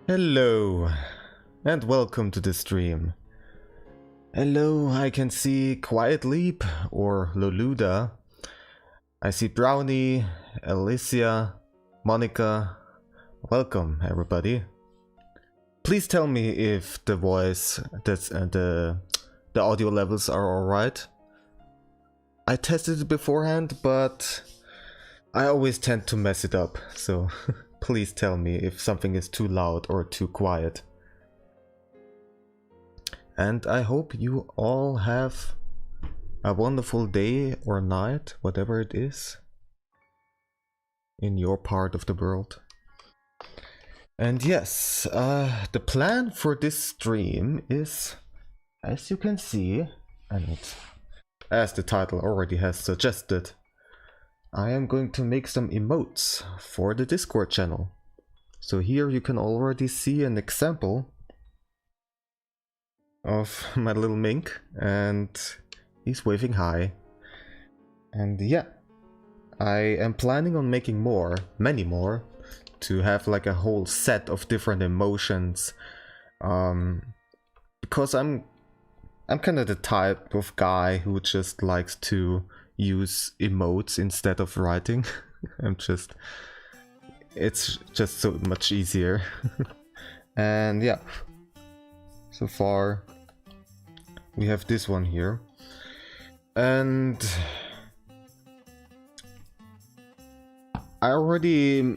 Hello, and welcome to the stream. Hello, I can see Quiet Leap or Loluda. I see Brownie, Alicia, Monica. Welcome, everybody. Please tell me if the voice, the audio levels are alright. I tested it beforehand, but I always tend to mess it up, so please tell me if something is too loud or too quiet. And I hope you all have a wonderful day or night, whatever it is, in your part of the world. And yes, the plan for this stream is, as you can see, and as the title already has suggested, I am going to make some emotes for the Discord channel. So here you can already see an example of my little Mink, and he's waving hi. And yeah, I am planning on making more, many more, to have like a whole set of different emotions. Because I'm kind of the type of guy who just likes to use emotes instead of writing. It's just so much easier. And yeah, so far we have this one here, and I already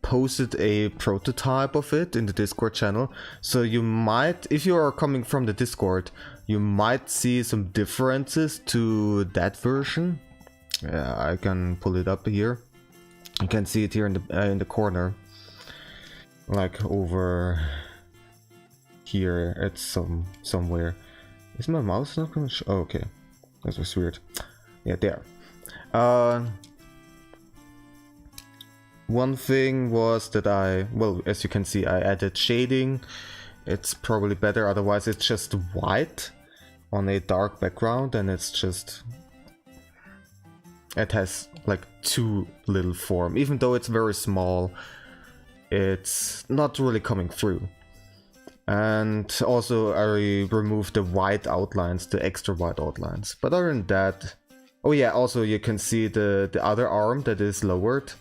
posted a prototype of it in the Discord channel, so you might, if you are coming from the Discord, you might see some differences to that version. Yeah, I can pull it up here. You can see it here in the corner, like over here. It's somewhere. Is my mouse not gonna show? Oh, okay, that was weird. Yeah, there. One thing was that well, as you can see, I added shading. It's probably better, otherwise it's just white on a dark background, and it's just, it has like too little form. Even though it's very small, it's not really coming through. And also I removed the white outlines, the extra white outlines. But other than that, oh yeah, also you can see the other arm that is lowered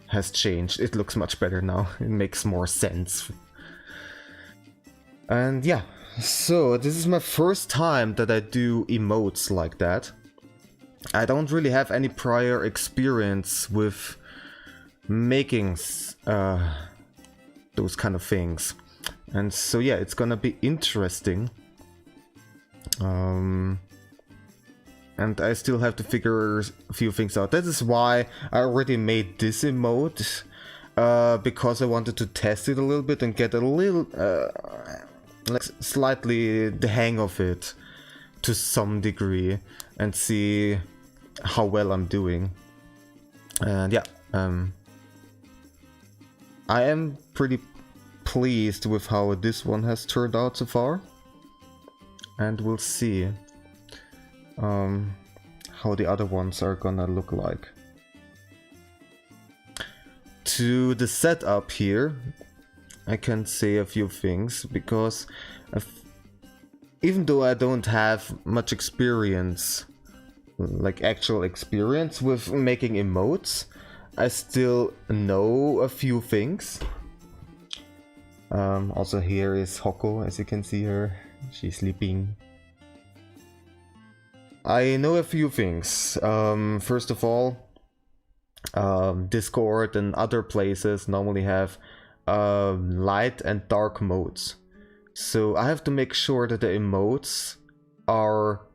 has changed. It looks much better now. It makes more sense. And yeah, so this is my first time that I do emotes like that. I don't really have any prior experience with making those kind of things. And so yeah, it's gonna be interesting. And I still have to figure a few things out. That is why I already made this emote, because I wanted to test it a little bit and get a little, like slightly the hang of it to some degree, and see how well I'm doing. And yeah, I am pretty pleased with how this one has turned out so far, and we'll see how the other ones are gonna look like. To the setup here, I can say a few things, because even though I don't have much experience, like actual experience with making emotes, I still know a few things. Also here is Hoko, as you can see her, she's sleeping. I know a few things. First of all, Discord and other places normally have light and dark modes. So I have to make sure that the emotes are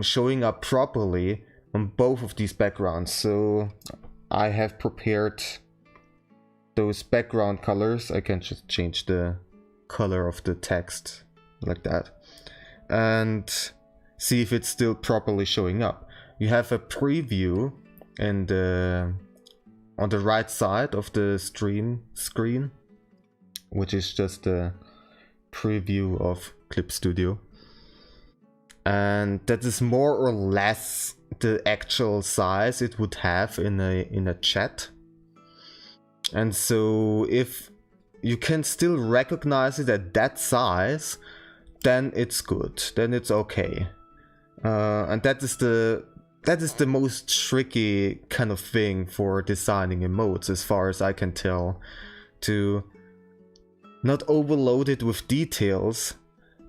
showing up properly on both of these backgrounds. So I have prepared those background colors. I can just change the color of the text like that and see if it's still properly showing up. You have a preview and on the right side of the stream screen, which is just a preview of Clip Studio, and that is more or less the actual size it would have in a chat. And so if you can still recognize it at that size, then it's good, then it's okay. And that is the most tricky kind of thing for designing emotes, as far as I can tell, to not overload it with details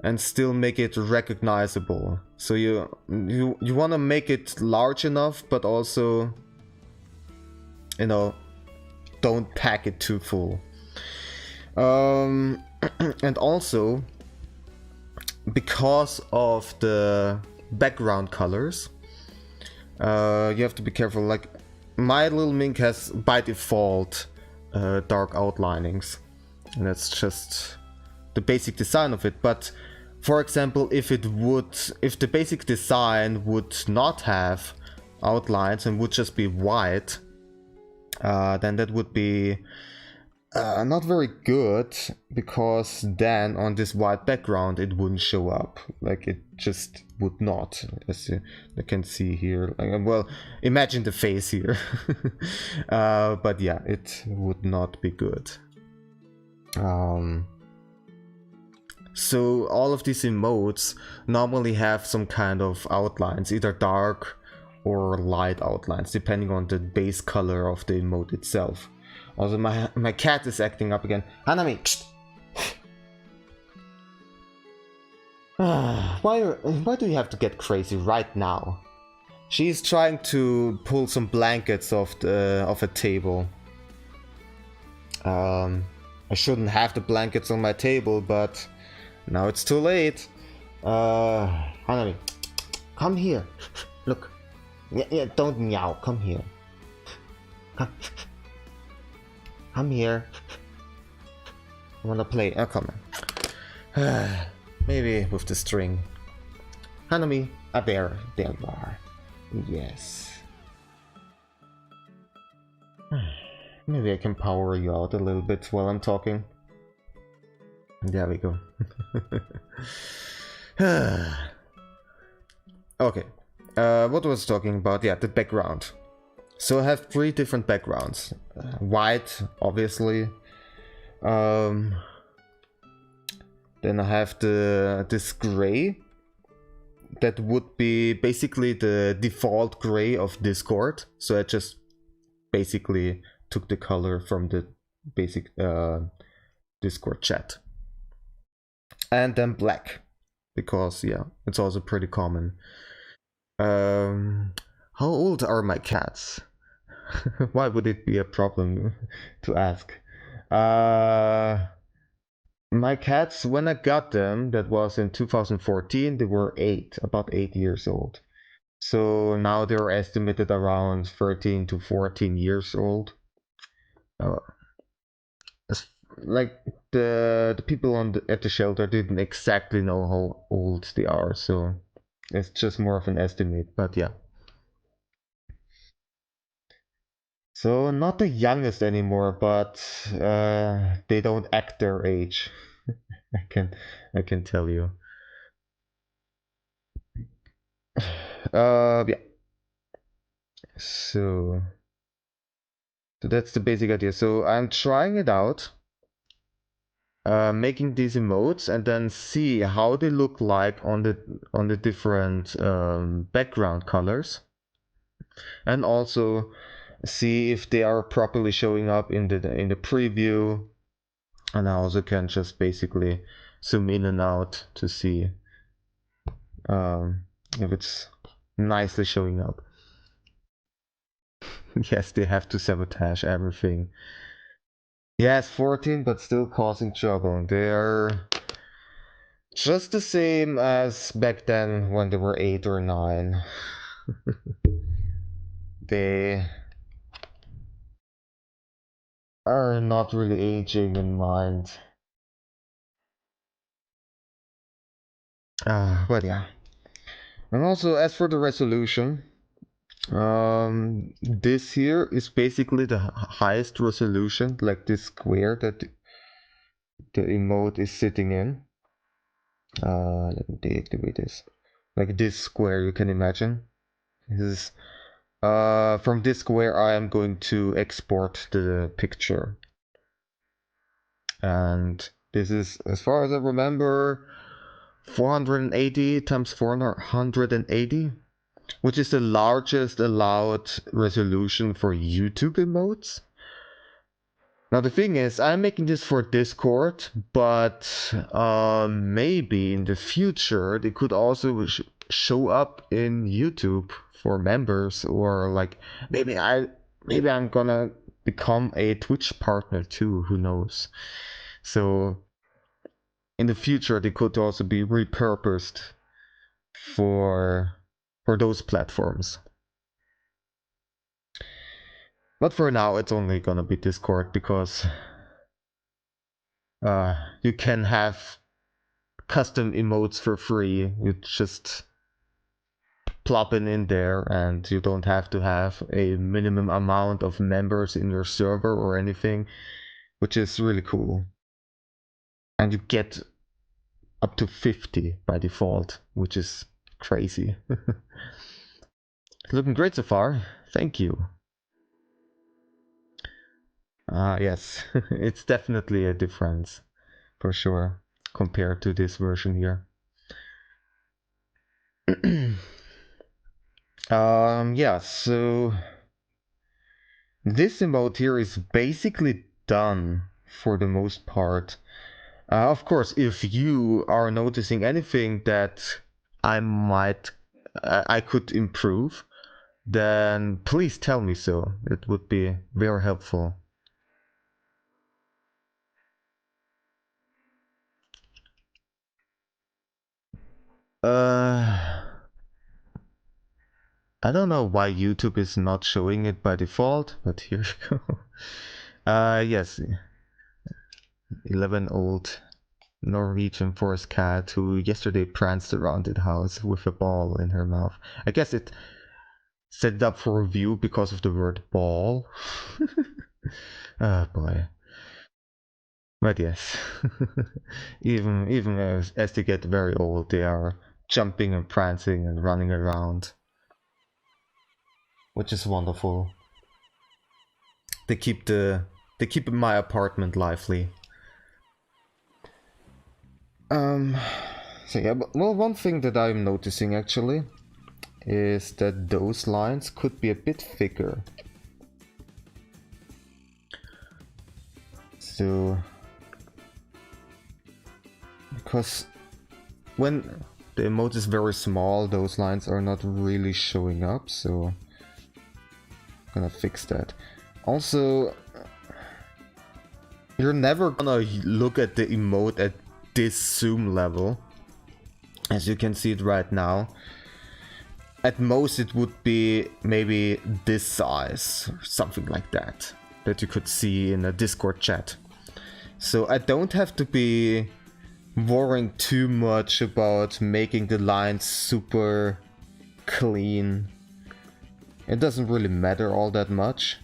and still make it recognizable. So you want to make it large enough, but also, you know, don't pack it too full. And also, because of the background colors, you have to be careful. Like, my little Mink has by default dark outlinings, and that's just the basic design of it. But for example, if the basic design would not have outlines and would just be white, then that would be not very good, because then on this white background it wouldn't show up. Like, it just would not, as you can see here. Well, imagine the face here. But yeah, it would not be good. So all of these emotes normally have some kind of outlines, either dark or light outlines, depending on the base color of the emote itself. Also, my cat is acting up again. Hanami! Why do you have to get crazy right now? She's trying to pull some blankets off a table. I shouldn't have the blankets on my table, but now it's too late. Hanami, come here. Look. Yeah, don't meow. Come here. Come here. I wanna play. Oh, come on. Maybe with the string. Hanami, there you are. Yes. Maybe I can power you out a little bit while I'm talking. There we go. Okay. What was I talking about? Yeah, the background. So I have 3 different backgrounds. White, obviously. Then I have this gray. That would be basically the default gray of Discord. So I just basically took the color from the basic Discord chat. And then black, because yeah, it's also pretty common. How old are my cats? Why would it be a problem to ask? My cats, when I got them, that was in 2014, they were about 8 years old. So now they're estimated around 13 to 14 years old. Like, the people at the shelter didn't exactly know how old they are, so it's just more of an estimate, but yeah. So not the youngest anymore, but they don't act their age. I can tell you. Yeah. So that's the basic idea. So I'm trying it out, making these emotes, and then see how they look like on the different background colors, and also see if they are properly showing up in the preview. And I also can just basically zoom in and out to see if it's nicely showing up. Yes, they have to sabotage everything. Yes, 14, but still causing trouble. They're just the same as back then when they were 8 or 9. They are not really aging in mind. But yeah. And also, as for the resolution, this here is basically the highest resolution, like this square that the emote is sitting in. Let me deactivate this. Like this square, you can imagine. This is from this square I am going to export the picture. And this is, as far as I remember, 480 times 480, which is the largest allowed resolution for YouTube emotes. Now the thing is, I'm making this for Discord, but maybe in the future they could also show up in YouTube for members, or like maybe I'm gonna become a Twitch partner too. Who knows? So in the future they could also be repurposed for those platforms. But for now, it's only gonna be Discord because you can have custom emotes for free. You just plop it in there, and you don't have to have a minimum amount of members in your server or anything, which is really cool. And you get up to 50 by default, which is crazy. Looking great so far. Thank you. Yes, it's definitely a difference, for sure, compared to this version here. Yeah, so this emote here is basically done for the most part. Of course, if you are noticing anything that I could improve, then please tell me so. It would be very helpful. I don't know why YouTube is not showing it by default, but here you go. Yes, 11-old Norwegian forest cat who yesterday pranced around the house with a ball in her mouth. I guess it set it up for review because of the word ball. Oh boy. But yes, even as they get very old, they are jumping and prancing and running around, which is wonderful. They keep my apartment lively. So yeah, but, well, one thing that I'm noticing actually is that those lines could be a bit thicker. So, because when the emote is very small, those lines are not really showing up, so I'm gonna fix that. Also, you're never gonna look at the emote at this zoom level, as you can see it right now. At most it would be maybe this size, or something like that you could see in a Discord chat. So I don't have to be worrying too much about making the lines super clean. It doesn't really matter all that much.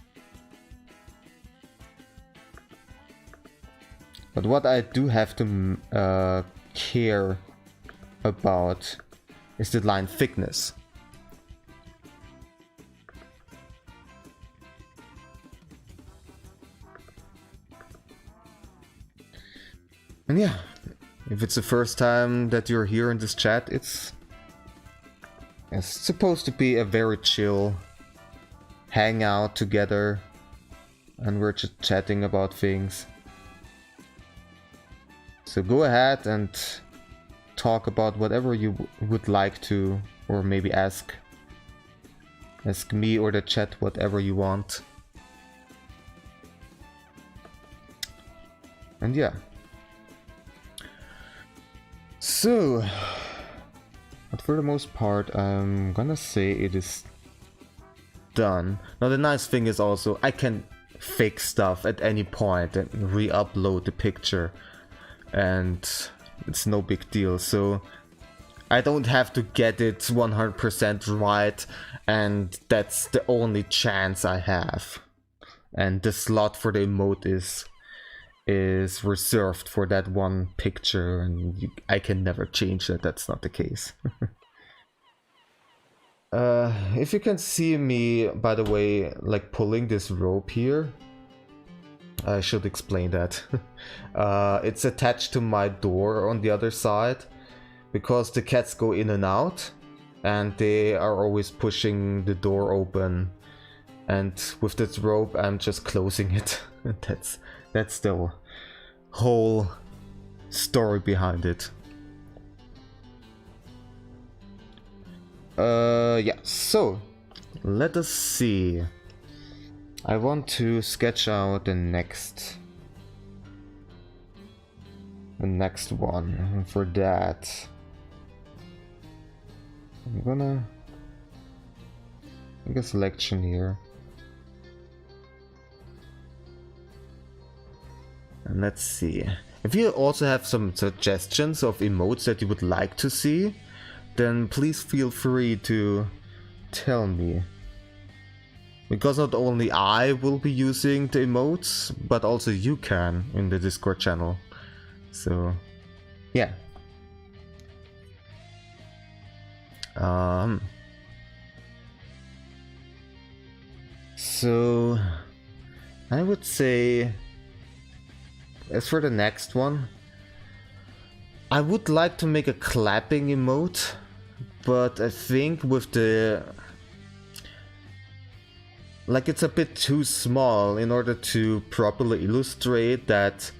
But what I do have to care about is the line thickness. And yeah, if it's the first time that you're here in this chat, it's supposed to be a very chill hangout together, and we're just chatting about things. So go ahead and talk about whatever you would like to, or maybe ask me or the chat whatever you want. And yeah. So, but for the most part, I'm gonna say it is done. Now the nice thing is also I can fix stuff at any point and re-upload the picture, and it's no big deal. So I don't have to get it 100% right, and that's the only chance I have. And the slot for the emote is reserved for that one picture, and I can never change that. That's not the case. If you can see me, by the way, like pulling this rope here, I should explain that. It's attached to my door on the other side, because the cats go in and out, and they are always pushing the door open. And with this rope, I'm just closing it. That's the whole story behind it. Yeah, so let us see. I want to sketch out the next one. And for that, I'm gonna make a selection here. And let's see. If you also have some suggestions of emotes that you would like to see, then please feel free to tell me. Because not only I will be using the emotes, but also you can in the Discord channel. So, yeah. So, I would say, as for the next one, I would like to make a clapping emote, but I think with the... like, it's a bit too small in order to properly illustrate that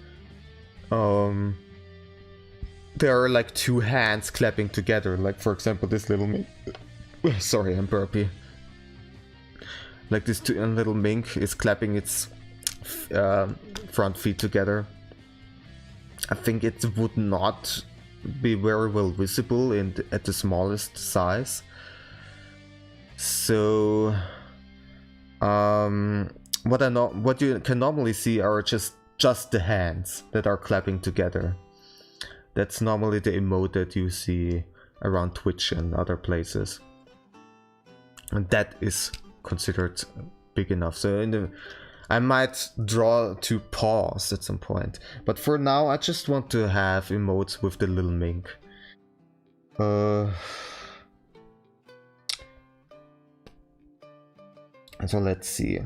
there are like two hands clapping together. Like, for example, this little mink. Sorry, I'm burpy. Like this little mink is clapping its front feet together. I think it would not be very well visible at the smallest size. So, what you can normally see are just the hands that are clapping together. That's normally the emote that you see around Twitch and other places, and that is considered big enough. So I might draw to paws at some point, but for now I just want to have emotes with the little mink. So let's see.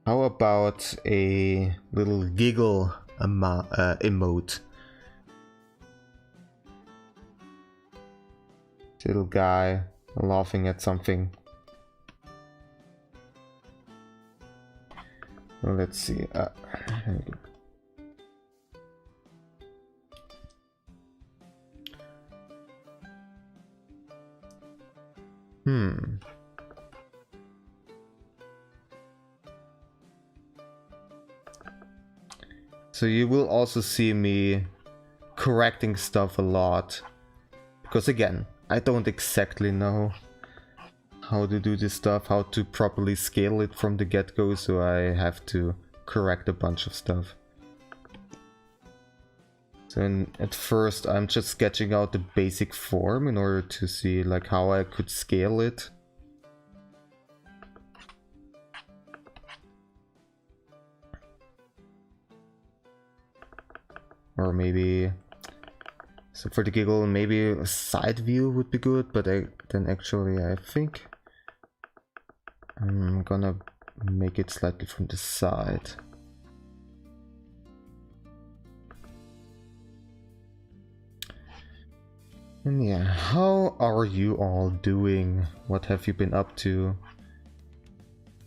How about a little giggle emote? Little guy laughing at something. Well, let's see. So you will also see me correcting stuff a lot, because again, I don't exactly know how to do this stuff, how to properly scale it from the get-go, so I have to correct a bunch of stuff. So at first I'm just sketching out the basic form in order to see like how I could scale it. Or maybe, so for the giggle, maybe a side view would be good, but then actually I think I'm gonna make it slightly from the side. And yeah, how are you all doing? What have you been up to?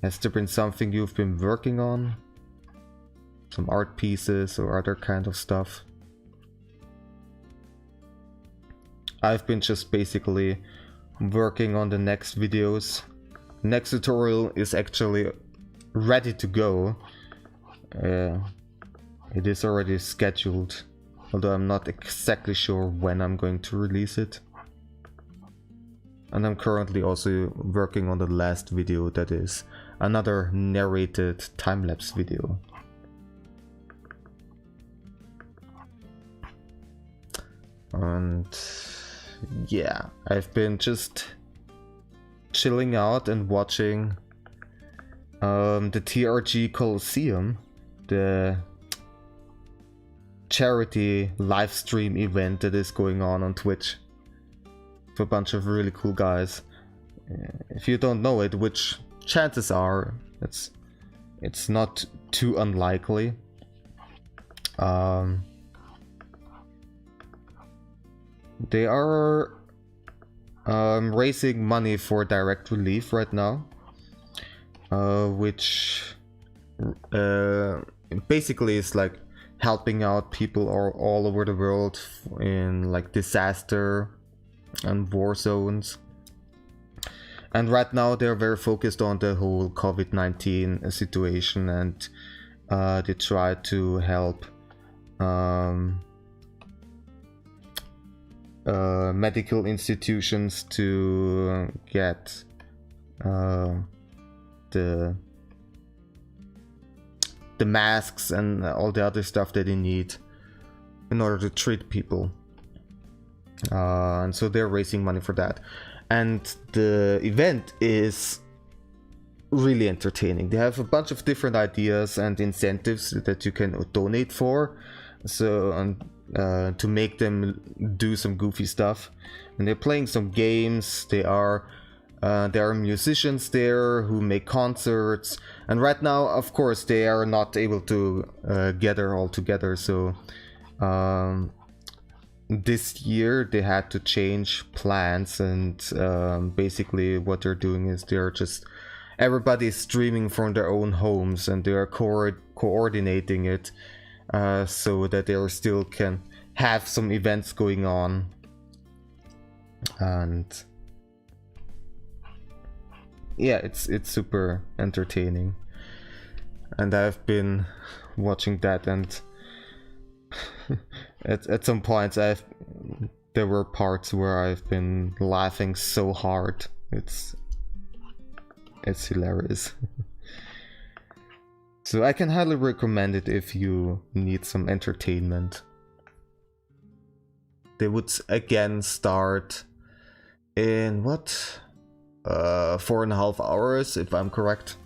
Has there been something you've been working on? Some art pieces or other kind of stuff? I've been just basically working on the next videos. Next tutorial is actually ready to go. It is already scheduled, although I'm not exactly sure when I'm going to release it. And I'm currently also working on the last video, that is another narrated time-lapse video. And yeah, I've been just chilling out and watching the TRG Coliseum, the charity live stream event that is going on Twitch for a bunch of really cool guys. If you don't know it, which chances are it's not too unlikely, they are raising money for direct relief right now, which basically is like helping out people all over the world in like disaster and war zones. And right now they're very focused on the whole COVID-19 situation, and they try to help medical institutions to get the masks and all the other stuff that they need in order to treat people. And so they're raising money for that. And the event is really entertaining. They have a bunch of different ideas and incentives that you can donate for, so to make them do some goofy stuff. And they're playing some games. There are musicians there who make concerts, and right now of course they are not able to gather all together, so this year they had to change plans, and basically what they're doing is they're just everybody's streaming from their own homes, and they are coordinating it so that they still can have some events going on. And yeah, it's super entertaining, and I've been watching that, and at some points there were parts where I've been laughing so hard. It's hilarious. So I can highly recommend it if you need some entertainment. They would again start in what? 4.5 hours, if I'm correct.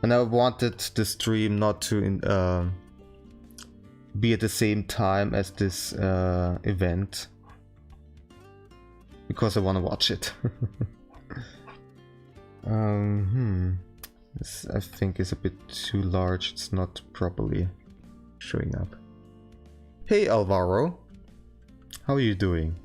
And I wanted the stream not to be at the same time as this event, because I want to watch it. This I think is a bit too large. It's not properly showing up. Hey Alvaro, how are you doing?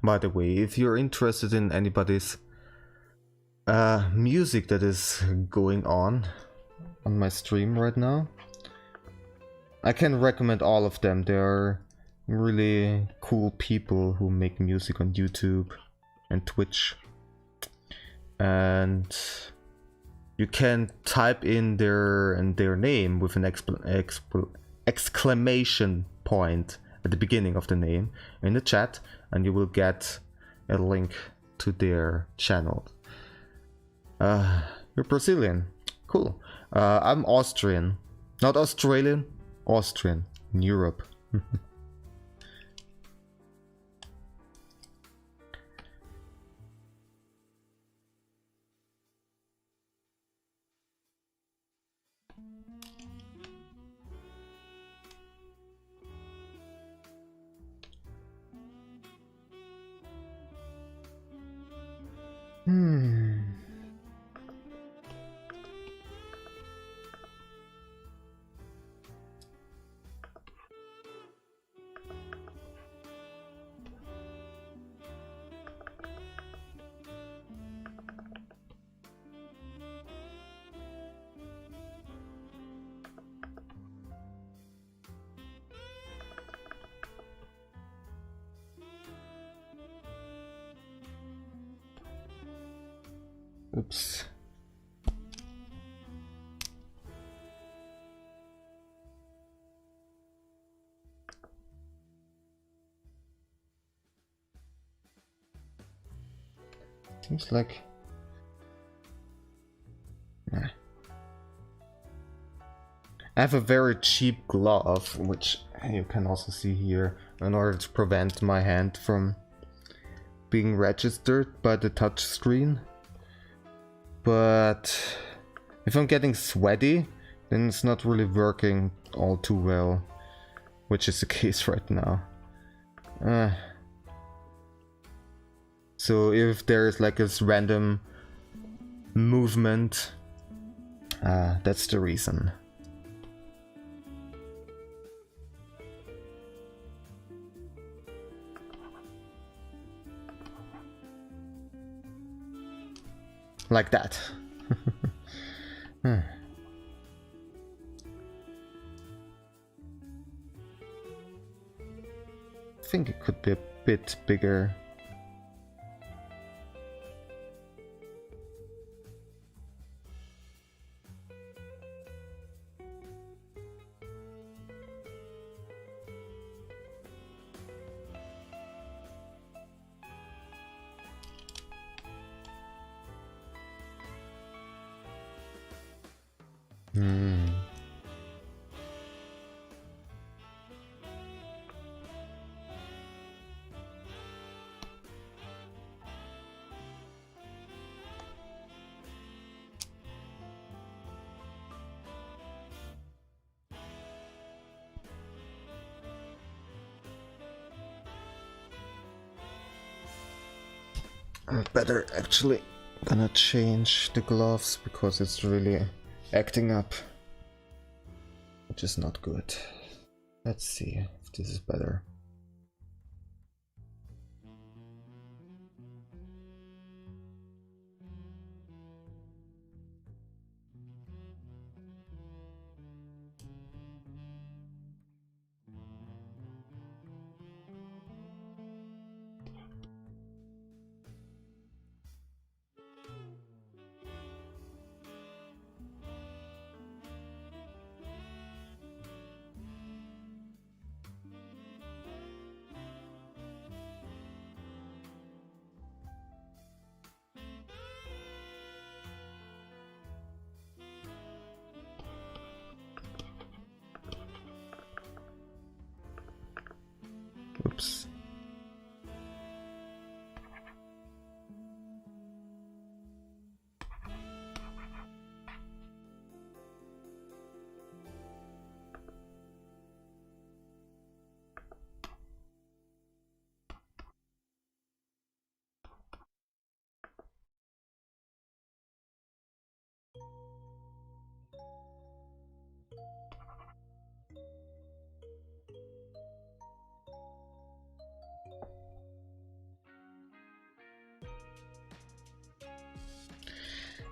By the way, if you're interested in anybody's music that is going on my stream right now, I can recommend all of them. They are really cool people who make music on YouTube and Twitch. And you can type in their name with an exclamation point at the beginning of the name in the chat, and you will get a link to their channel. You're Brazilian. Cool. I'm Austrian. Not Australian, Austrian, in Europe. Oops. Seems like... Nah. I have a very cheap glove, which you can also see here, in order to prevent my hand from being registered by the touch screen. But if I'm getting sweaty, then it's not really working all too well, which is the case right now. So if there's like this random movement, that's the reason. Like that. I think it could be a bit bigger. I'm better actually gonna change the gloves because it's really acting up, which is not good. Let's see if this is better. Oops.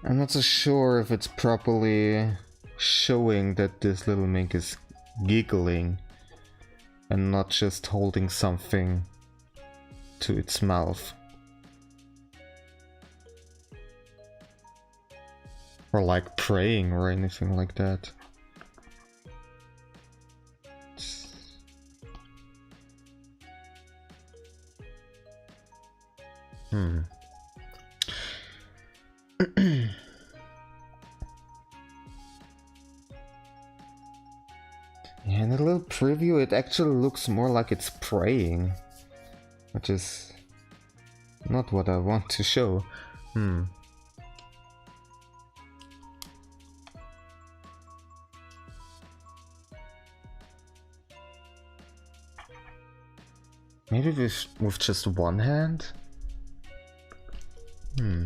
I'm not so sure if it's properly showing that this little mink is giggling and not just holding something to its mouth. Or like praying or anything like that. Yeah, in a little preview it actually looks more like it's praying, which is not what I want to show. Maybe with just one hand? Hmm.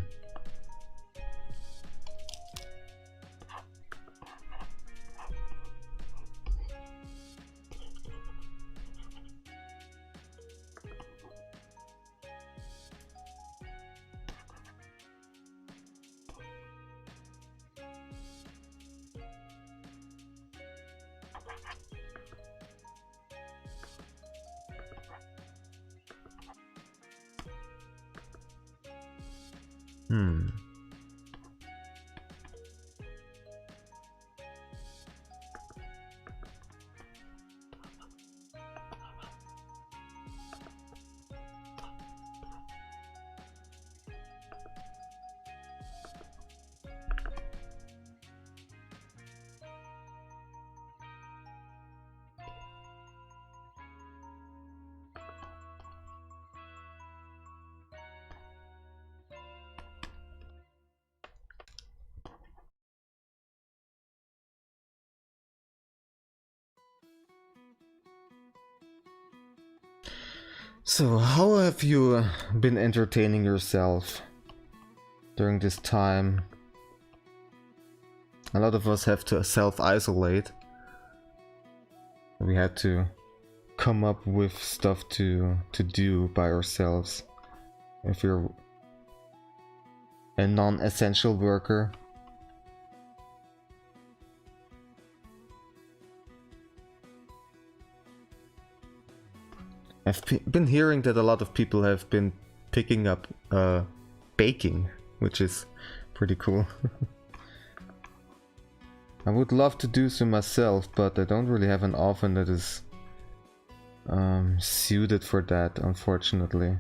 Hmm. So, how have you been entertaining yourself during this time? A lot of us have to self-isolate. We had to come up with stuff to do by ourselves. If you're a non-essential worker. I've been hearing that a lot of people have been picking up baking, which is pretty cool. I would love to do so myself, but I don't really have an oven that is suited for that, unfortunately.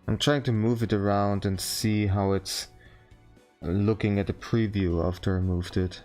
I'm trying to move it around and see how it's looking at the preview after I moved it.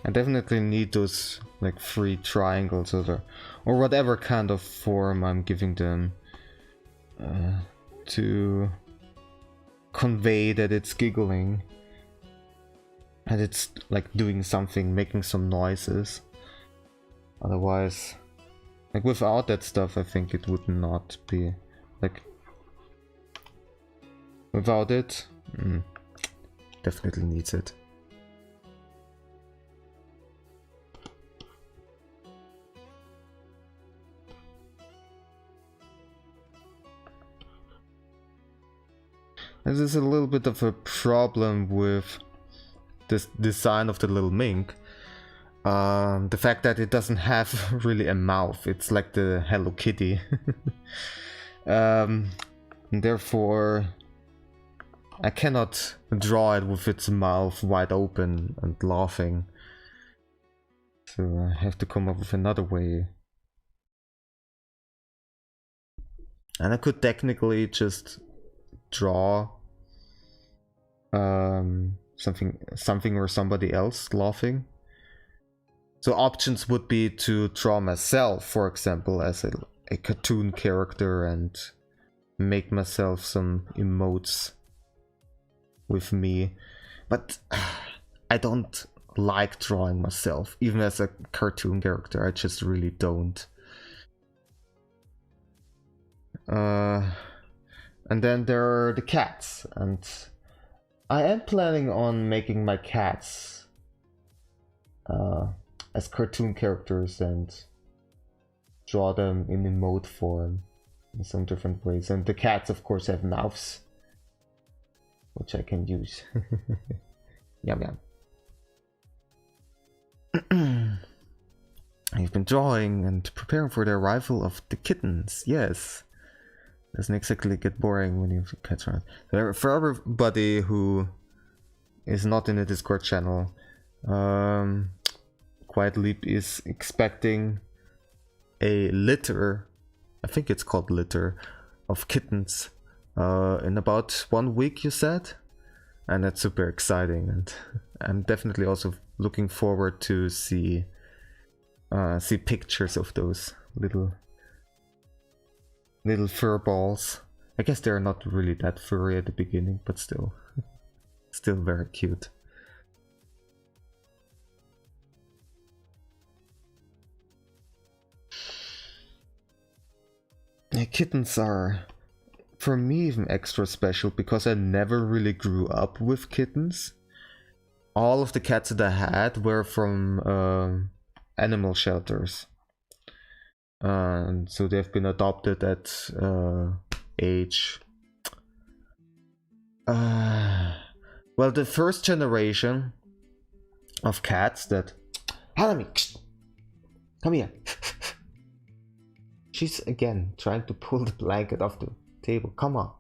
I definitely need those like 3 triangles or whatever kind of form I'm giving them to convey that it's giggling and it's like doing something, making some noises. Otherwise, like without that stuff, I think it would not be like without it. Definitely needs it. This is a little bit of a problem with this design of the little mink. The fact that it doesn't have really a mouth. It's like the Hello Kitty. Therefore, I cannot draw it with its mouth wide open and laughing. So I have to come up with another way. And I could technically just draw something or somebody else laughing. So options would be to draw myself, for example, as a cartoon character and make myself some emotes with me. But I don't like drawing myself, even as a cartoon character. I just really don't. And then there are the cats, and I am planning on making my cats as cartoon characters and draw them in emote form in some different ways. And the cats, of course, have mouths, which I can use. Yum yum. I've been drawing and preparing for the arrival of the kittens. Yes. Doesn't exactly get boring when you have cats around. For everybody who is not in the Discord channel, Quiet Leap is expecting a litter, I think it's called litter, of kittens in about 1 week, you said? And that's super exciting, and I'm definitely also looking forward to see pictures of those little fur balls. I guess they're not really that furry at the beginning, but still very cute. Yeah, kittens are, for me, even extra special because I never really grew up with kittens. All of the cats that I had were from animal shelters. So they've been adopted at age... well, the first generation of cats that... Harami! Come here! She's again trying to pull the blanket off the table. Come on.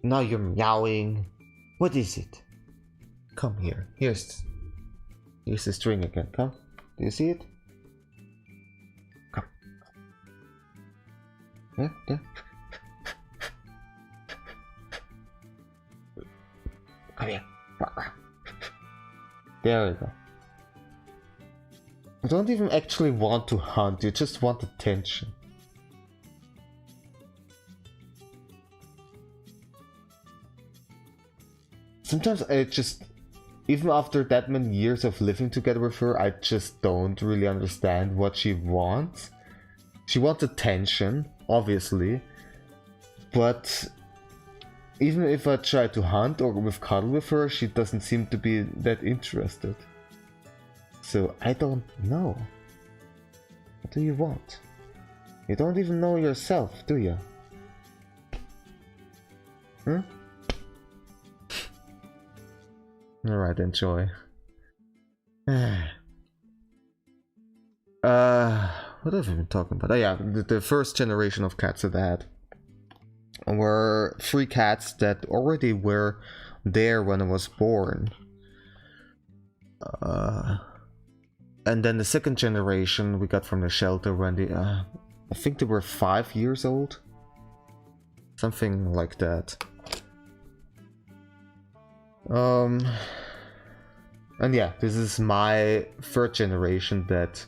Now you're meowing. What is it? Come here. Here's the string again. Come. Do you see it? Come. Yeah, yeah. Come here. There we go. You don't even actually want to hunt, you just want attention. Sometimes I just, even after that many years of living together with her, I just don't really understand what she wants. She wants attention, obviously, but even if I try to hunt or cuddle with her, she doesn't seem to be that interested. So I don't know. What do you want? You don't even know yourself, do you? Hmm? Alright, enjoy. What have I been talking about? Oh yeah, the first generation of cats that I had were 3 cats that already were there when I was born. And then the second generation we got from the shelter when they, I think they were 5 years old. Something like that. And yeah, this is my third generation that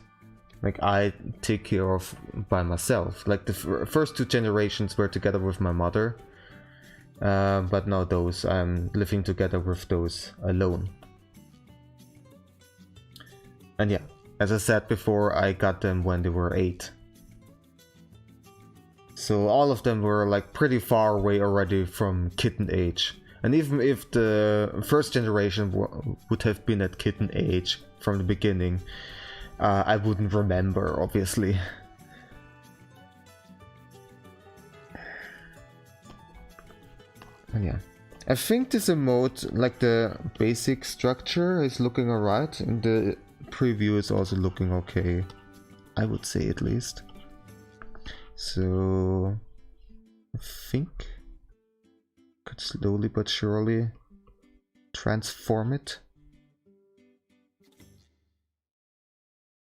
like I take care of by myself. Like the first 2 generations were together with my mother. But now those, I'm living together with those alone. And yeah, as I said before, I got them when they were 8. So all of them were like pretty far away already from kitten age. And even if the first generation would have been at kitten age from the beginning, I wouldn't remember, obviously. And yeah, I think this emote, like the basic structure, is looking alright, and the preview is also looking okay, I would say, at least. So I think I could slowly but surely transform it,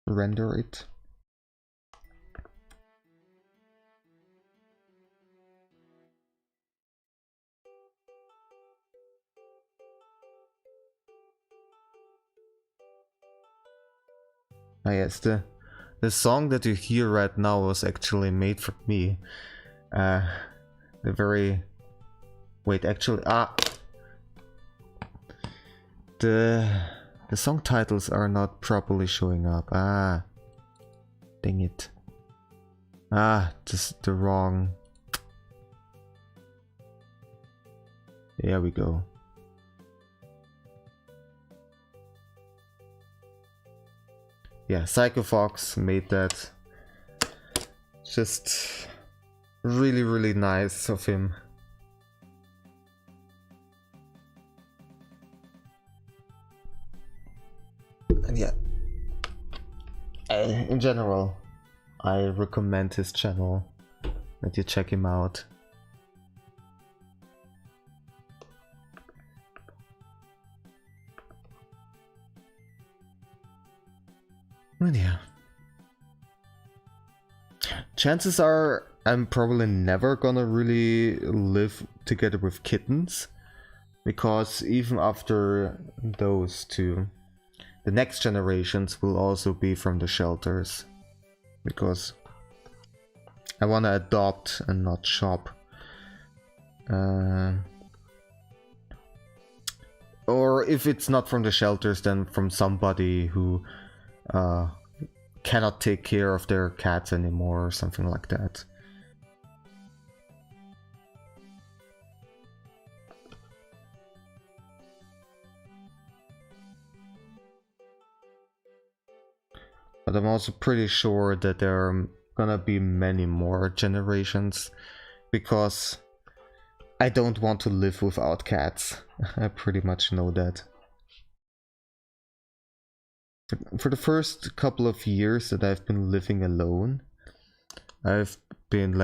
render it. Ah yes, the song that you hear right now was actually made for me. The very... Wait, actually... The song titles are not properly showing up. Dang it. Just the wrong... There we go. Yeah, Psycho Fox made that. Just really, really nice of him. And yeah, in general, I recommend his channel, that you check him out. And yeah, chances are I'm probably never gonna really live together with kittens, because even after those two, the next generations will also be from the shelters, because I want to adopt and not shop. Or if it's not from the shelters, then from somebody who cannot take care of their cats anymore or something like that. But I'm also pretty sure that there are gonna be many more generations, because I don't want to live without cats. I pretty much know that. For the first couple of years that I've been living alone, I've been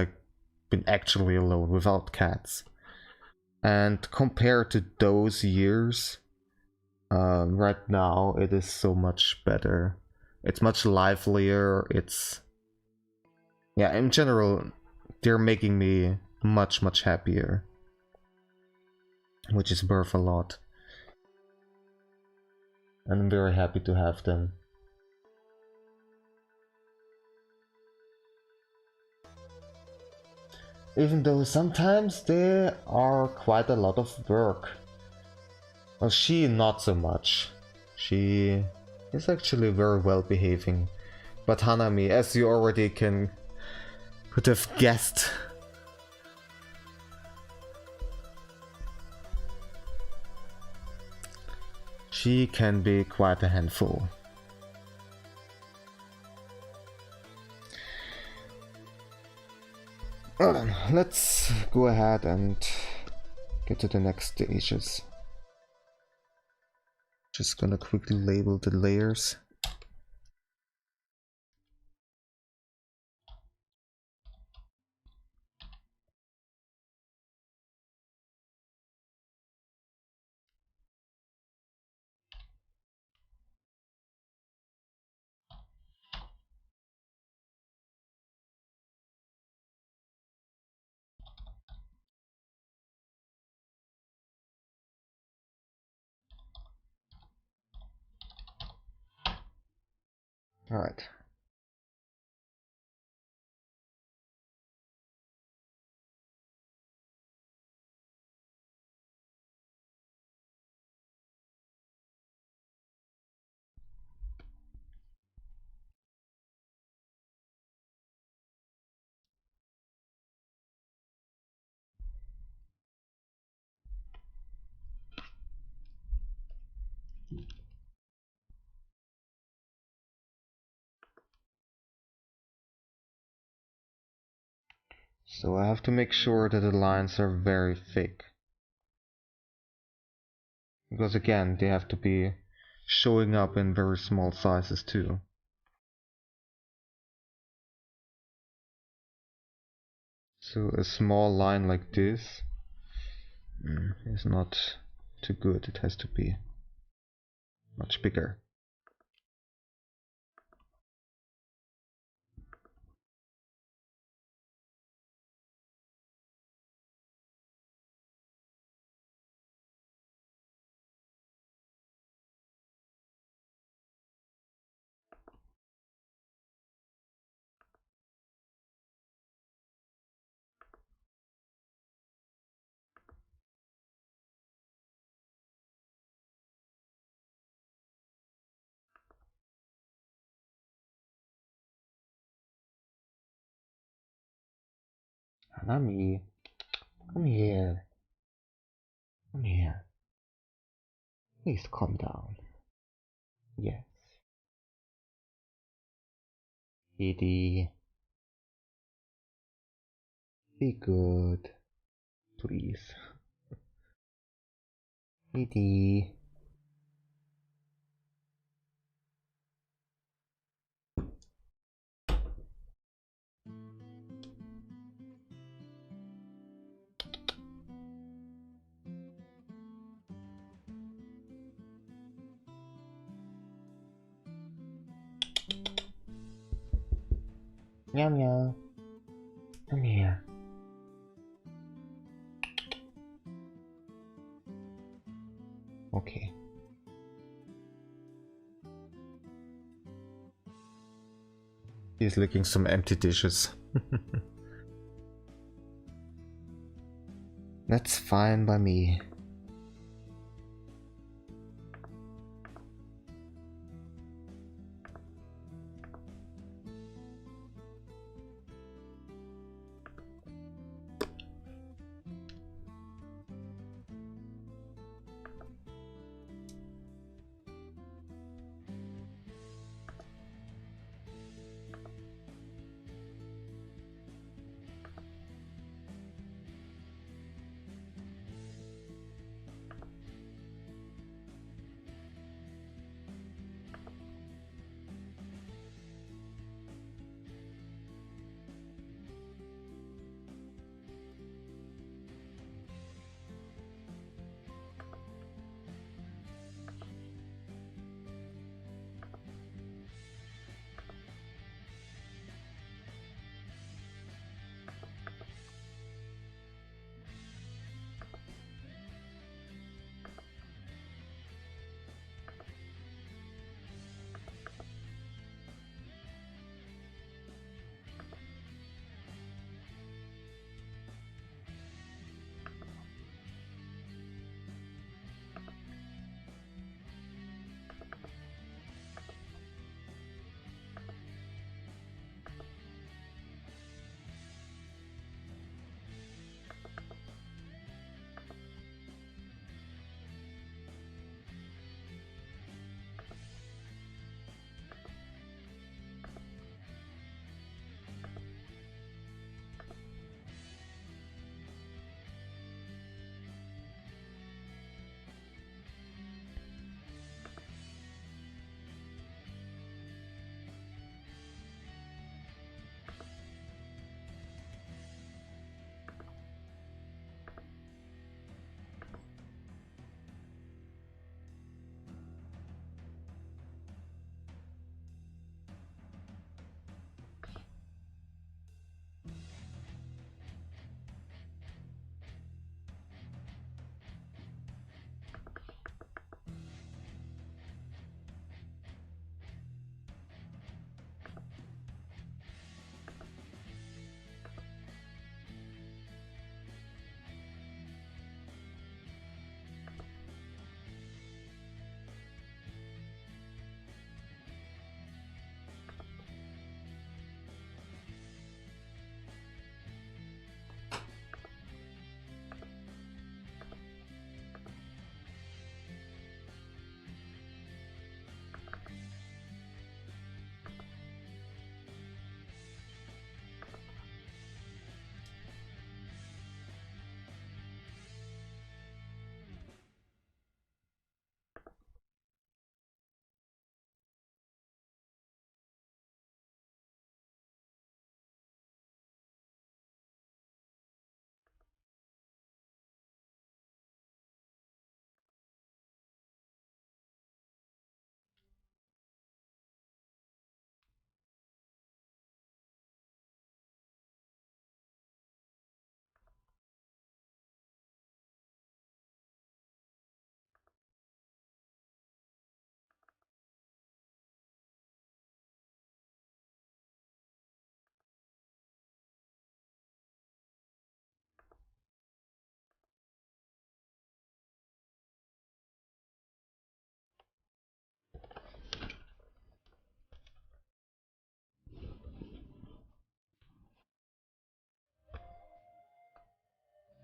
actually alone without cats. And compared to those years, right now it is so much better. It's much livelier. It's... yeah, in general, they're making me much, much happier, which is worth a lot. And I'm very happy to have them. Even though sometimes they are quite a lot of work. Well, she not so much. She is actually very well behaving. But Hanami, as you already could have guessed, she can be quite a handful. Well then, let's go ahead and get to the next stages. Just gonna quickly label the layers. Alright. So I have to make sure that the lines are very thick. Because again, they have to be showing up in very small sizes too. So a small line like this is not too good. It has to be much bigger. Nami, come here. Come here. Please calm down. Yes. Kitty. Be good. Please. Kitty. Meow meow. Come here. Okay. He's licking some empty dishes. That's fine by me.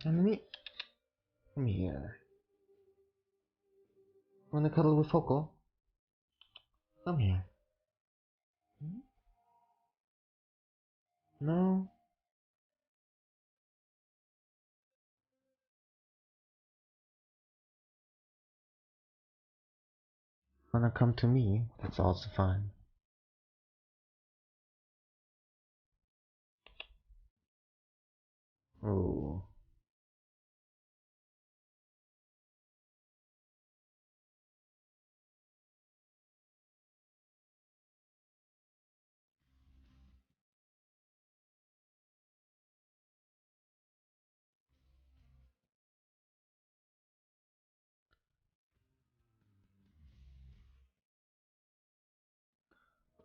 Enemy? Come here. Wanna cuddle with Foco? Come here. Hmm? No? Wanna come to me? That's also fine. Oh.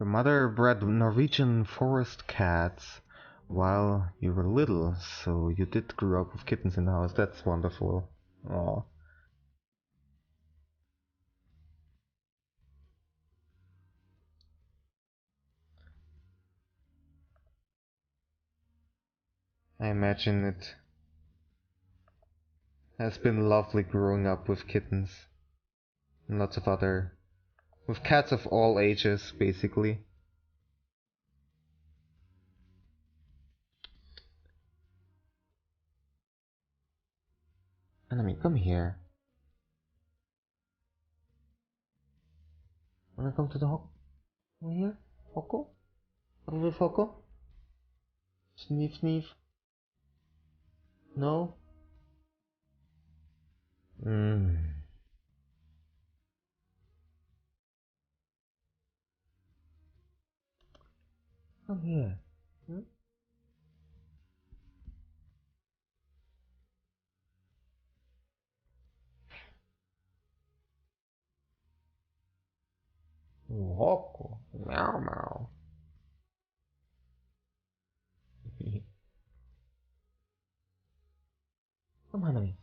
Your mother bred Norwegian forest cats while you were little, so you did grow up with kittens in the house. That's wonderful. Oh. I imagine it has been lovely growing up with kittens and lots of other, with cats of all ages, basically. Enemy, come here. Wanna come to the hawk? Come here, Hoko? Come with Hoko? Sneef, sneef. No? Mmm. Come here. Hmm? Hoko. Meow, meow. Come on, honey.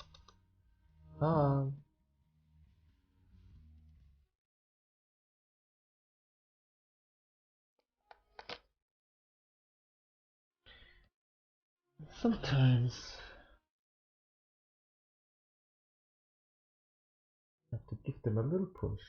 Come. Sometimes I have to give them a little push.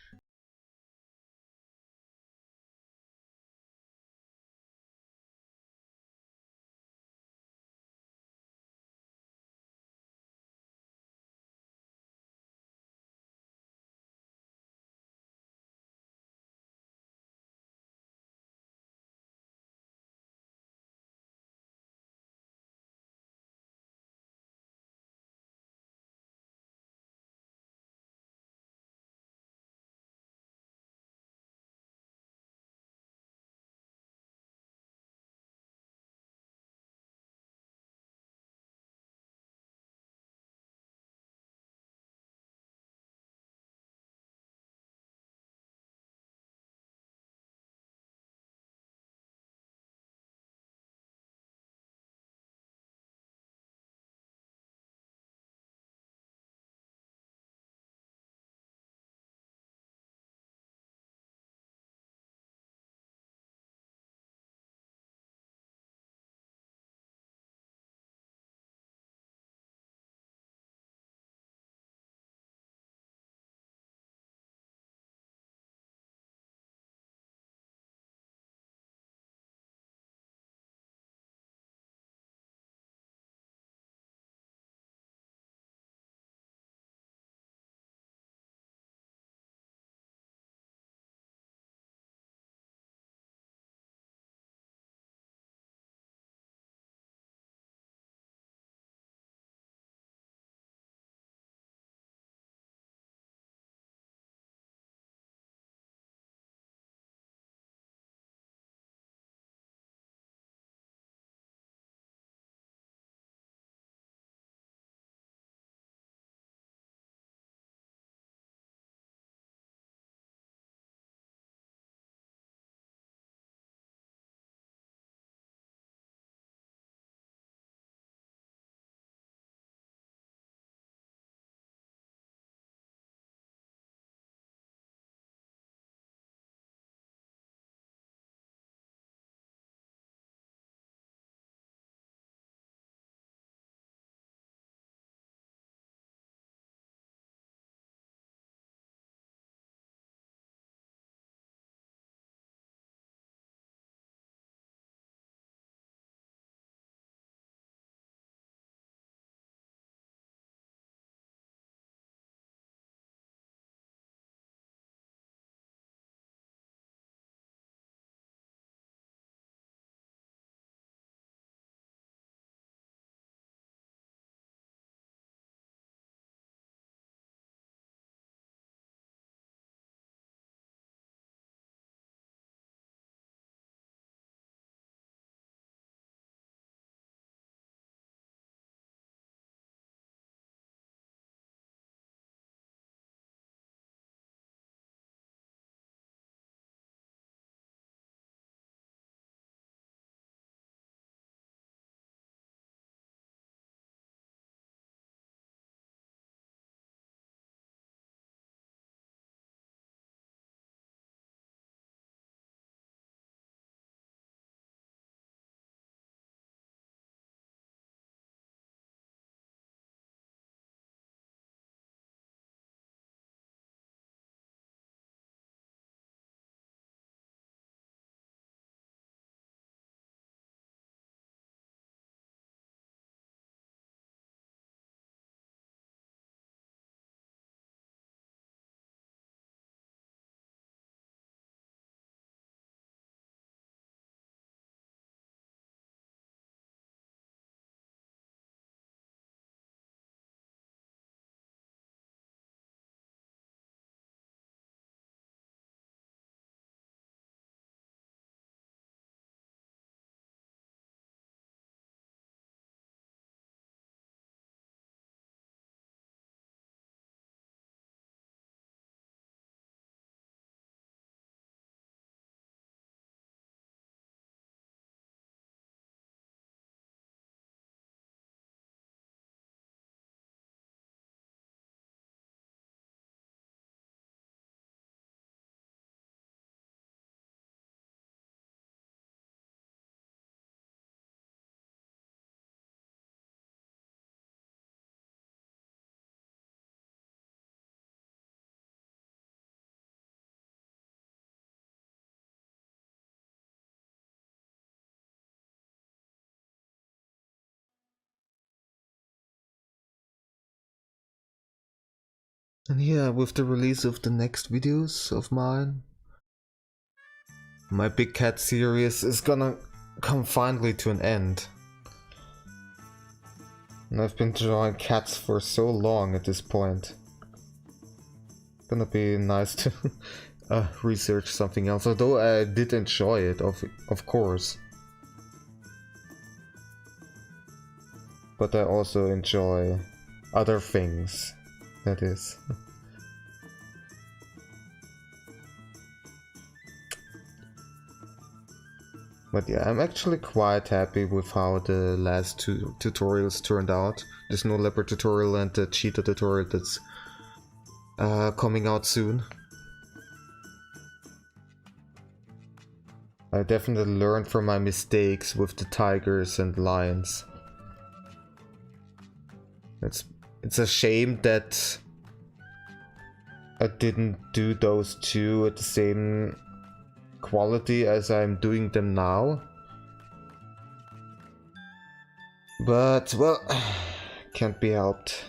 And yeah, with the release of the next videos of mine, my Big Cat series is gonna come finally to an end. And I've been drawing cats for so long at this point. Gonna be nice to research something else, although I did enjoy it, of course. But I also enjoy other things, that is. But yeah, I'm actually quite happy with how the last two tutorials turned out. The Snow Leopard tutorial and the Cheetah tutorial that's coming out soon. I definitely learned from my mistakes with the tigers and lions. It's a shame that I didn't do those two at the same quality as I'm doing them now. But, well, can't be helped.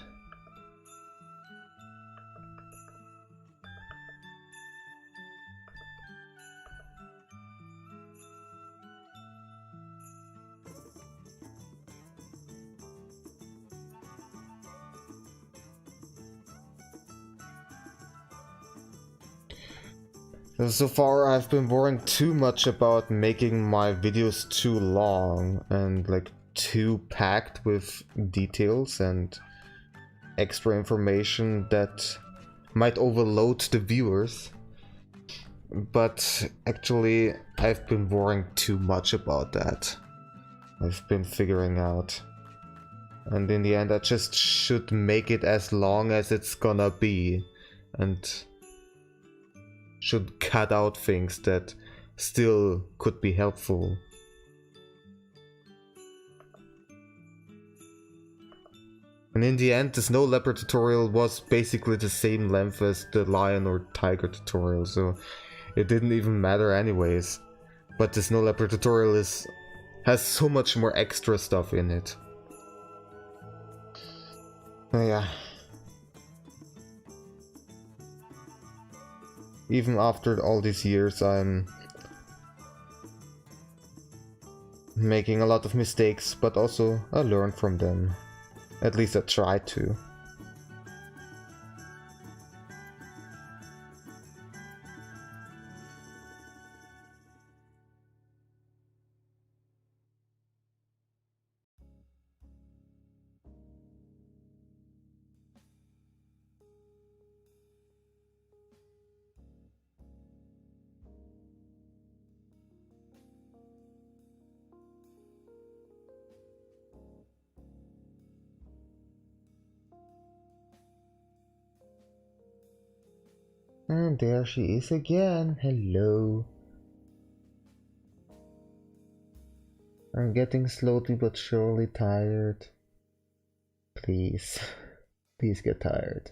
So far I've been worrying too much about making my videos too long and like too packed with details and extra information that might overload the viewers. But actually I've been worrying too much about that. I've been figuring out. And in the end I just should make it as long as it's gonna be. And should cut out things that still could be helpful. And in the end, the Snow Leopard tutorial was basically the same length as the Lion or Tiger tutorial, so it didn't even matter anyways. But the Snow Leopard tutorial has so much more extra stuff in it. Oh yeah. Even after all these years, I'm making a lot of mistakes, but also I learn from them. At least I try to. And there she is again. Hello. I'm getting slowly but surely tired. Please. Please get tired.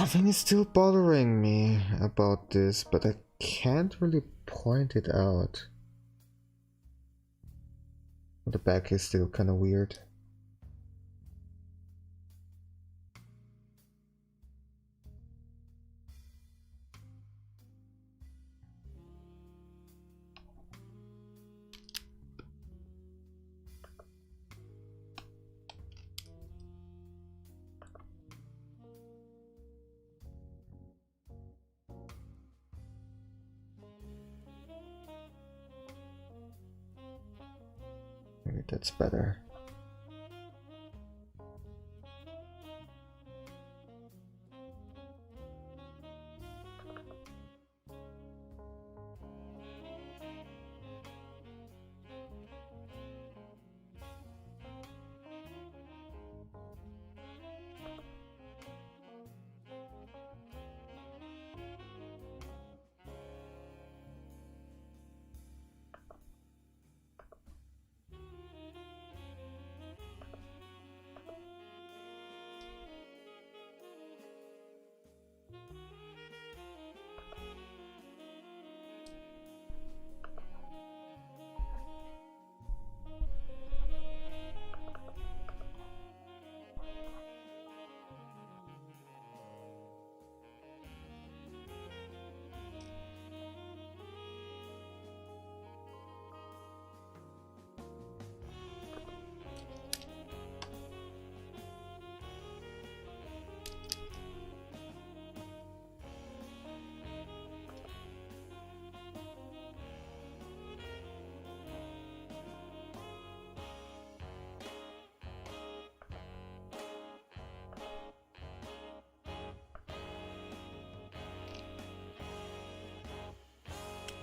Something is still bothering me about this, but I can't really point it out. The back is still kind of weird. Maybe that's better.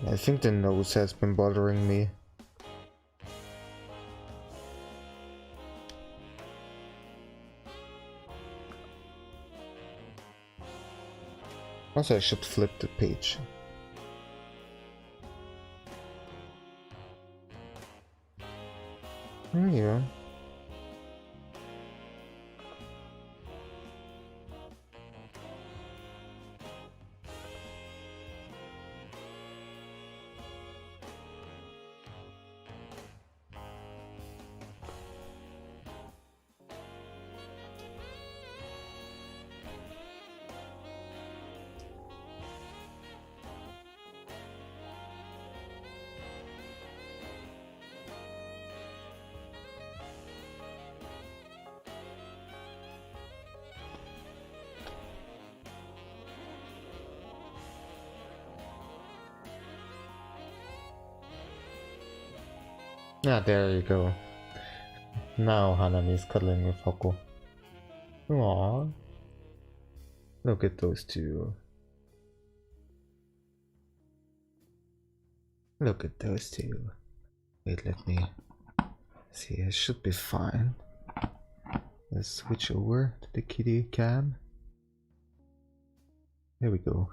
I think the nose has been bothering me. Also, I should flip the page. Yeah. Ah, there you go. Now Hanami is cuddling with Hoko. Aww. Look at those two. Look at those two. Wait, let me see. It should be fine. Let's switch over to the kitty cam. There we go.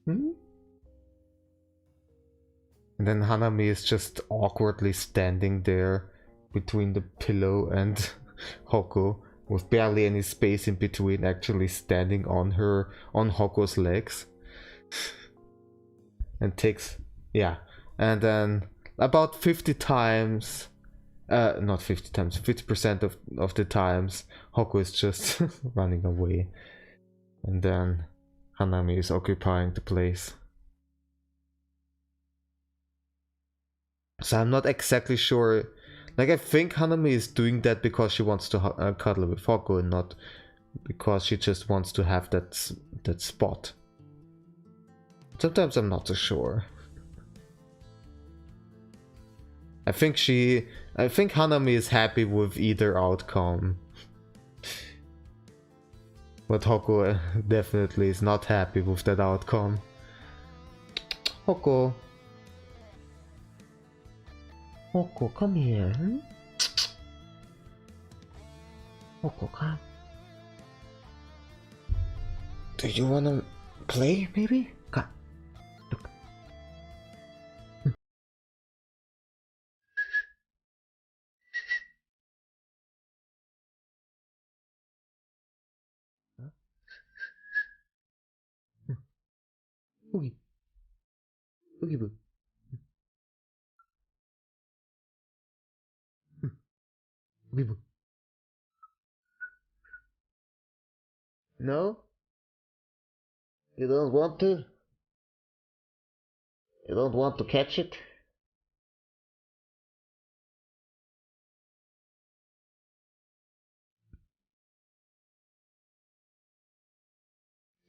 Hmm? And then Hanami is just awkwardly standing there between the pillow and Hoko, with barely any space in between, actually standing on Hoko's legs. And takes, yeah, and then about 50 times, not 50 times, 50% of the times, Hoko is just running away. And then Hanami is occupying the place. So I'm not exactly sure. Like, I think Hanami is doing that because she wants to cuddle with Hoko, and not because she just wants to have that spot. Sometimes I'm not so sure. I think Hanami is happy with either outcome. But Hoko definitely is not happy with that outcome. Hoko. Hoko, come here. Hoko, come. Do you wanna play, maybe? Come. Look. Oogie. Oogie boo. Oogie boo. No? You don't want to? You don't want to catch it?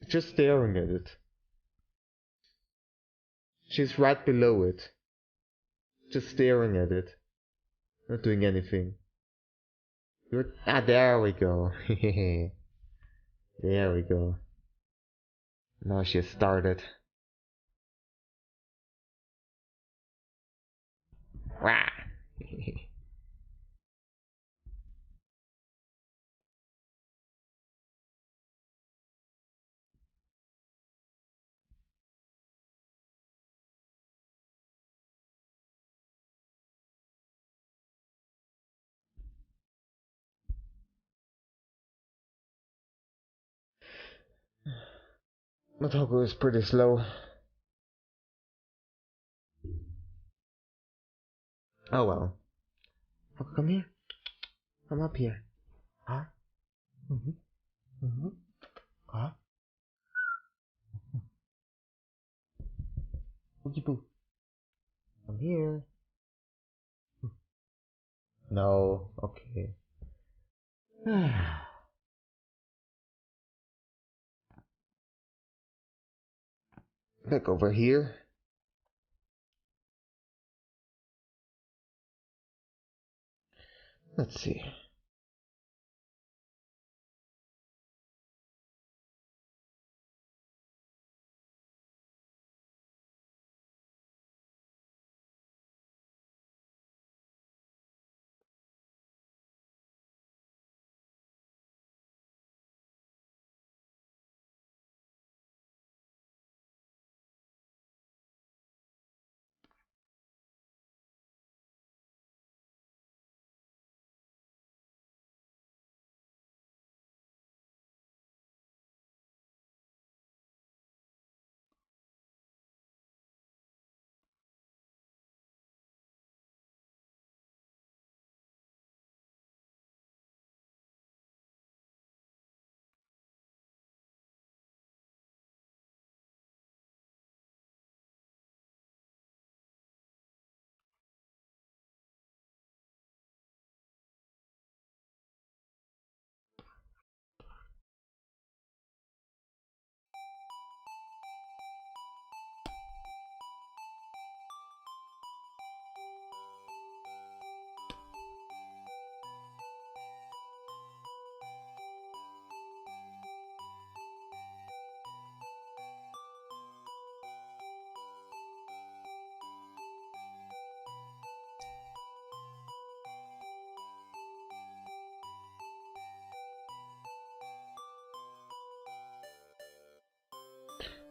Just staring at it. She's right below it. Just staring at it. Not doing anything. There we go. There we go. Now she started. Wah! Motoko is pretty slow. Oh well. Oh, come here. Come up here. Huh? Mm-hmm. Mm-hmm. Huh? Boogie boo. I'm here. No. Okay. Back over here. Let's see.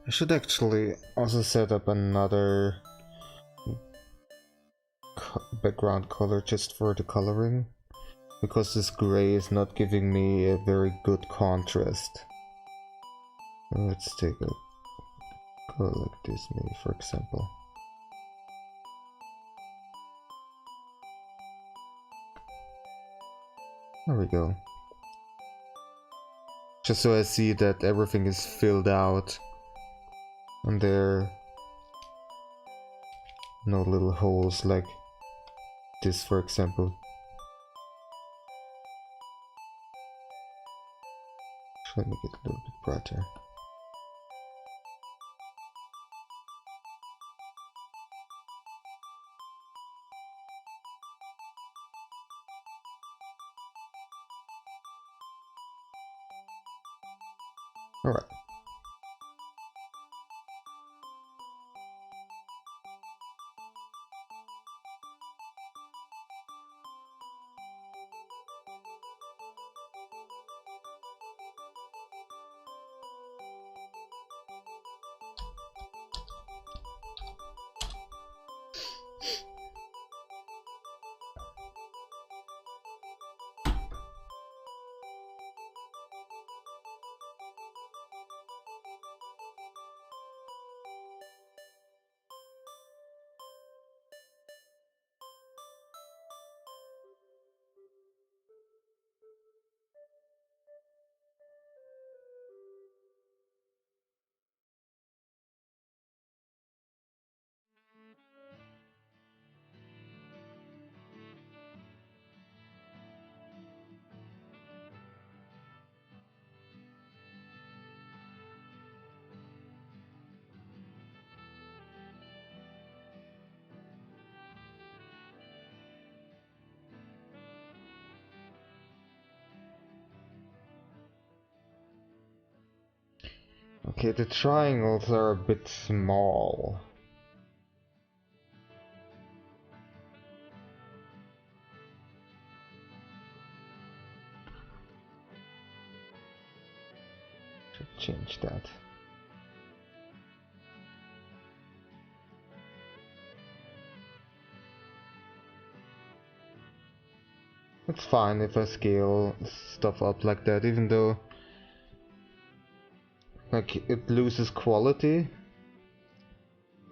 I should actually also set up another background color just for the coloring, because this gray is not giving me a very good contrast. Let's take a color like this, maybe, for example. There we go. Just so I see that everything is filled out and there are no little holes like this, for example. Let me get a little bit brighter. Alright. Okay, the triangles are a bit small. Should change that. It's fine if I scale stuff up like that, even though like it loses quality.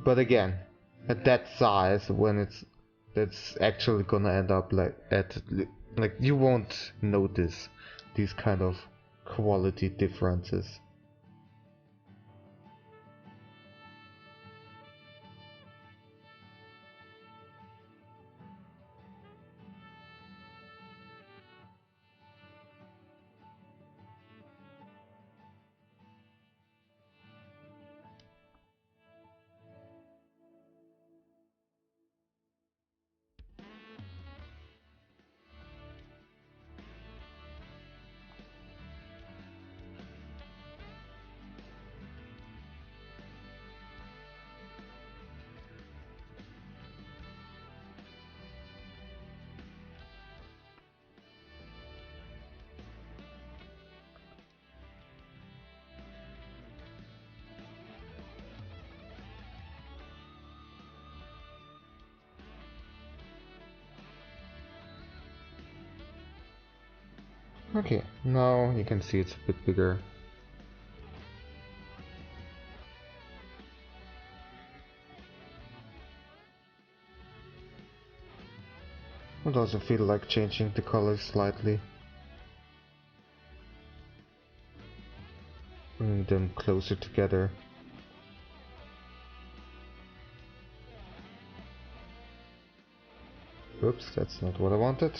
But again, at that size, when that's actually gonna end up like like you won't notice these kind of quality differences. Okay, now you can see it's a bit bigger. Would also feel like changing the colors slightly. Bringing them closer together. Oops, that's not what I wanted.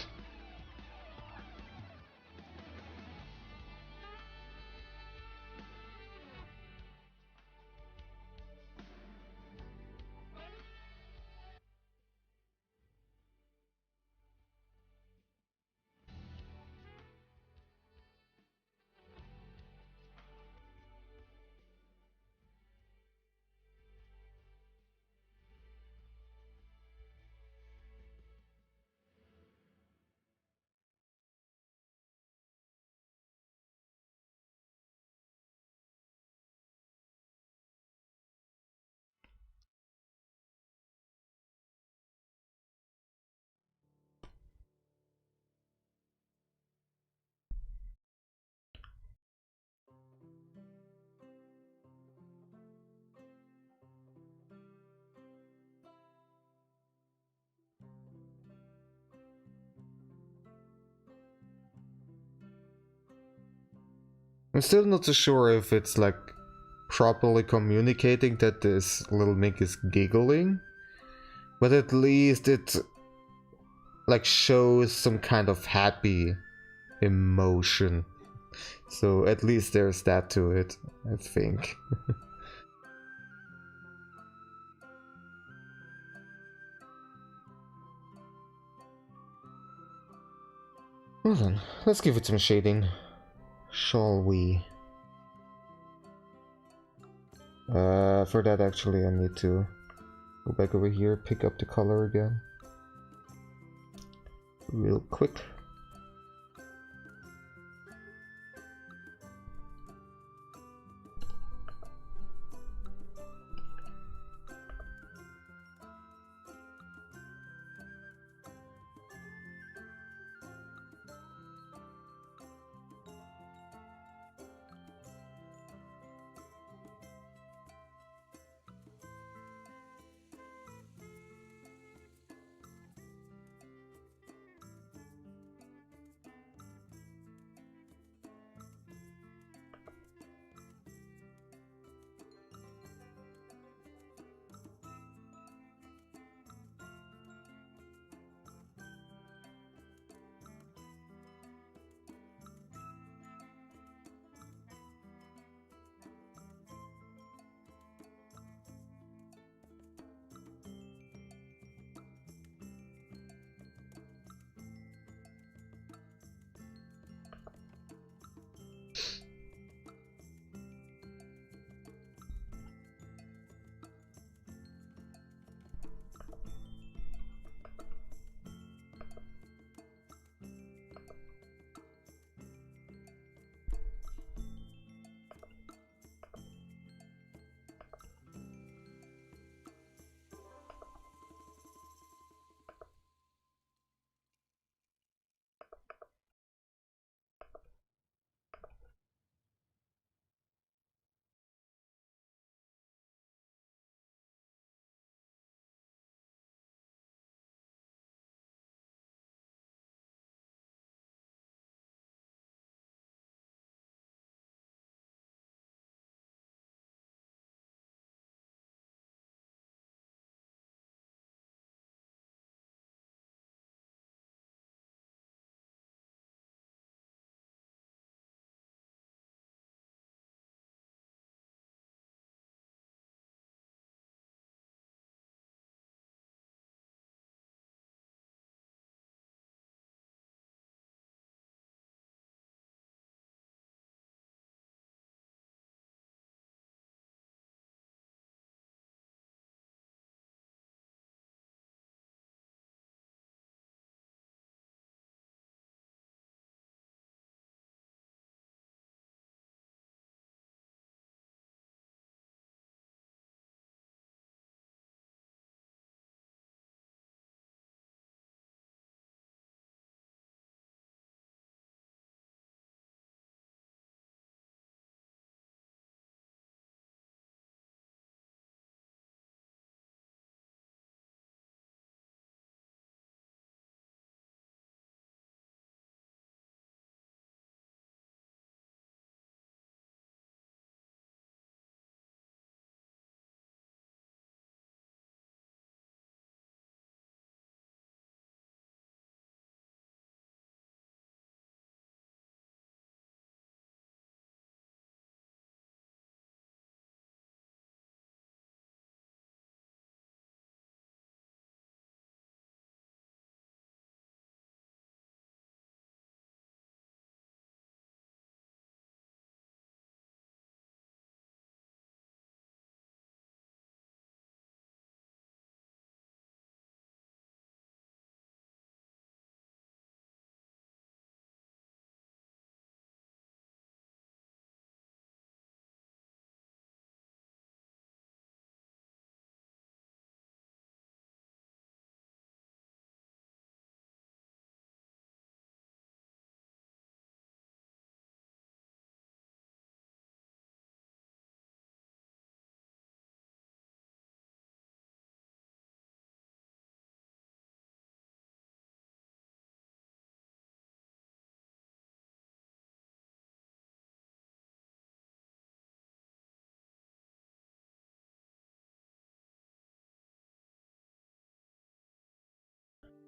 I'm still not so sure if it's like properly communicating that this little Mink is giggling, but at least it like shows some kind of happy emotion. So at least there's that to it, I think. Well then, let's give it some shading, shall we? For that actually I need to go back over here, pick up the color again. Real quick.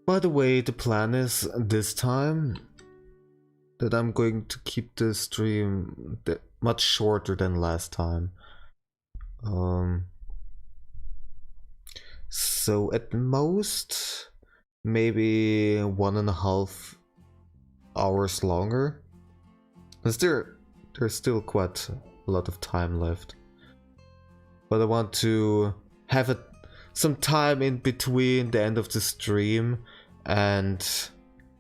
By the way, the plan is this time that I'm going to keep the stream much shorter than last time. So at most, maybe 1.5 hours longer. Because there's still quite a lot of time left. But I want to have some time in between the end of the stream and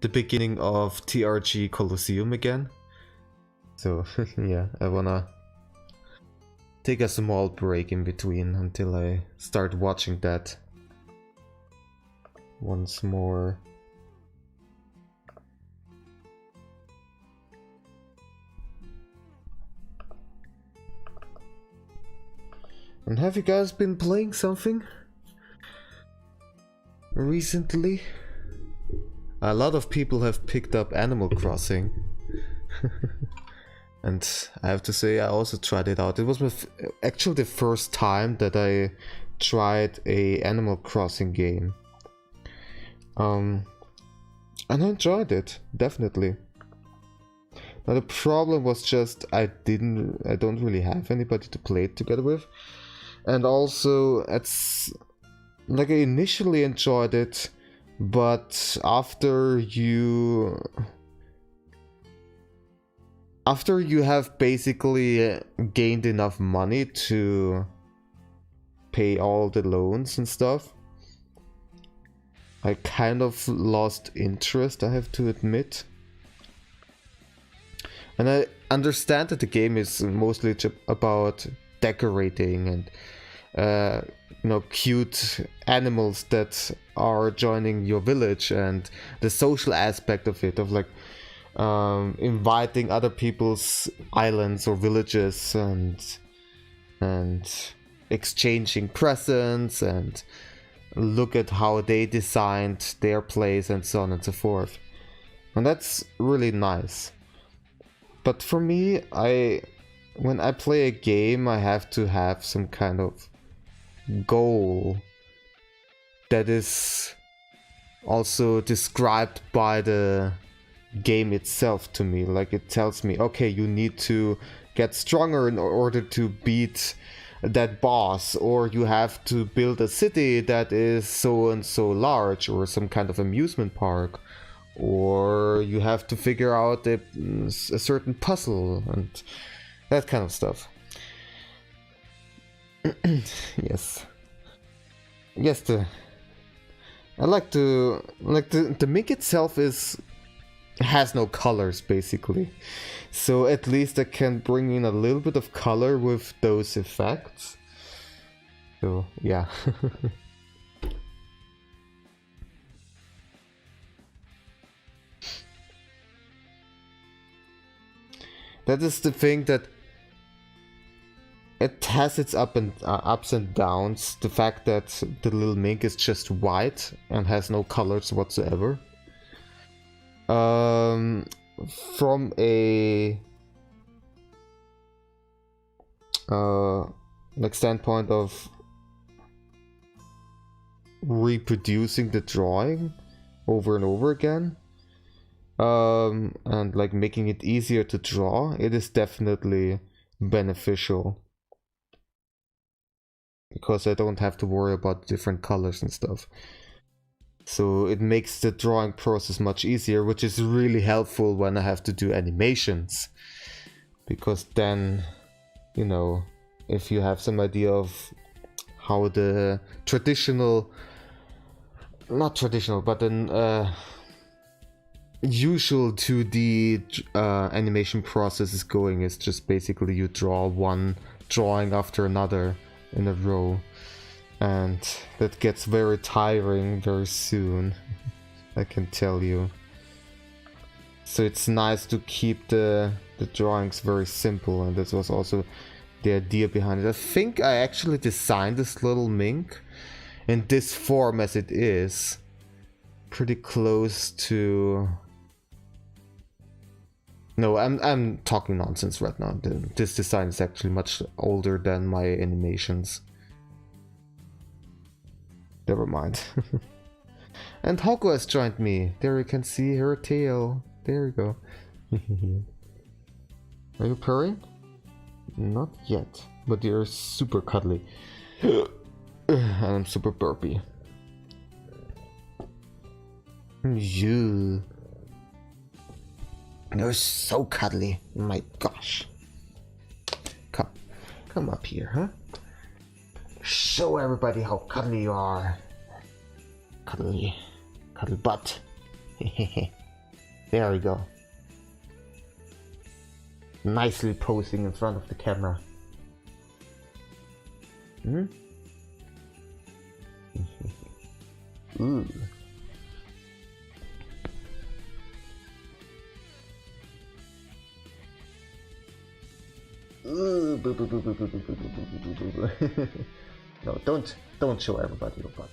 the beginning of TRG Colosseum again. So yeah, I wanna take a small break in between until I start watching that once more. And have you guys been playing something recently? A lot of people have picked up Animal Crossing. And I have to say, I also tried it out. It was actually the first time that I tried a Animal Crossing game. And I enjoyed it, definitely. Now the problem was just I don't really have anybody to play it together with. And also, it's like I initially enjoyed it, but after you have basically gained enough money to pay all the loans and stuff, I kind of lost interest, I have to admit. And I understand that the game is mostly about decorating and cute animals that are joining your village, and the social aspect of it, of like inviting other people's islands or villages and exchanging presents and look at how they designed their place and so on and so forth. And that's really nice. But for me, when I play a game, I have to have some kind of goal that is also described by the game itself to me. Like, it tells me, okay, you need to get stronger in order to beat that boss, or you have to build a city that is so and so large, or some kind of amusement park, or you have to figure out a certain puzzle and that kind of stuff. Yes, the Mink itself has no colors basically, so at least I can bring in a little bit of color with those effects. So yeah. That is the thing, that it has its ups and downs. The fact that the little Mink is just white and has no colors whatsoever. From a standpoint of reproducing the drawing over and over again, and like making it easier to draw, it is definitely beneficial, because I don't have to worry about different colors and stuff. So it makes the drawing process much easier, which is really helpful when I have to do animations, because then, if you have some idea of how the usual 2D animation process is going, is just basically you draw one drawing after another in a row, and that gets very tiring very soon, I can tell you. So it's nice to keep the drawings very simple, and this was also the idea behind it. I think I actually designed this little Mink in this form as it is, pretty close to... No, I'm talking nonsense right now. This design is actually much older than my animations. Never mind. And Hoko has joined me. There you can see her tail. There you go. Are you purring? Not yet, but you're super cuddly. And I'm super burpy. You. You're so cuddly. My gosh. Come up here, huh? Show everybody how cuddly you are. Cuddle butt. There we go. Nicely posing in front of the camera. Hmm? Ooh. Ooh. No, don't show everybody your butt.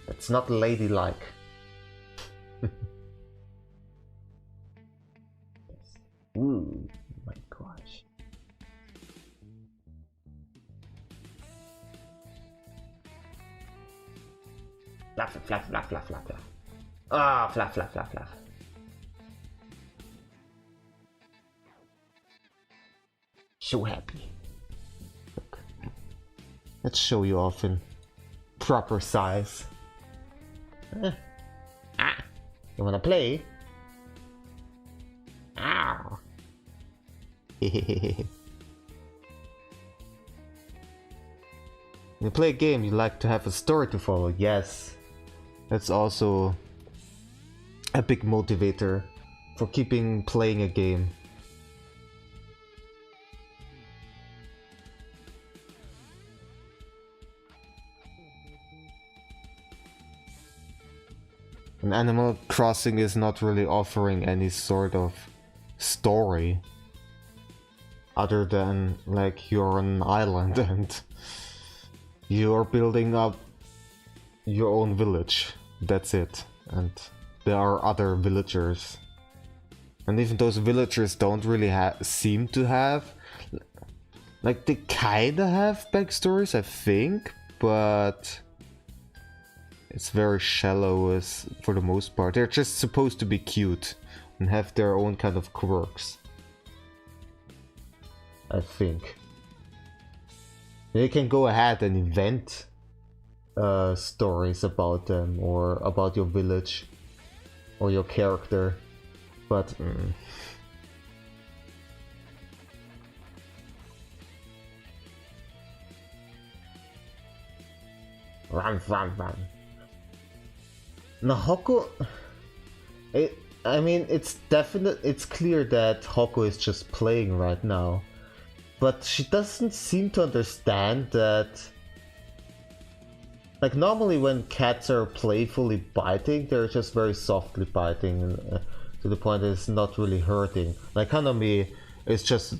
It's not ladylike. Ooh, my gosh. Fluff, fluff, fluff, fluff, fluff, fluff. Ah, fluff, fluff, fluff, fluff. So happy. Look. Let's show you off in proper size. You wanna play? Ow. You play a game, you like to have a story to follow. Yes. That's also a big motivator for keeping playing a game. And Animal Crossing is not really offering any sort of story other than like you're on an island and you're building up your own village. That's it. And there are other villagers. And even those villagers don't really seem to have, like, they kinda have backstories, I think, but it's very shallow for the most part. They're just supposed to be cute and have their own kind of quirks, I think. You can go ahead and invent stories about them or about your village or your character, but run. Hoko, I mean, it's clear that Hoko is just playing right now, but she doesn't seem to understand that, like, normally when cats are playfully biting, they're just very softly biting, to the point that it's not really hurting. Like Hanami is just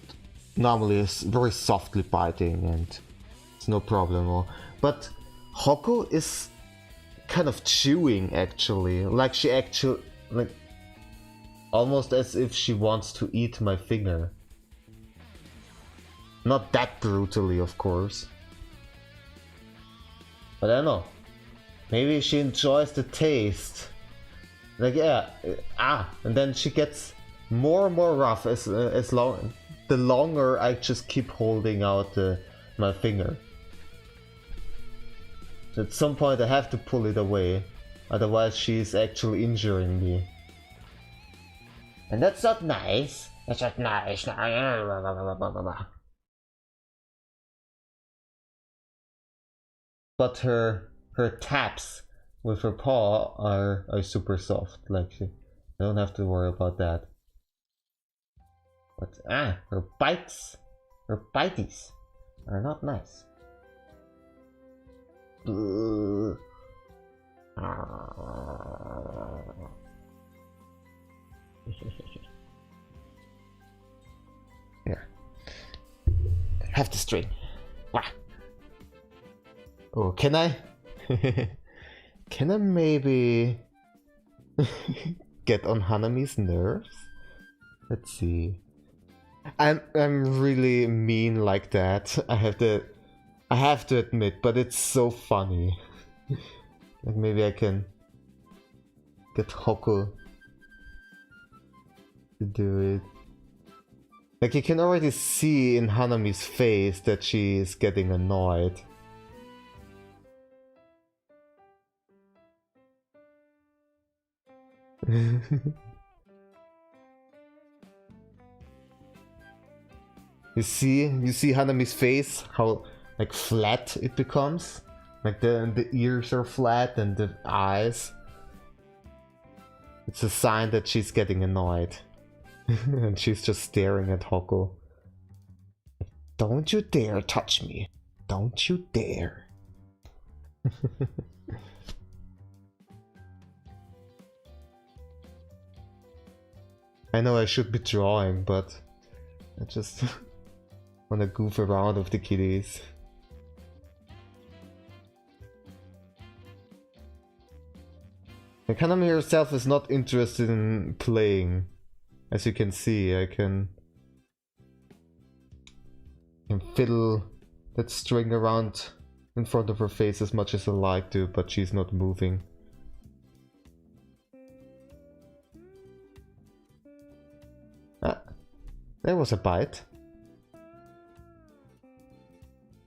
normally is very softly biting and it's no problem. But Hoko is kind of chewing, actually, like almost as if she wants to eat my finger. Not that brutally, of course, but I don't know, maybe she enjoys the taste, like, yeah, and then she gets more and more rough the longer I just keep holding out my finger. At some point I have to pull it away, otherwise she's actually injuring me. And that's not nice. That's not nice. But her taps with her paw are super soft. Like, I don't have to worry about that. But her bites, her bites are not nice. Here, have the string. Oh, can I? Can I maybe get on Hanami's nerves? Let's see. I'm really mean like that. I have to admit, but it's so funny. Like maybe I can get Hoko to do it. Like you can already see in Hanami's face that she is getting annoyed. You see Hanami's face, how like flat it becomes, like the ears are flat and the eyes. It's a sign that she's getting annoyed. And she's just staring at Hoko. Don't you dare touch me. Don't you dare. I know I should be drawing, but I just wanna goof around with the kitties. And Kanami herself is not interested in playing. As you can see, I can fiddle that string around in front of her face as much as I like to, but she's not moving. Ah, there was a bite.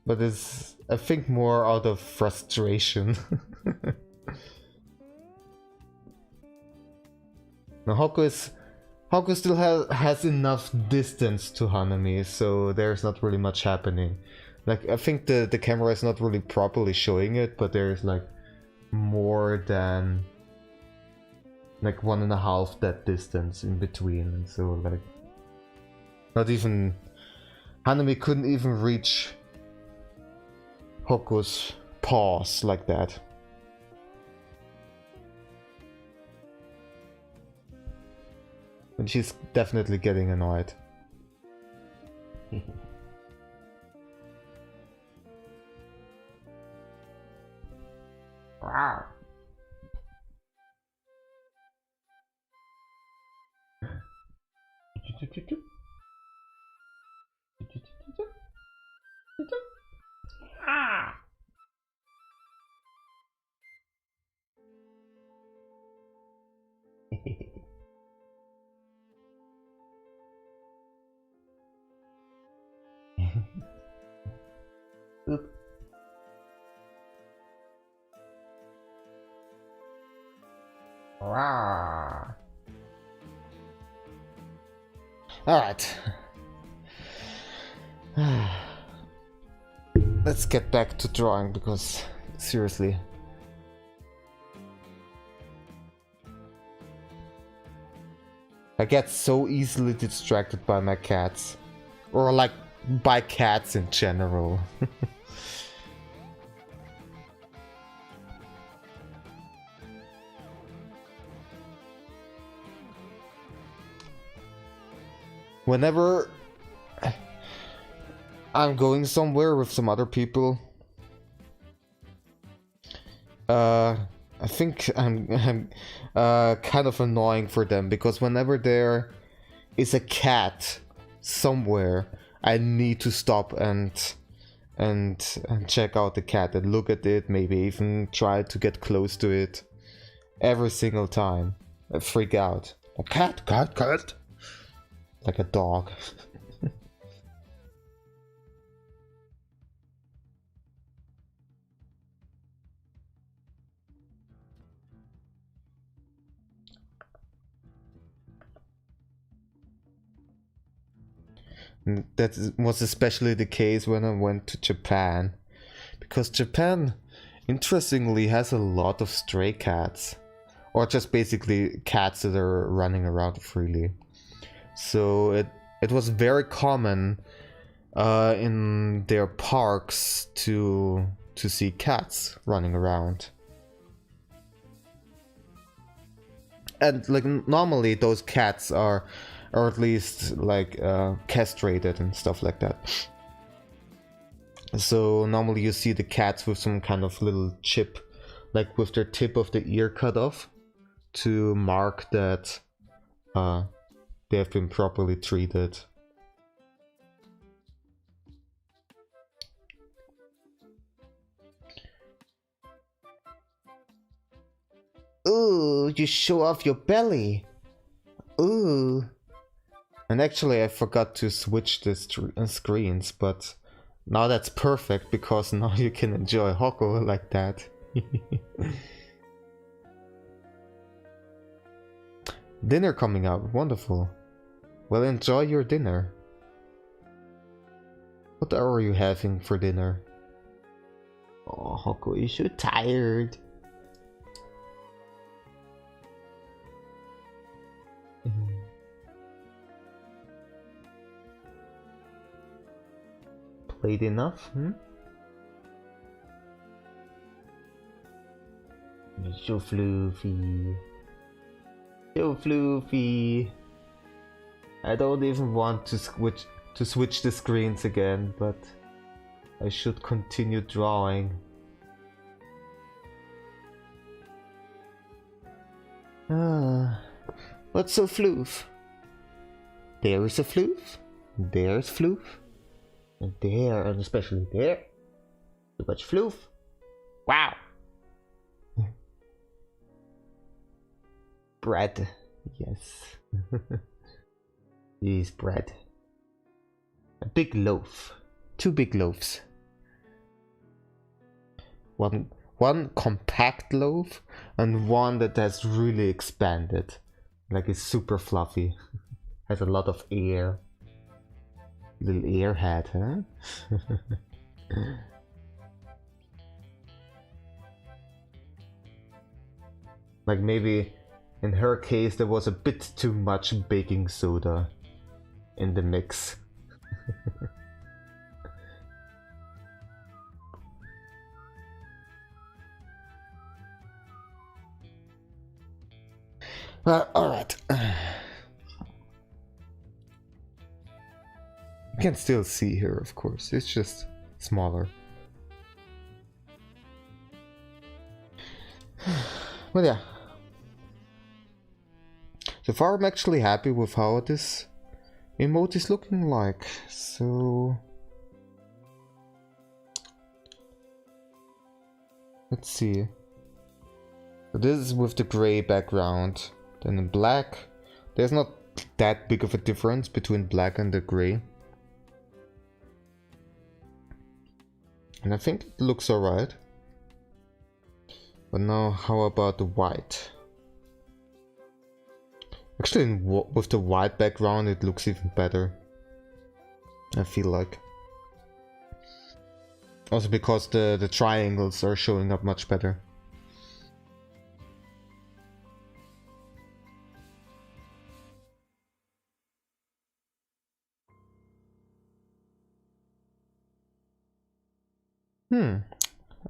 But it's, I think, more out of frustration. Now Hoko still has enough distance to Hanami, so there's not really much happening. Like, I think the camera is not really properly showing it, but there's like more than like 1.5 that distance in between, and so like not even Hanami couldn't even reach Hoko's paws like that. And she's definitely getting annoyed. Oop. Alright. Let's get back to drawing, because seriously. I get so easily distracted by my cats. Or like by cats in general. Whenever I'm going somewhere with some other people, I think I'm kind of annoying for them, because whenever there is a cat somewhere, I need to stop and check out the cat and look at it, maybe even try to get close to it. Every single time I freak out. A cat. Like a dog. That was especially the case when I went to Japan, because Japan, interestingly, has a lot of stray cats, or just basically cats that are running around freely. So it was very common in their parks to see cats running around. And like normally those cats are, or at least like castrated and stuff like that. So normally you see the cats with some kind of little chip, like with their tip of the ear cut off, to mark that they have been properly treated. Ooh, you show off your belly. Ooh. And actually I forgot to switch the screens, but now that's perfect because now you can enjoy Hoko like that. Dinner coming up, wonderful. Well, enjoy your dinner. What are you having for dinner? Oh, Hoko, you're so tired. Played enough, hmm? You're so floofy. So floofy. I don't even want to switch the screens again, but I should continue drawing. What's so floof? There is a floof. There's floof. And there, and especially there. Too much floof. Wow. Bread. Yes. Yes, bread. A big loaf. 2 big loaves. One compact loaf and one that has really expanded. Like it's super fluffy. Has a lot of air. Little airhead, huh? Like maybe in her case there was a bit too much baking soda in the mix. Alright. You can still see here, of course. It's just smaller. Well, yeah. So far, I'm actually happy with how this emote is looking like. So let's see. So this is with the gray background. Then in black, there's not that big of a difference between black and the gray. And I think it looks alright. But now, how about the white? Actually, with the white background, it looks even better. I feel like. Also because the triangles are showing up much better.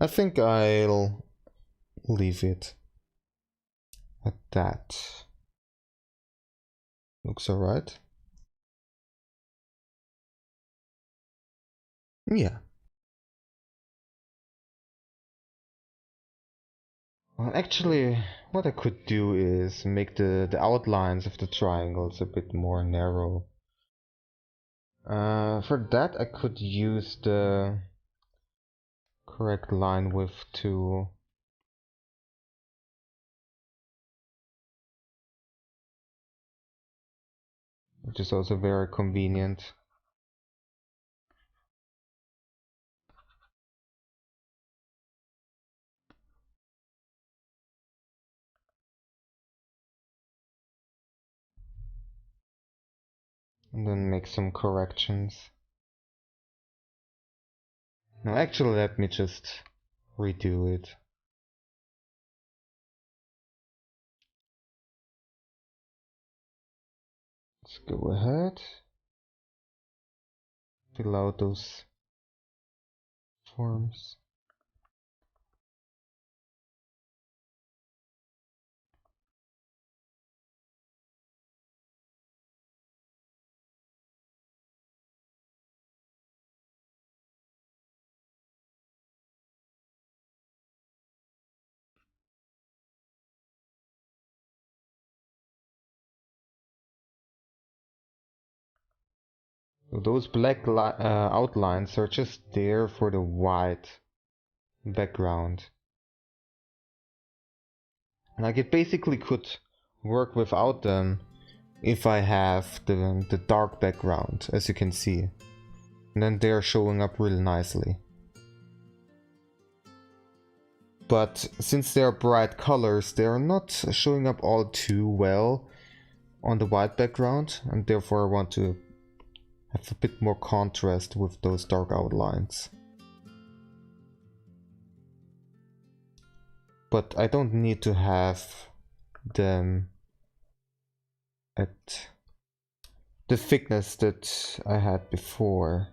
I think I'll leave it at that. Looks alright. Yeah. Well, actually, what I could do is make the outlines of the triangles a bit more narrow. For that, I could use the correct line width tool. Which is also very convenient. And then make some corrections. Now actually let me just redo it. Let's go ahead. Fill out those forms. So those black outlines are just there for the white background. Like, it basically could work without them if I have the dark background, as you can see. And then they're showing up really nicely. But since they're bright colors, they're not showing up all too well on the white background, and therefore I want to have a bit more contrast with those dark outlines. But I don't need to have them at the thickness that I had before.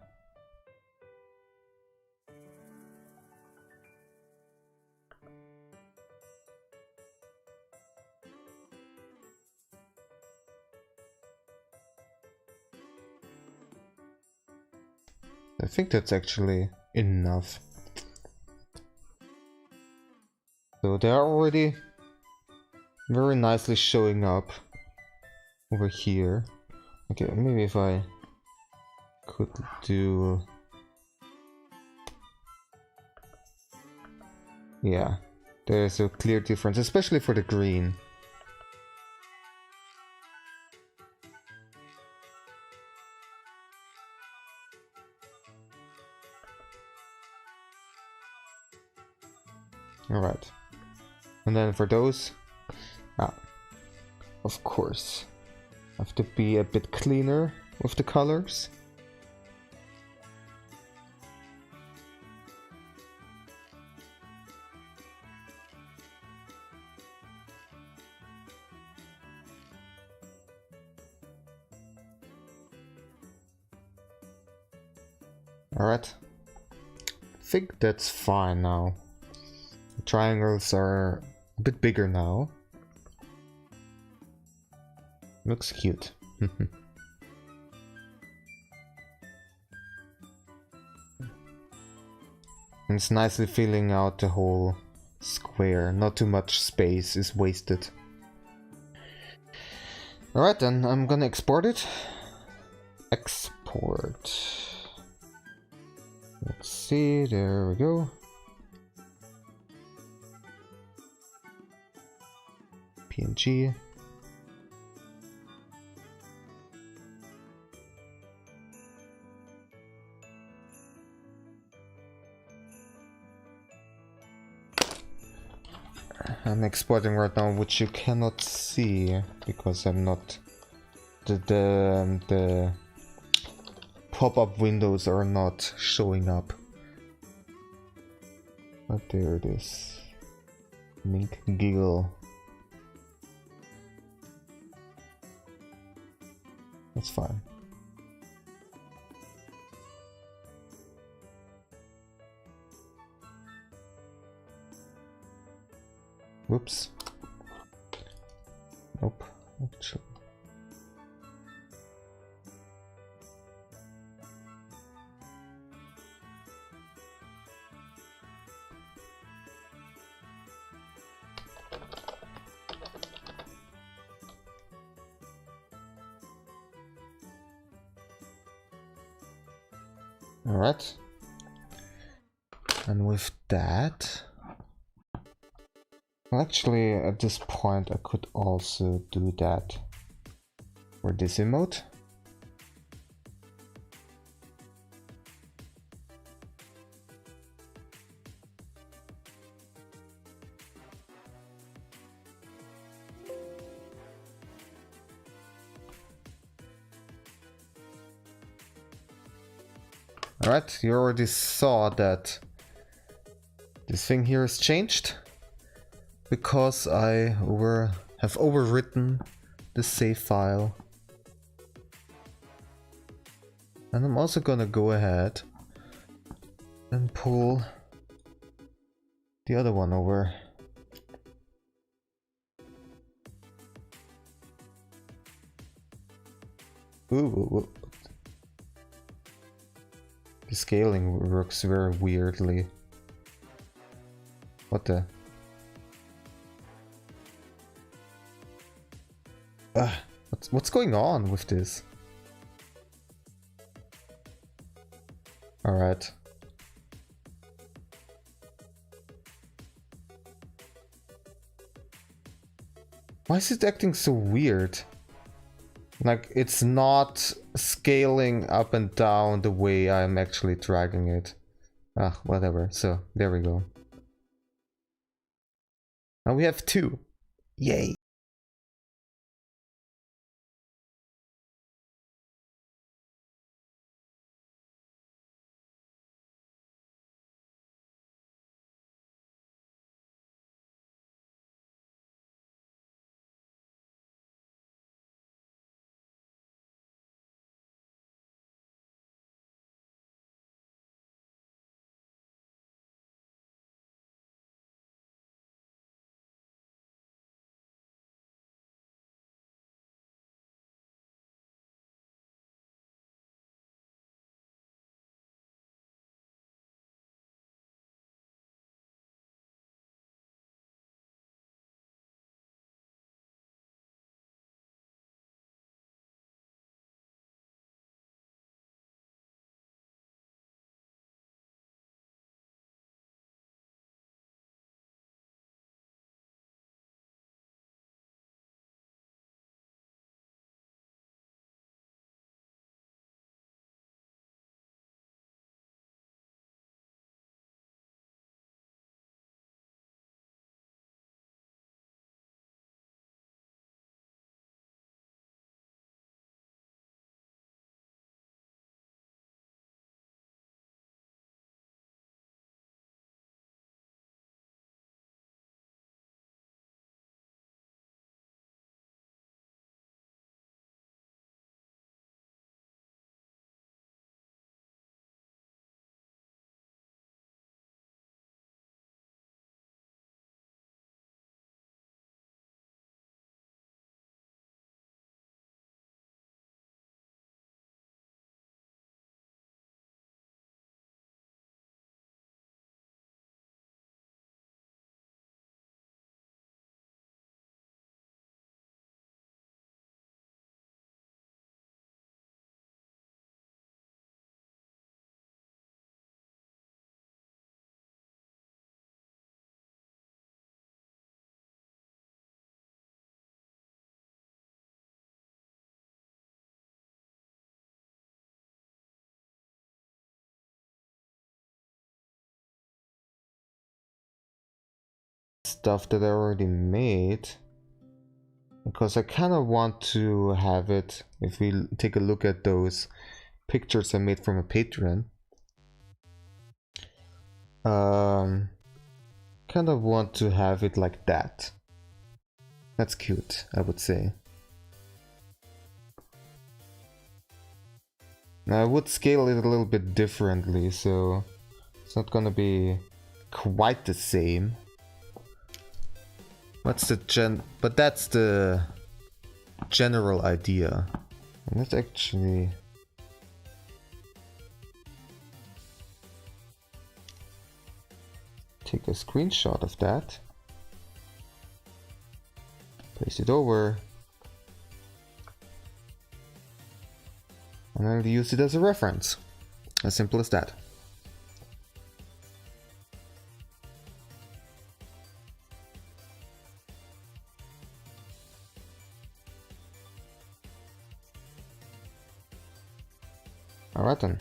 I think that's actually enough. So they're already very nicely showing up over here. Okay, maybe if I could do... Yeah, there's a clear difference, especially for the green. Alright. And then for those, of course, have to be a bit cleaner with the colors. Alright. I think that's fine now. The triangles are a bit bigger now. Looks cute. And it's nicely filling out the whole square. Not too much space is wasted. Alright then, I'm gonna export it. Export. Let's see, there we go. PNG. I'm exporting right now, which you cannot see because I'm not the pop-up windows are not showing up. But there it is. Mink giggle. That's fine. Whoops. Nope. Actually. All right. And with that, well, actually, at this point, I could also do that for this emote. Alright, you already saw that this thing here has changed because I have overwritten the save file. And I'm also gonna go ahead and pull the other one over. Ooh. The scaling works very weirdly. What the? What's going on with this? Alright. Why is it acting so weird? Like, it's not scaling up and down the way I'm actually dragging it. Ah, whatever. So, there we go. Now we have 2. Yay! Stuff that I already made, because I kind of want to have it, if we take a look at those pictures I made from a Patreon, kind of want to have it like that. That's cute, I would say. Now I would scale it a little bit differently, so it's not gonna be quite the same. What's the but that's the general idea. Let's actually take a screenshot of that, paste it over, and I'll use it as a reference. As simple as that. Alright then.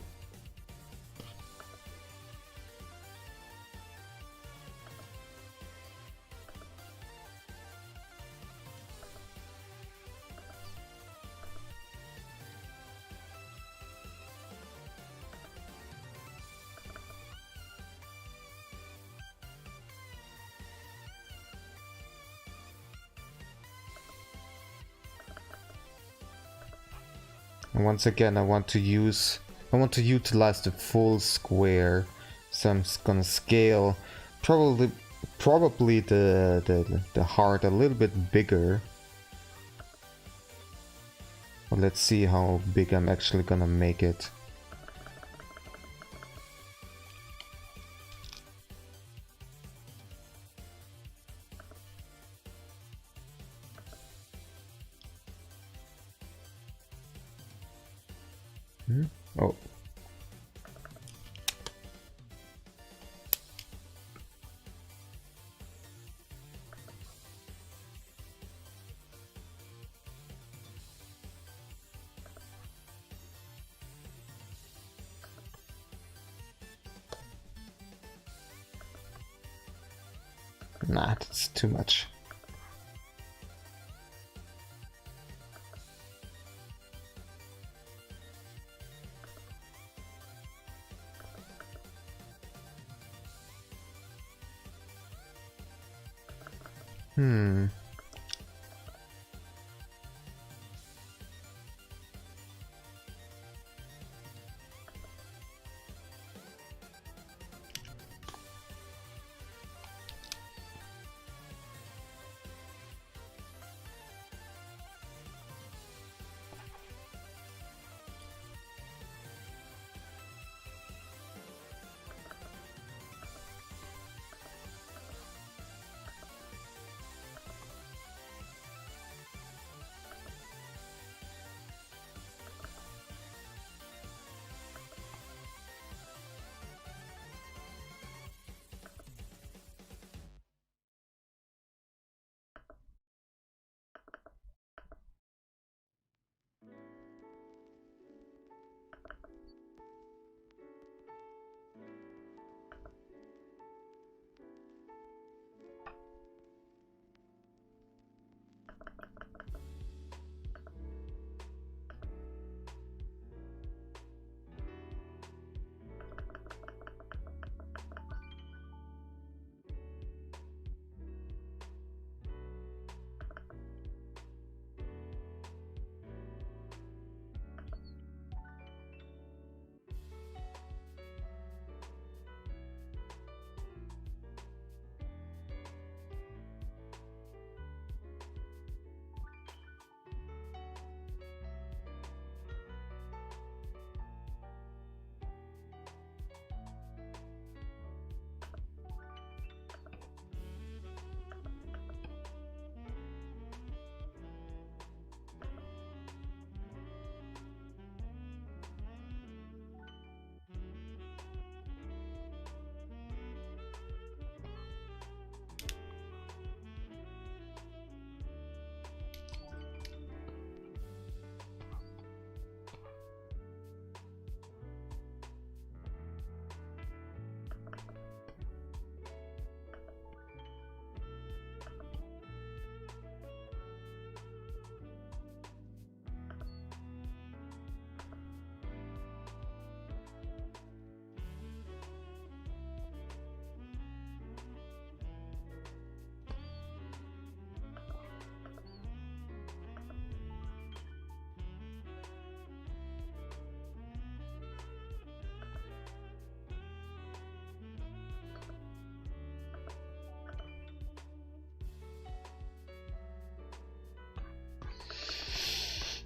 And once again, I want to utilize the full square, so I'm gonna scale probably the heart a little bit bigger. But let's see how big I'm actually gonna make it. Oh. Nah, that's too much.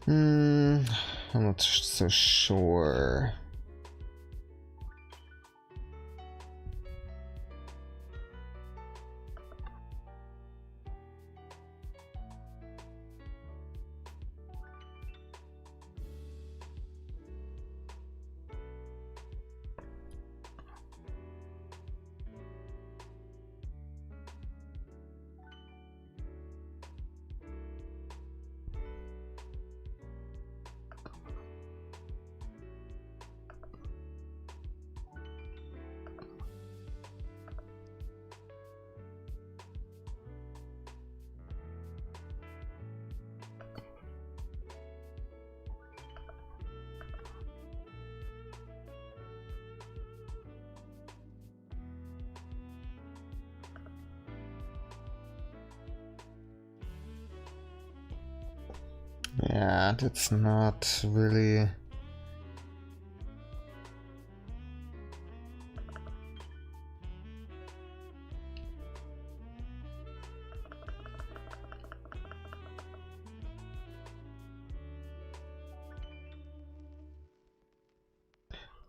Hmm. I'm not so sure. Yeah, that's not really...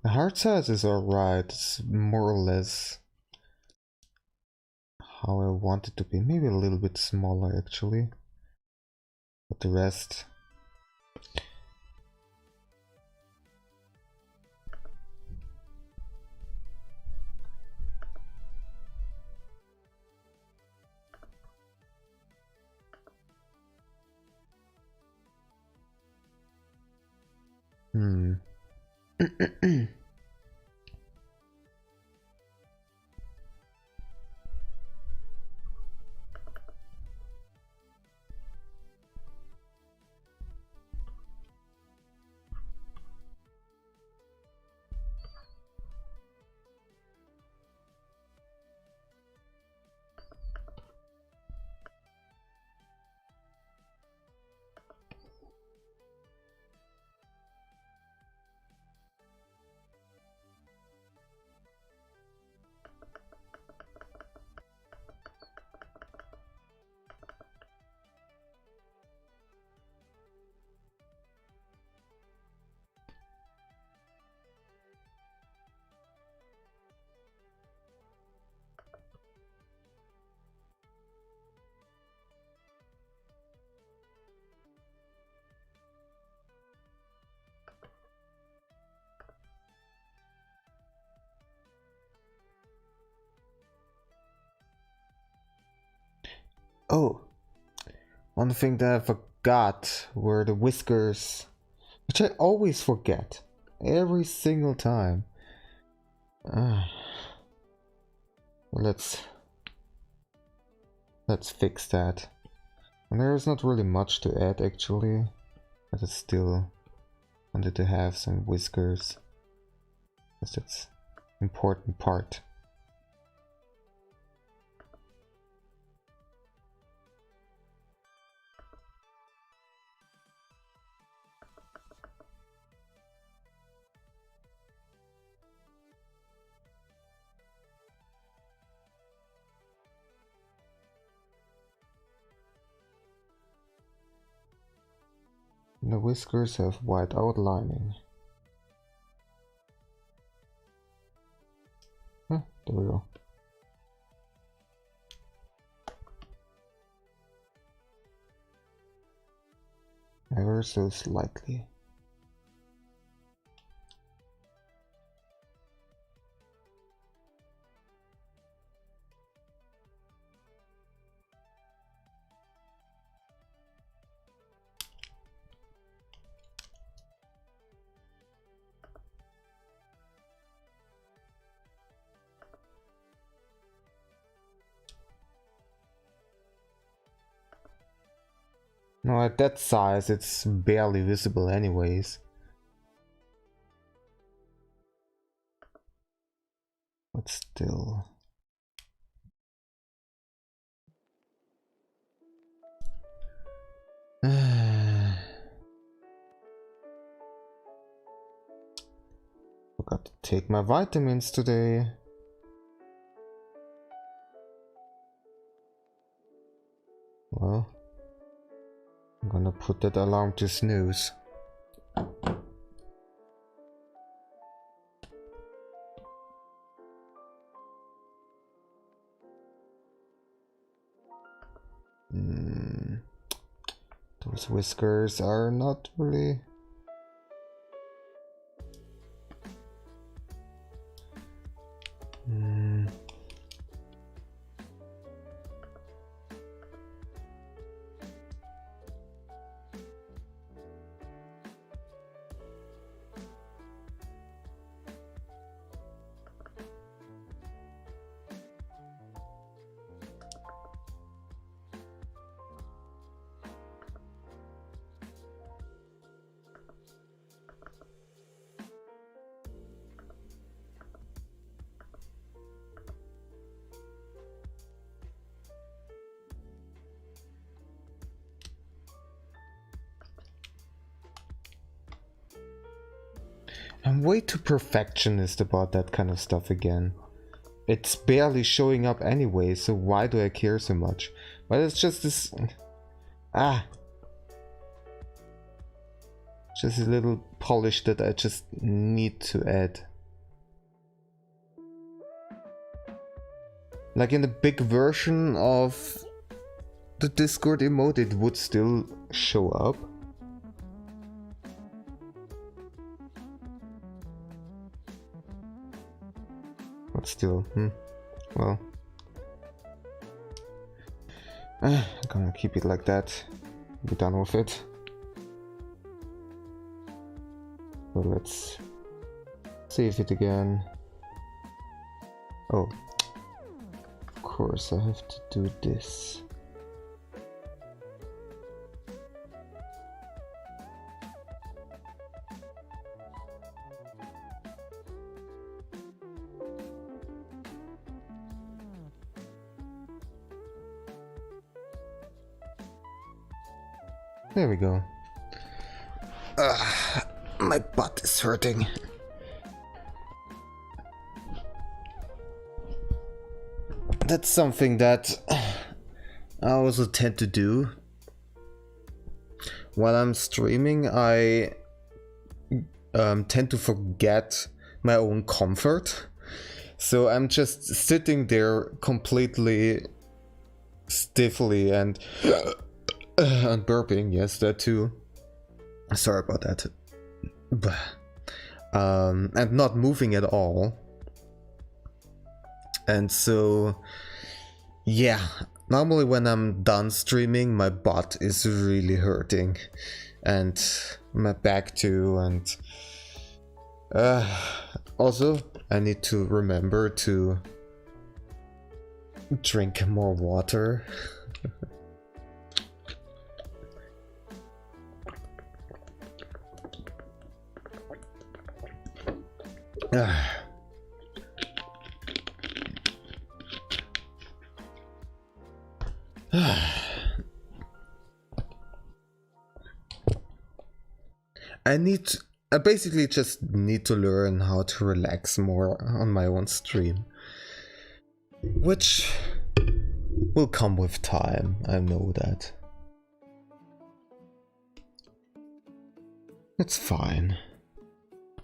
The heart size is alright, it's more or less how I want it to be. Maybe a little bit smaller actually. But the rest... Hmm. Oh, one thing that I forgot were the whiskers, which I always forget every single time. Let's fix that. And there's not really much to add actually, but I still wanted to have some whiskers, because that's an important part. The whiskers have white outlining. There we go. Ever so slightly. No, at that size it's barely visible anyways. But still. Forgot to take my vitamins today. Well, I'm gonna put that alarm to snooze. Those whiskers are not really... I'm way too perfectionist about that kind of stuff again. It's barely showing up anyway, so why do I care so much? But it's just this... Just a little polish that I just need to add. Like in the big version of the Discord emote, it would still show up. But still, well. I'm gonna keep it like that. Be done with it. So let's save it again. Oh, of course I have to do this. There we go. My butt is hurting. That's something that I also tend to do. While I'm streaming, I tend to forget my own comfort. So I'm just sitting there completely stiffly and burping, yes, that too. Sorry about that. And not moving at all. And so, yeah, Normally when I'm done streaming, my butt is really hurting. And my back too, and also I need to remember to drink more water. I basically just need to learn how to relax more on my own stream, which will come with time, I know that. It's fine.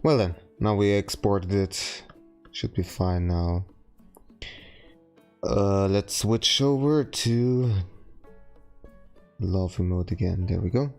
Well then, now we exported it, should be fine now. Let's switch over to love emote again, there we go.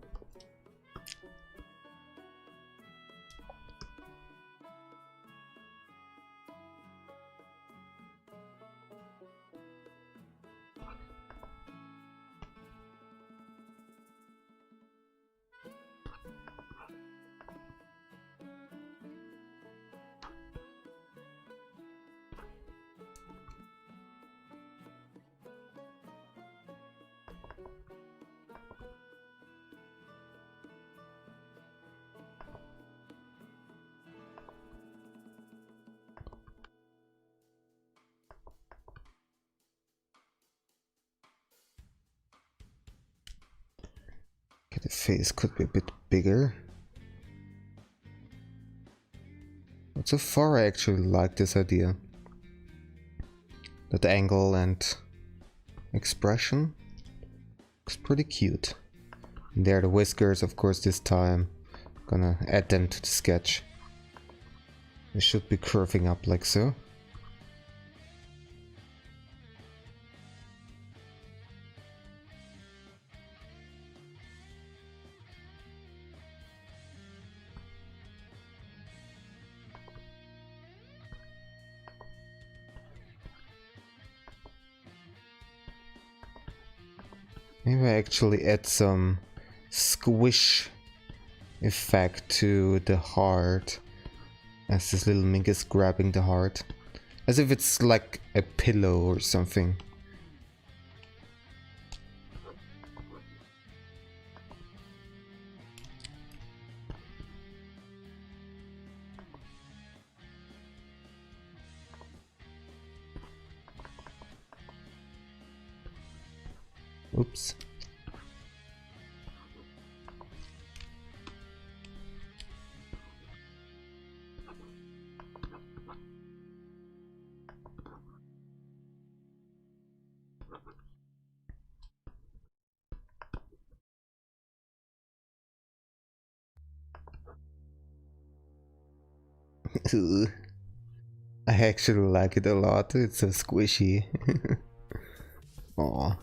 Okay, the face could be a bit bigger. But so far I actually like this idea. That angle and expression looks pretty cute. And there are the whiskers, of course, this time. Gonna add them to the sketch. They should be curving up like so. Maybe I actually add some squish effect to the heart, as this little Mink is grabbing the heart, as if it's like a pillow or something. Oops. I actually like it a lot, it's so squishy. Aww.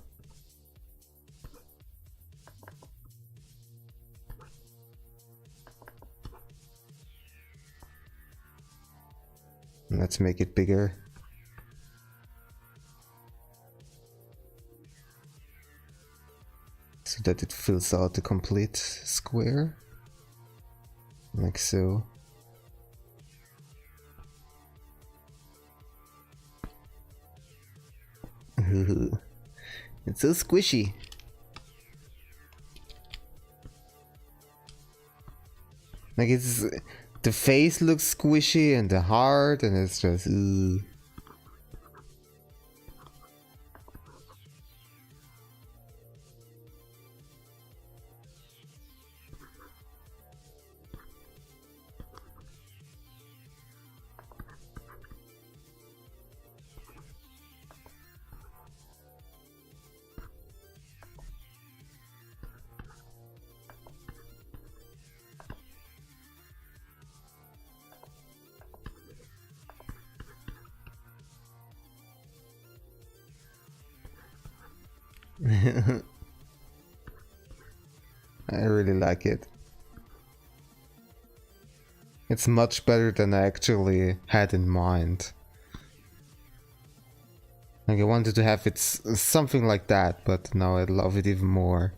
Let's make it bigger. So that it fills out the complete square. Like so. It's so squishy. Like it's... the face looks squishy and the heart, and it's just... I really like it. It's much better than I actually had in mind. Like I wanted to have it something like that, but now I love it even more.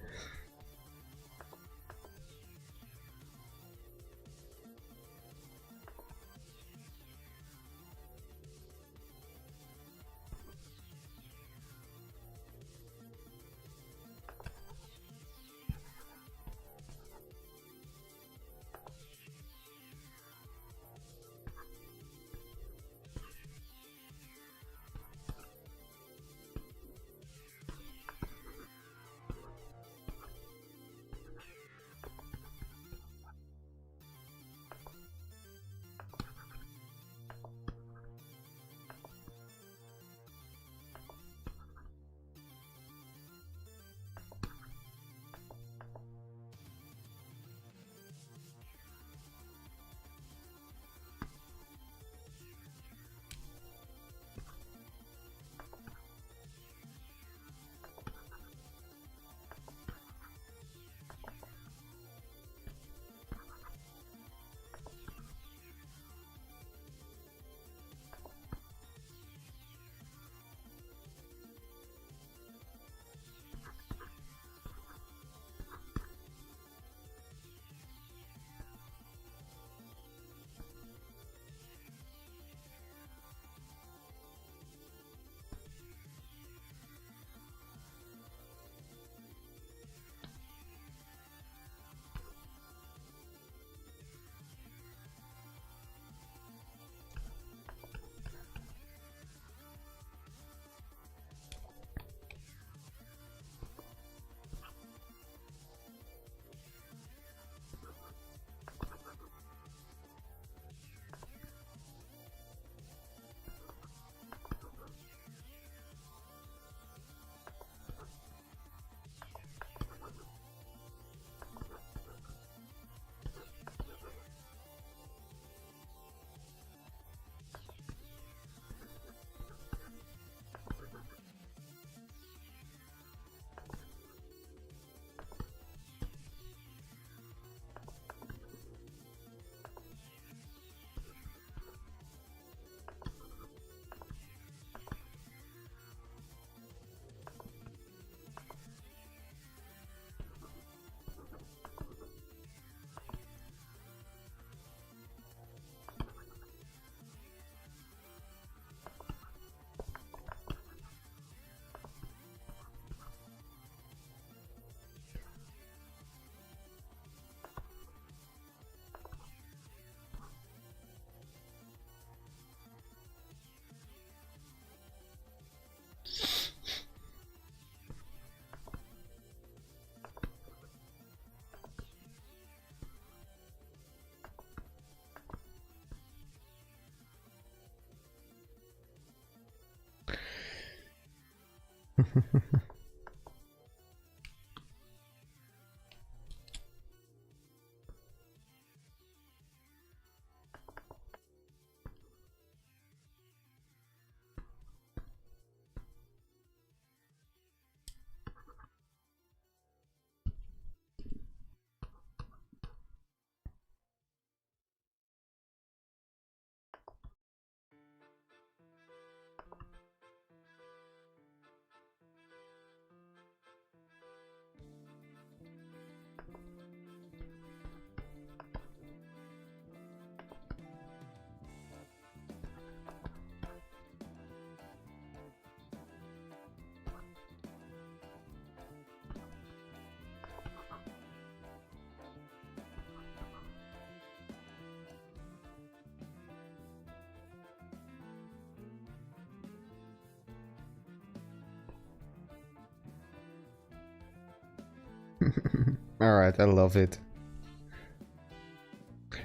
Alright, I love it.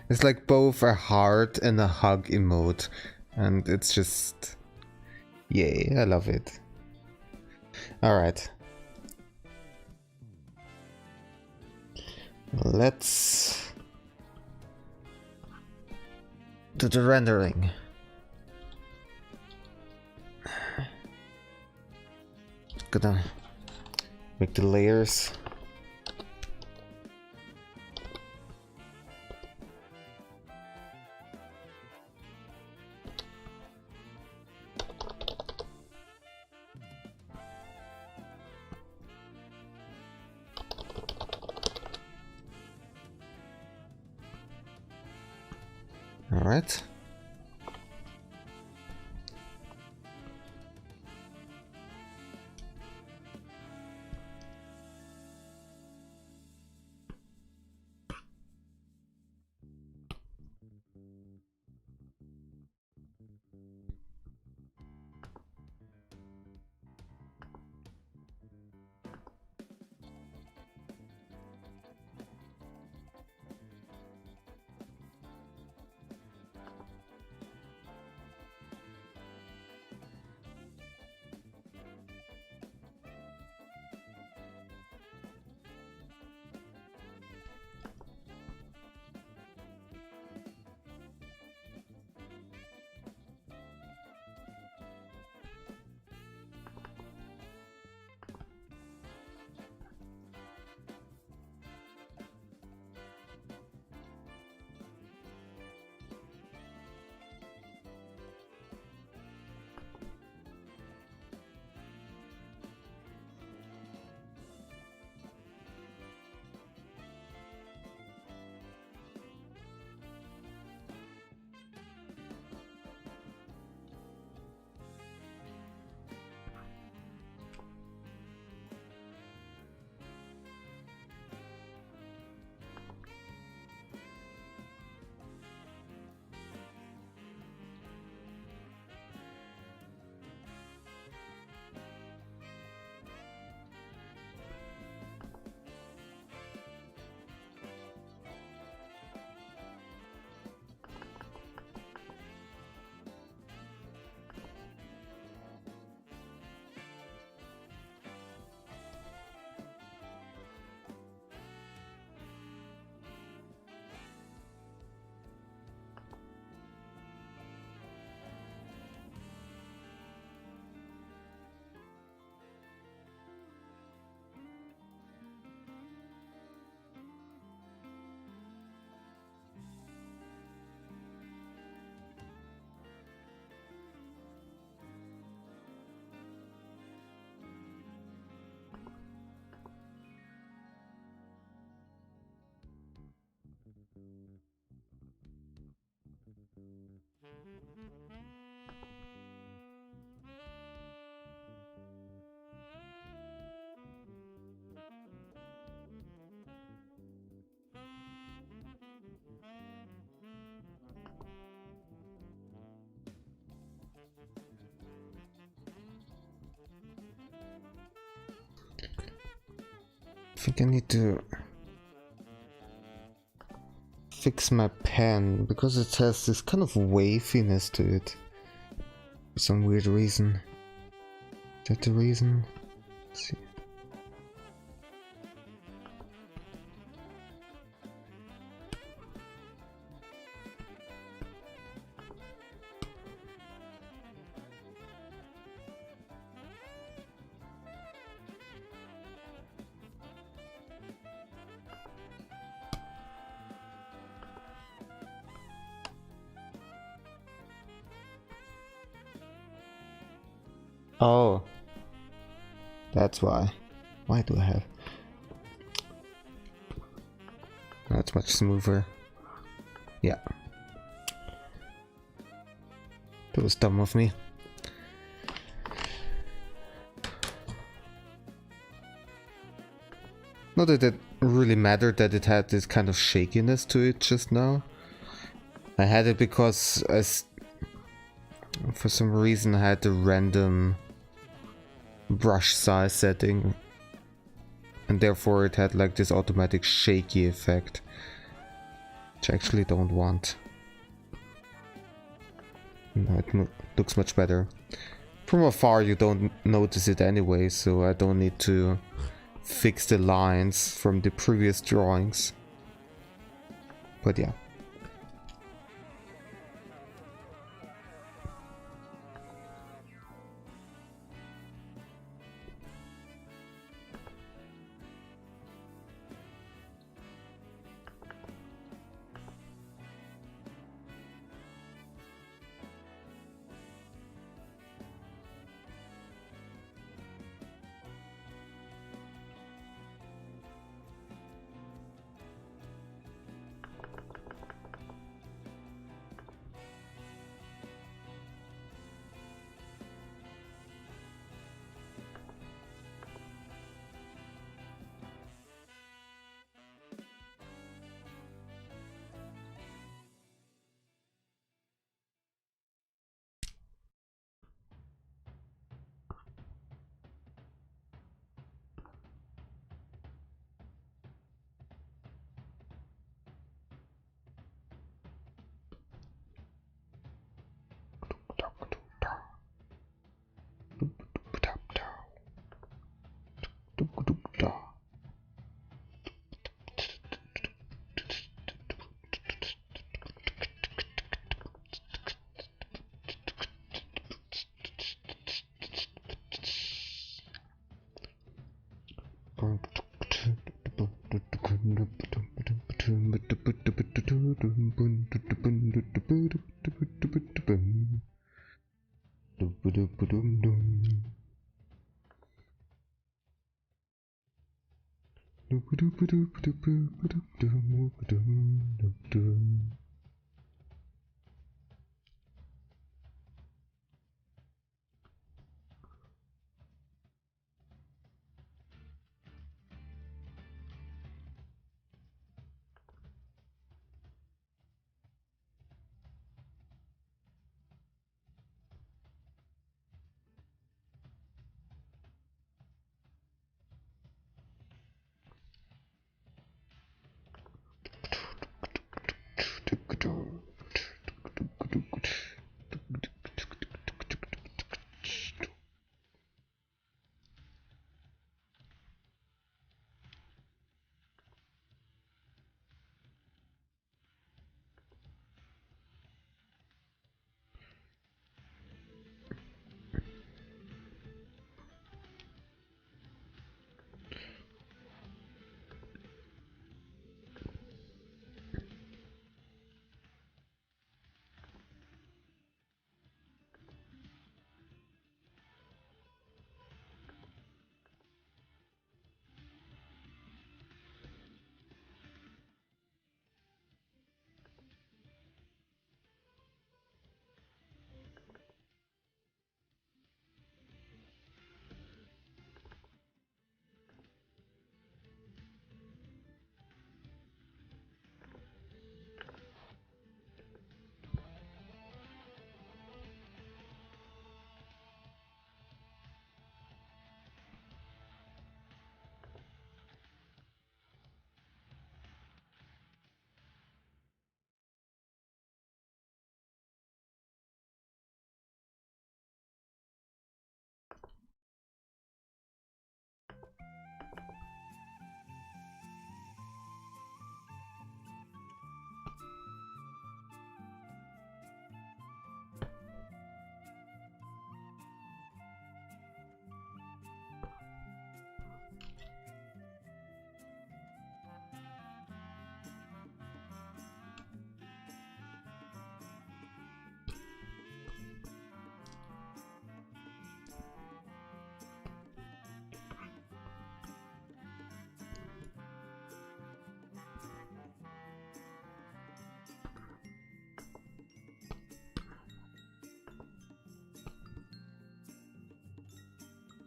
It's like both a heart and a hug emote, and it's just... yay, I love it. Alright. Let's do the rendering. Gonna make the layers. Alright. I think I need to fix my pen because it has this kind of waviness to it for some weird reason. Is that the reason? Let's see. Oh, that's why. Why do I have? That's much smoother. Yeah. That was dumb of me. Not that it really mattered that it had this kind of shakiness to it just now. I had it because for some reason I had the random brush size setting, and therefore it had like this automatic shaky effect, which I actually don't want. No, it looks much better. From afar you don't notice it anyway, so I don't need to fix the lines from the previous drawings. But yeah.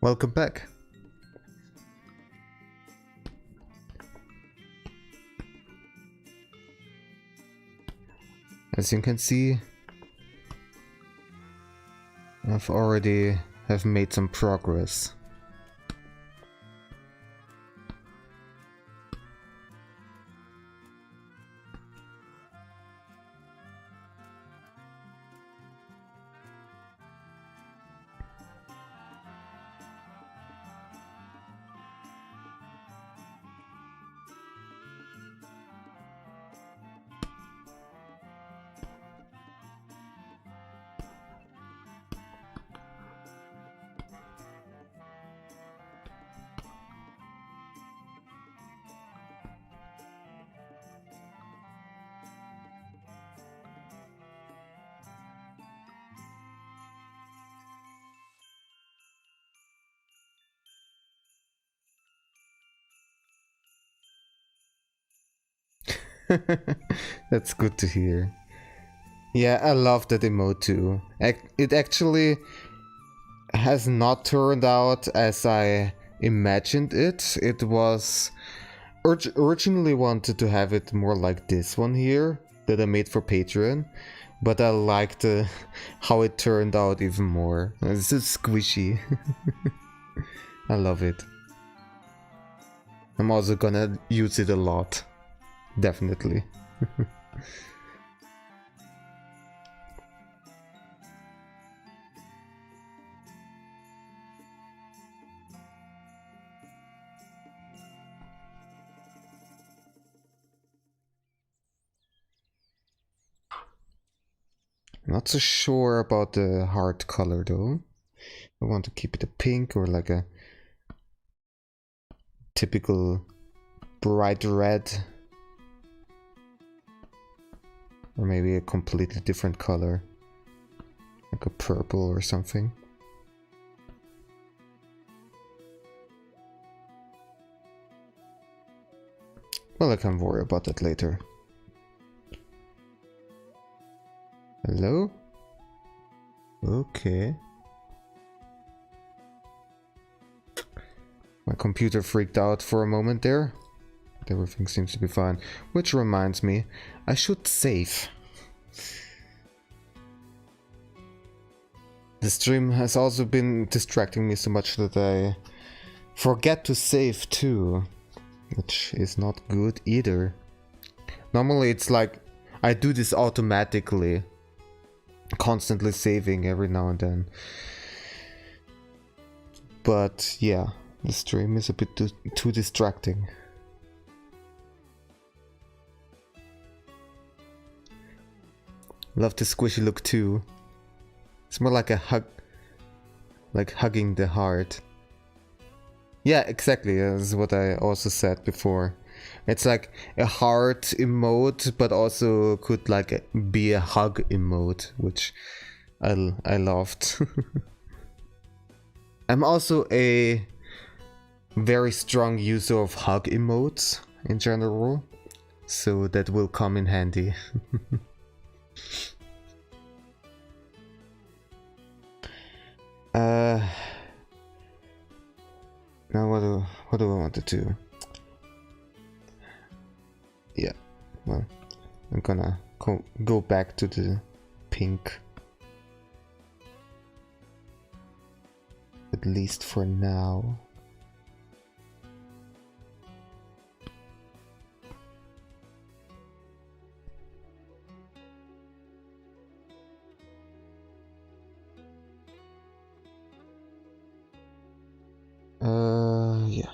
Welcome back. As you can see, I've already made some progress. That's good to hear. Yeah, I love that emote too. It actually has not turned out as I imagined it. It was originally wanted to have it more like this one here that I made for Patreon, but I liked how it turned out even more. It's just squishy. I love it. I'm also gonna use it a lot. Definitely. Not so sure about the heart color though. I want to keep it a pink or like a typical bright red. Or maybe a completely different color. Like a purple or something. Well, I can worry about that later. Hello? Okay. My computer freaked out for a moment there. But everything seems to be fine. Which reminds me, I should save. The stream has also been distracting me so much that I forget to save too. Which is not good either. Normally it's like I do this automatically. Constantly saving every now and then. But yeah, the stream is a bit too distracting. Love the squishy look too. It's more like a hug, like hugging the heart. Yeah, exactly, that's what I also said before. It's like a heart emote, but also could like be a hug emote, which I loved. I'm also a very strong user of hug emotes in general, so that will come in handy. Now what do I want to do? Yeah, well, I'm gonna go back to the pink. At least for now. Yeah.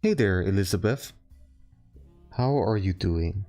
Hey there, Elizabeth. How are you doing?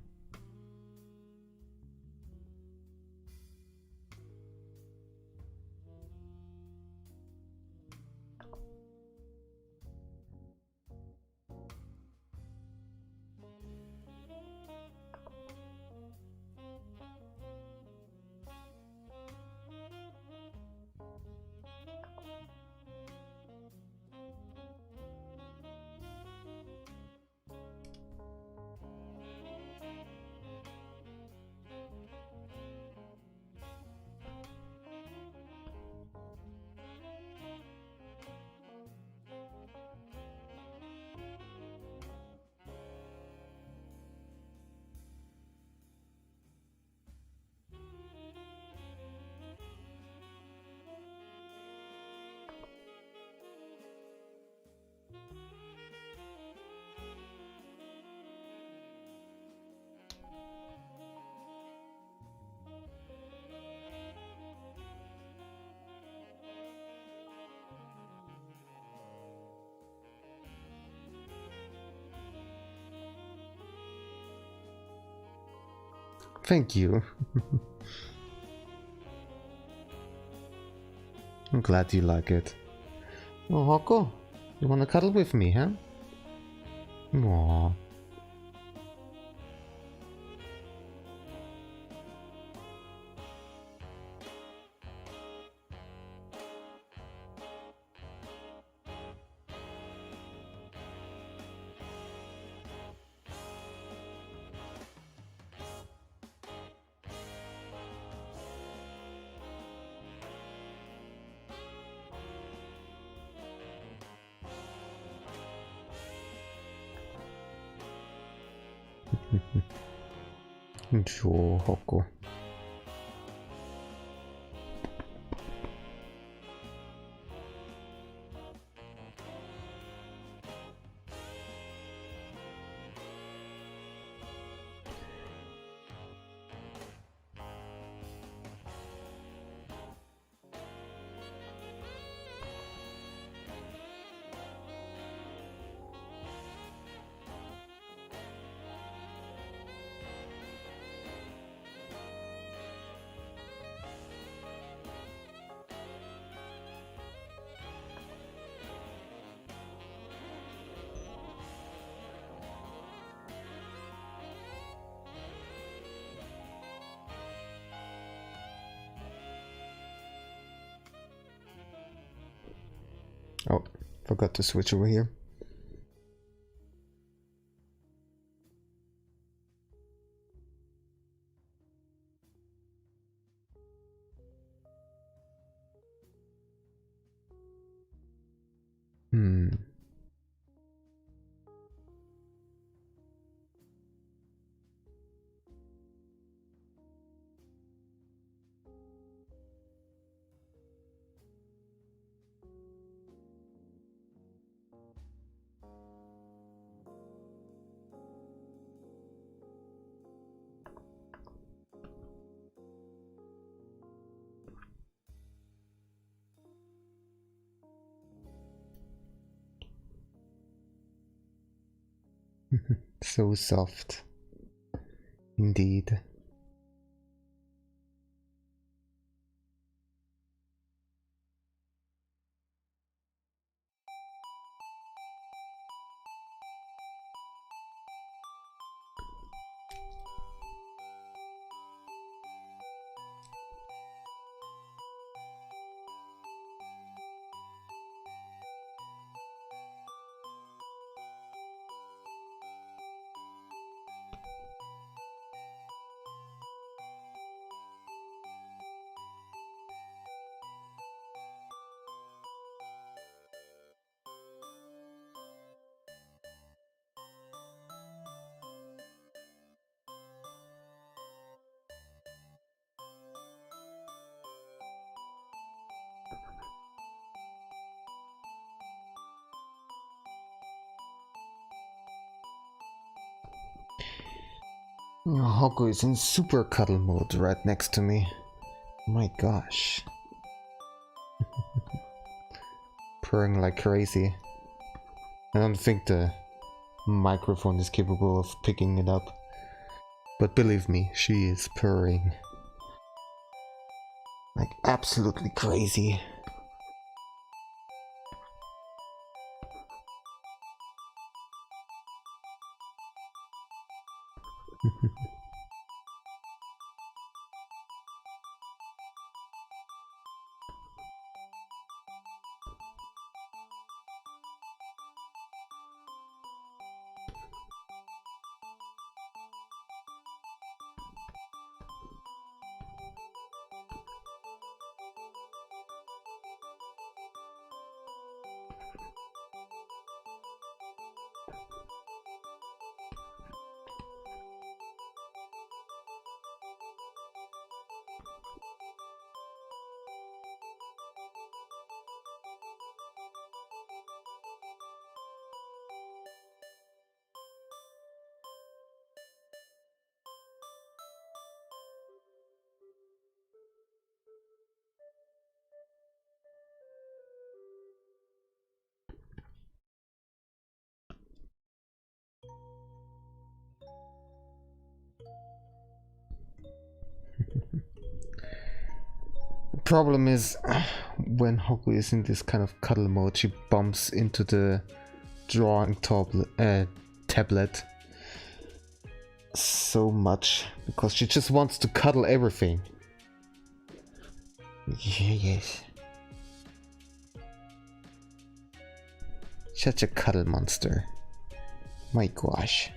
Thank you. I'm glad you like it. Oh, Hoko, you wanna cuddle with me, huh? Aww. Sure, Hoko. Oh, forgot to switch over here. So soft. Indeed. Hoko is in super cuddle mode right next to me. My gosh. Purring like crazy. I don't think the microphone is capable of picking it up. But believe me, she is purring. Like absolutely crazy. Problem is, when Hoku is in this kind of cuddle mode, she bumps into the drawing tablet so much because she just wants to cuddle everything. Yes. Such a cuddle monster. My gosh.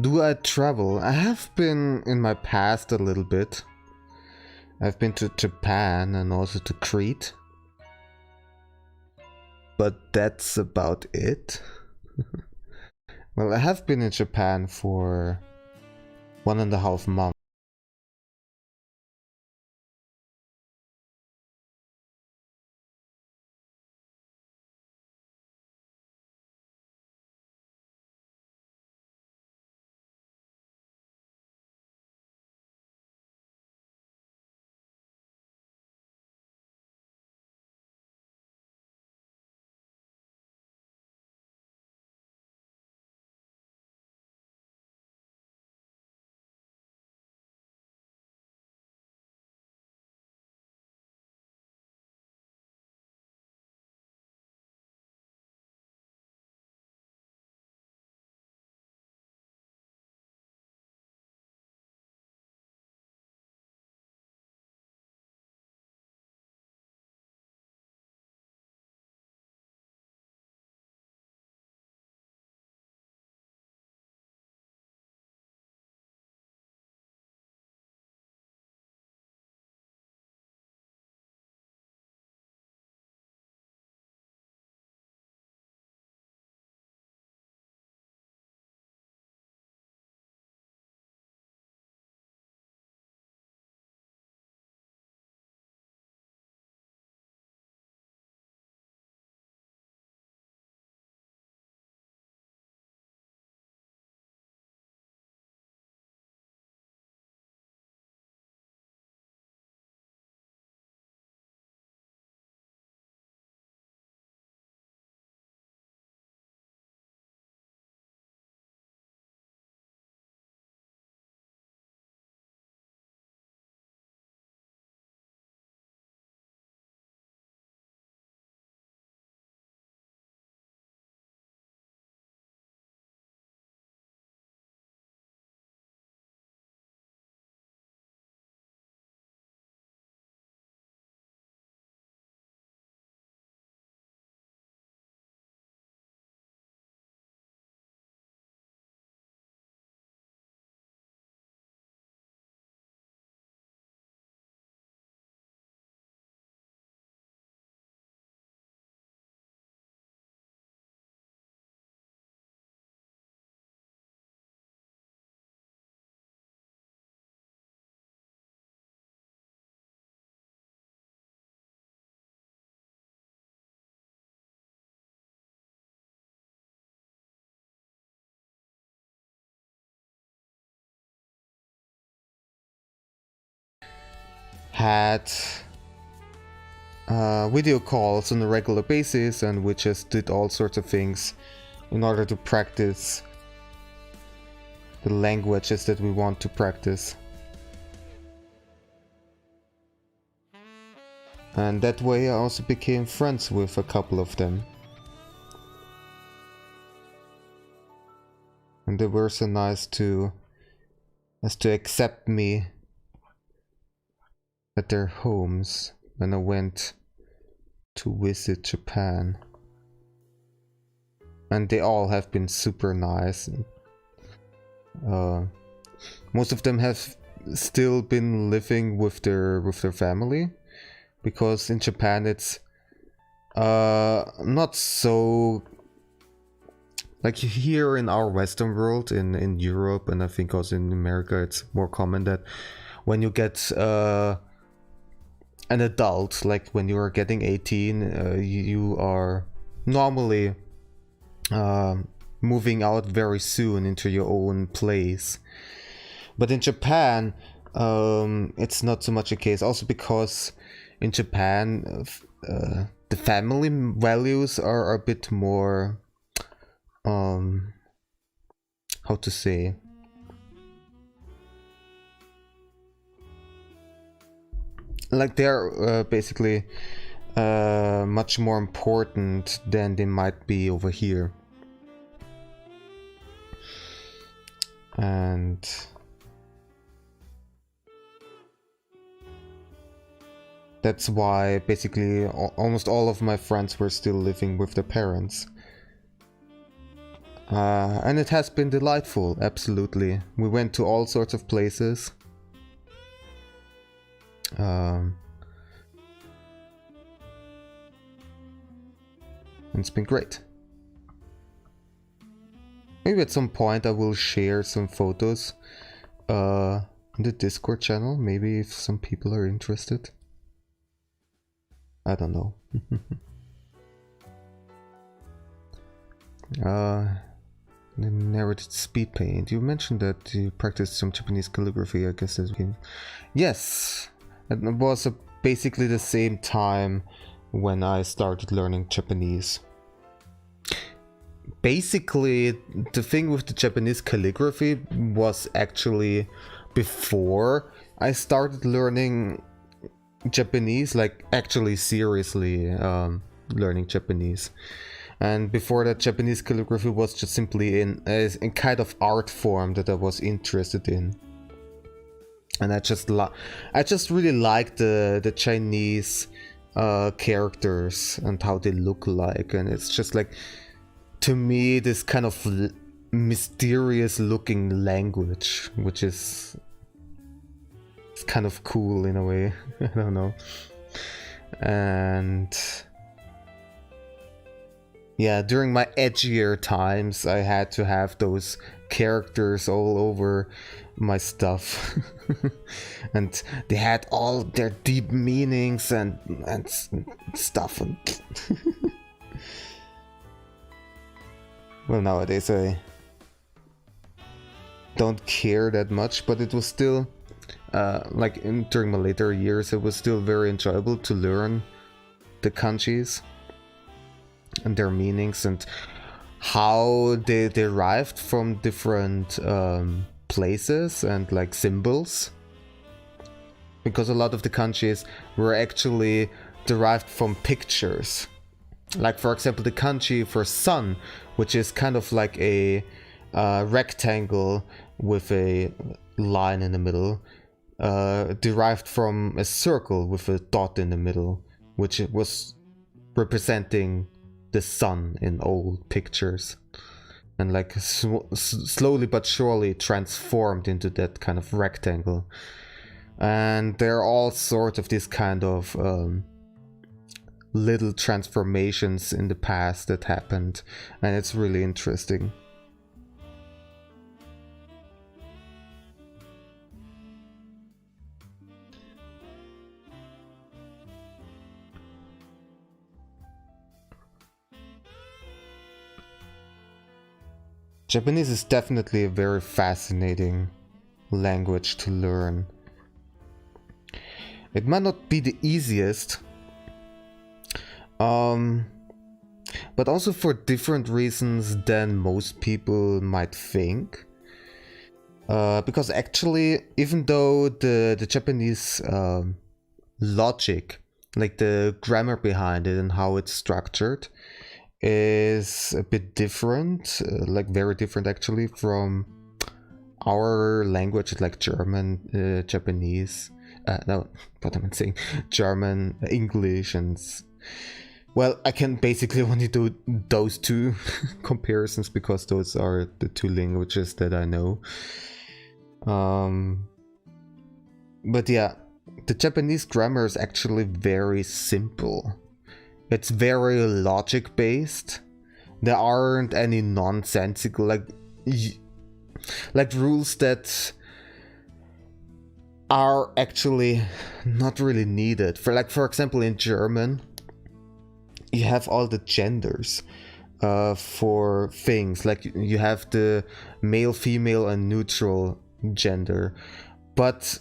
Do I travel? I have been in my past a little bit. I've been to Japan and also to Crete. But that's about it. Well, I have been in Japan for 1.5 months. had video calls on a regular basis, and we just did all sorts of things in order to practice the languages that we want to practice. And that way I also became friends with a couple of them. And they were so nice as to accept me at their homes when I went to visit Japan. And they all have been super nice. Most of them have still been living with their family, because in Japan it's not so like here in our Western world, in Europe, and I think also in America, it's more common that when you get an adult, like when you are getting 18, you are normally moving out very soon into your own place. But in Japan, it's not so much a case, also because in Japan the family values are a bit more how to say, like they're basically much more important than they might be over here. And that's why basically almost all of my friends were still living with their parents. And it has been delightful, absolutely. We went to all sorts of places. It's been great. Maybe at some point I will share some photos in the Discord channel, maybe if some people are interested. I don't know. Narrated speed paint. You mentioned that you practiced some Japanese calligraphy, I guess that's okay. Yes, it was basically the same time when I started learning Japanese. Basically, the thing with the Japanese calligraphy was actually before I started learning Japanese, like actually seriously learning Japanese. And before that, Japanese calligraphy was just simply in kind of art form that I was interested in. And I just really like the Chinese characters and how they look like, and it's just like, to me, this kind of mysterious looking language, which is it's kind of cool in a way. I don't know. And yeah, during my edgier times, I had to have those characters all over my stuff. And they had all their deep meanings and stuff. Well, nowadays I don't care that much, but it was still during my later years, it was still very enjoyable to learn the kanjis and their meanings and how they derived from different places and like symbols, because a lot of the kanjis were actually derived from pictures. Like, for example, the kanji for sun, which is kind of like a rectangle with a line in the middle, derived from a circle with a dot in the middle, which was representing the sun in old pictures, and like slowly but surely transformed into that kind of rectangle. And there are all sorts of this kind of little transformations in the past that happened, and it's really interesting. Japanese is definitely a very fascinating language to learn. It might not be the easiest, but also for different reasons than most people might think. Because actually, even though the Japanese logic, like the grammar behind it and how it's structured, is a bit different, like very different actually from our language, like German, Japanese, no, what am I saying? German, English, and well, I can basically only do those two comparisons because those are the two languages that I know. But yeah, the Japanese grammar is actually very simple. It's very logic based. There aren't any nonsensical like rules that are actually not really needed. For example, in German, you have all the genders for things. Like you have the male, female, and neutral gender, but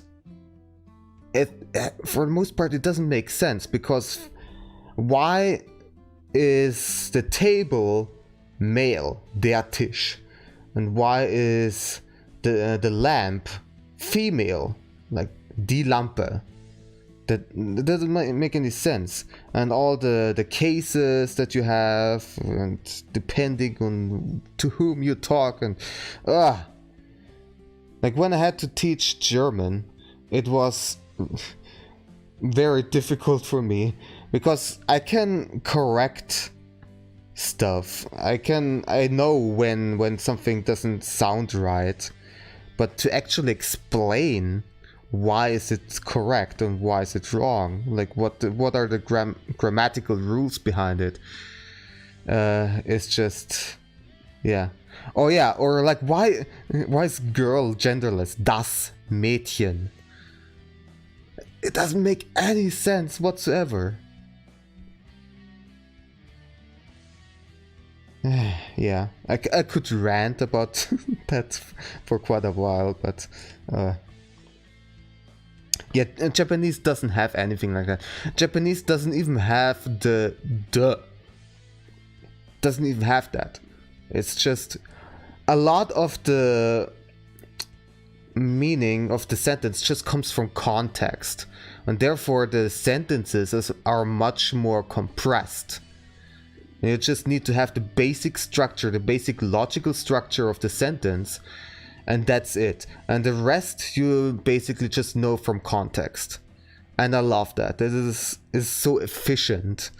for the most part it doesn't make sense, because why is the table male, der Tisch, and why is the lamp female, like die Lampe? That doesn't make any sense. And all the cases that you have, and depending on to whom you talk, and like when I had to teach German, it was very difficult for me, because I can correct stuff. I know when something doesn't sound right, but to actually explain why is it correct and why is it wrong, like what are the grammatical rules behind it, it's just, yeah. Oh yeah, or like why is girl genderless, das Mädchen? It doesn't make any sense whatsoever. Yeah, I could rant about that for quite a while, but yeah, Japanese doesn't have anything like that. Japanese doesn't even have the doesn't even have that. It's just a lot of the meaning of the sentence just comes from context, and therefore the sentences are much more compressed. You just need to have the basic structure, the basic logical structure of the sentence, and that's it. And the rest you basically just know from context. And I love that. This is so efficient.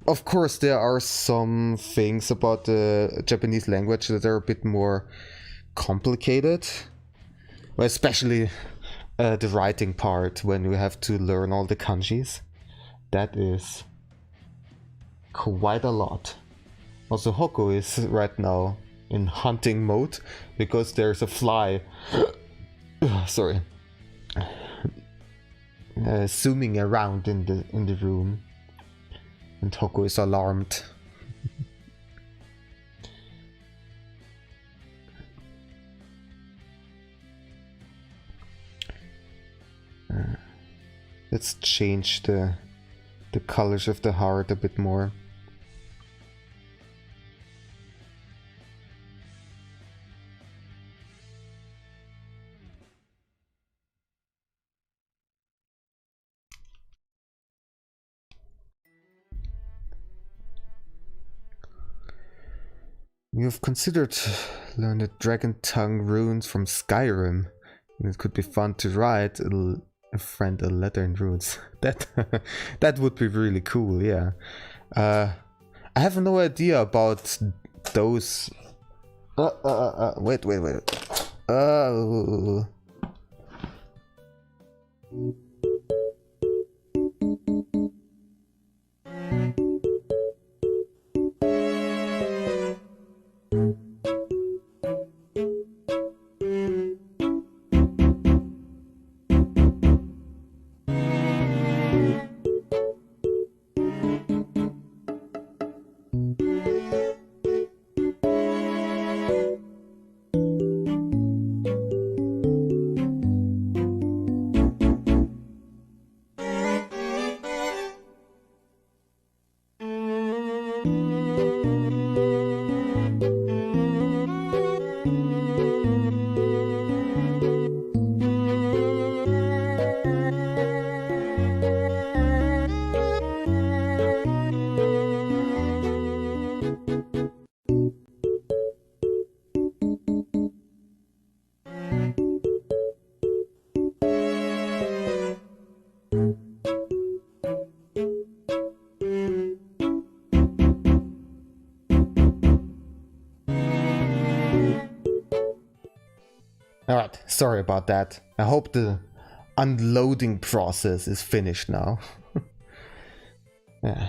Of course, there are some things about the Japanese language that are a bit more complicated, well, especially the writing part, when we have to learn all the kanjis. That is quite a lot. Also, Hoko is right now in hunting mode because there's a fly sorry, zooming around in the room, and Hoko is alarmed. Let's change the colors of the heart a bit more. You've considered learn the dragon tongue runes from Skyrim. It could be fun to write a friend a letter in runes. That would be really cool, yeah. I have no idea about those. Wait. Alright, sorry about that. I hope the unloading process is finished now. Yeah.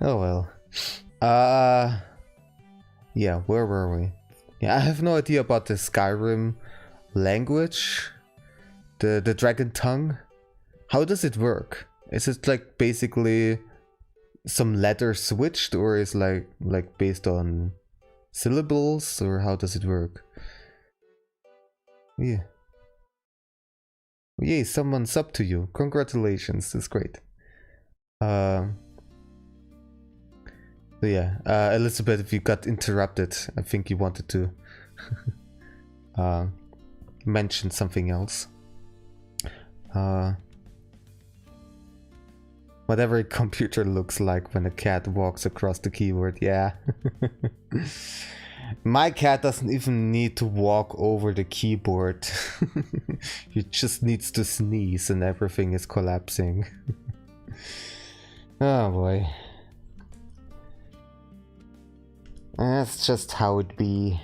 Oh well. Yeah, where were we? Yeah, I have no idea about the Skyrim language. The dragon tongue. How does it work? Is it like basically some letters switched, or is like based on syllables, or how does it work? Yeah. Yay, someone sub to you. Congratulations, that's great. So yeah, Elizabeth, if you got interrupted, I think you wanted to mention something else. Whatever a computer looks like when a cat walks across the keyboard, yeah. My cat doesn't even need to walk over the keyboard. He just needs to sneeze and everything is collapsing. Oh boy. That's just how it be.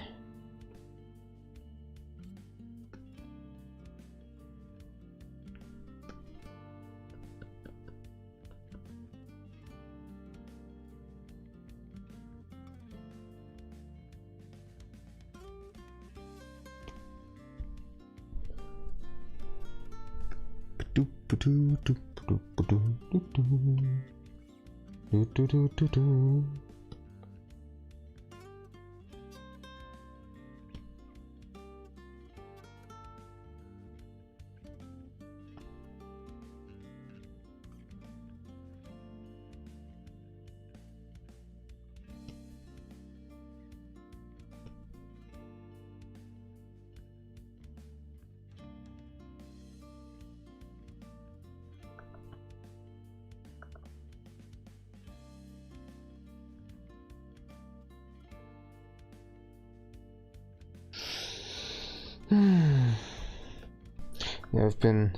Yeah, I've been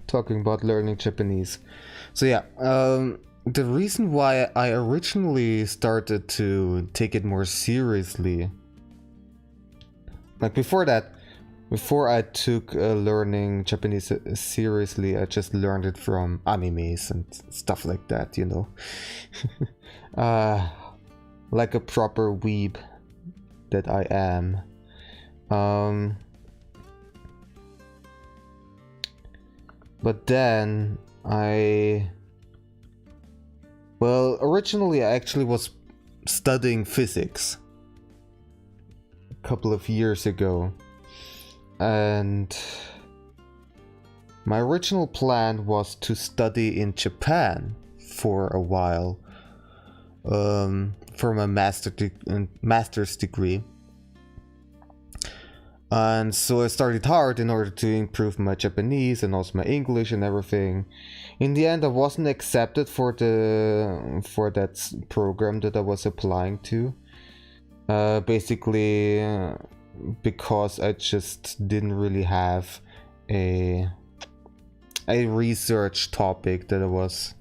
talking about learning Japanese. So yeah, the reason why I originally started to take it more seriously, like before that, before I took learning Japanese seriously, I just learned it from animes and stuff like that, you know. Like a proper weeb that I am. But then well, originally I actually was studying physics a couple of years ago. And my original plan was to study in Japan for a while, for my master's degree. And so I started hard in order to improve my Japanese and also my English and everything. In the end, I wasn't accepted for that program that I was applying to. Basically, because I just didn't really have a research topic that I was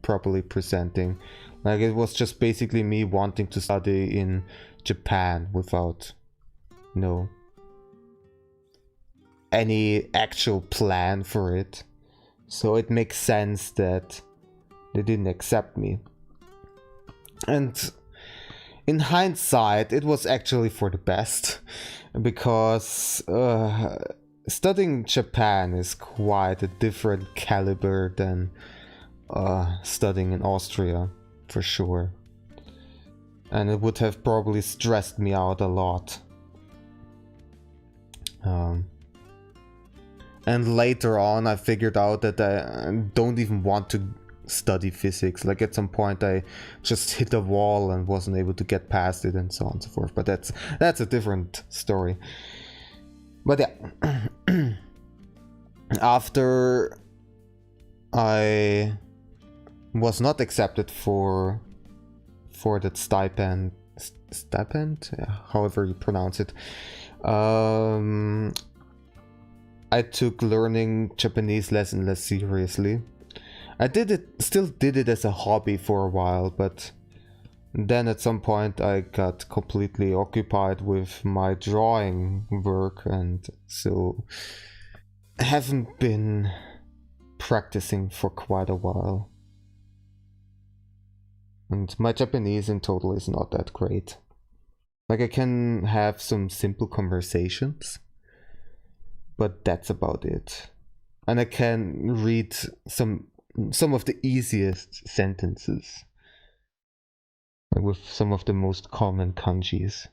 properly presenting. Like, it was just basically me wanting to study in Japan without any actual plan for it. So it makes sense that they didn't accept me. And in hindsight, it was actually for the best, because studying Japan is quite a different caliber than studying in Austria, for sure. And it would have probably stressed me out a lot. And later on, I figured out that I don't even want to study physics. Like, at some point I just hit a wall and wasn't able to get past it, and so on and so forth. But that's a different story. But yeah, after I was not accepted for that stipend, yeah, however you pronounce it, I took learning Japanese less and less seriously. I still did it as a hobby for a while, but Then at some point I got completely occupied with my drawing work, and so I haven't been practicing for quite a while. And my Japanese in total is not that great. Like, I can have some simple conversations, but that's about it. And I can read some of the easiest sentences, like with some of the most common kanjis.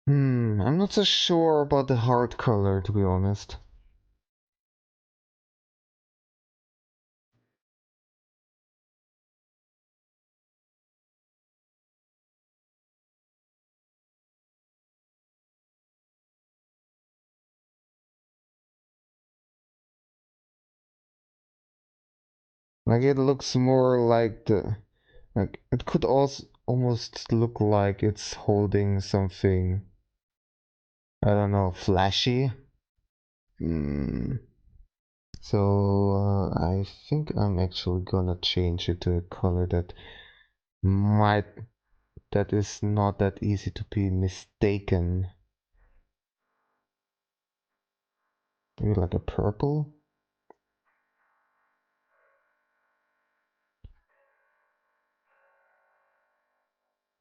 I'm not so sure about the heart color, to be honest. Like, it looks more like like, it could also almost look like it's holding something, I don't know, flashy. So I think I'm actually gonna change it to a color might that is not that easy to be mistaken. Maybe like a purple?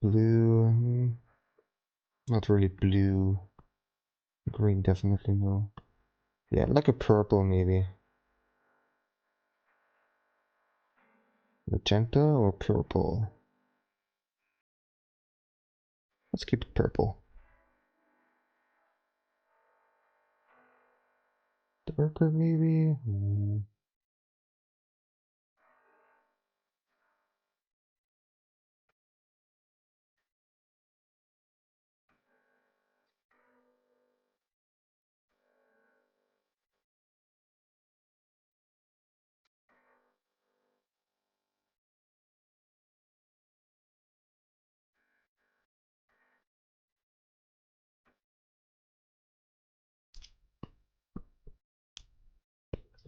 Blue, not really blue. Green, definitely no. Yeah, like a purple maybe. Magenta or purple? Let's keep it purple. Darker maybe?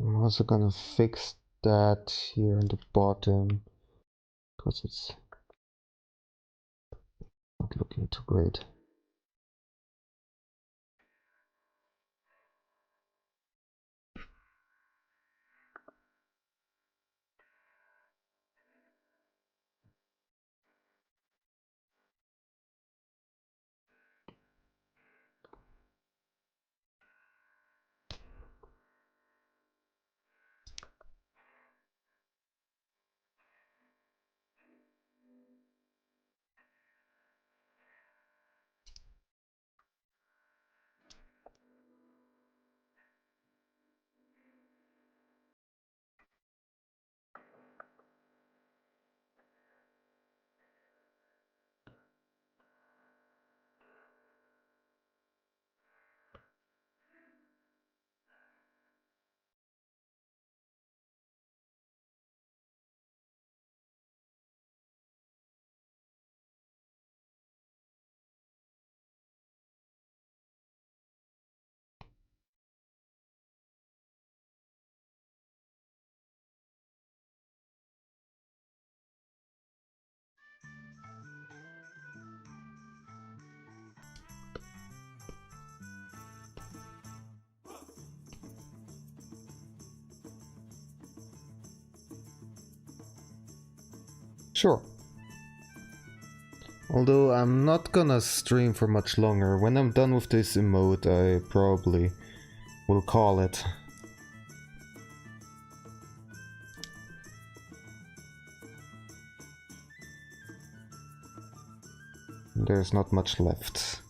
I'm also gonna fix that here in the bottom, because it's not looking too great. Sure. Although I'm not gonna stream for much longer. When I'm done with this emote, I probably will call it. There's not much left.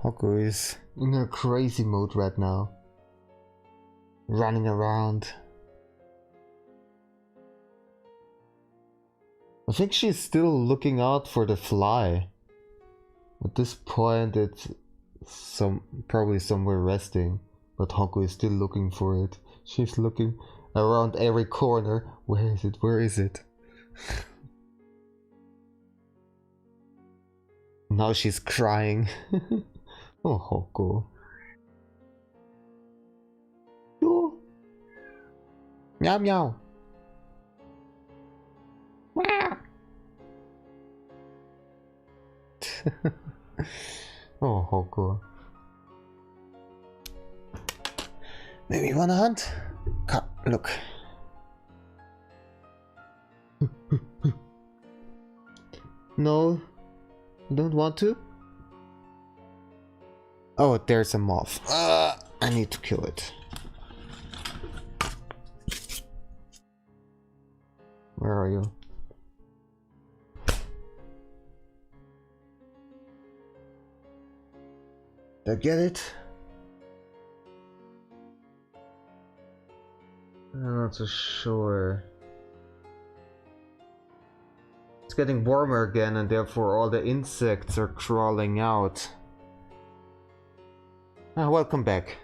Hoko is in a crazy mode right now. Running around. I think she's still looking out for the fly. At this point it's probably somewhere resting, but Hoko is still looking for it. She's looking around every corner. Where is it? Where is it? Now she's crying. Oh, Hoko. Oh. Meow meow. Oh, Hoko. Maybe you wanna hunt? Come, look. No, you don't want to? Oh, there's a moth. I need to kill it. Where are you? Did I get it? I'm not so sure. It's getting warmer again and therefore all the insects are crawling out. Welcome back.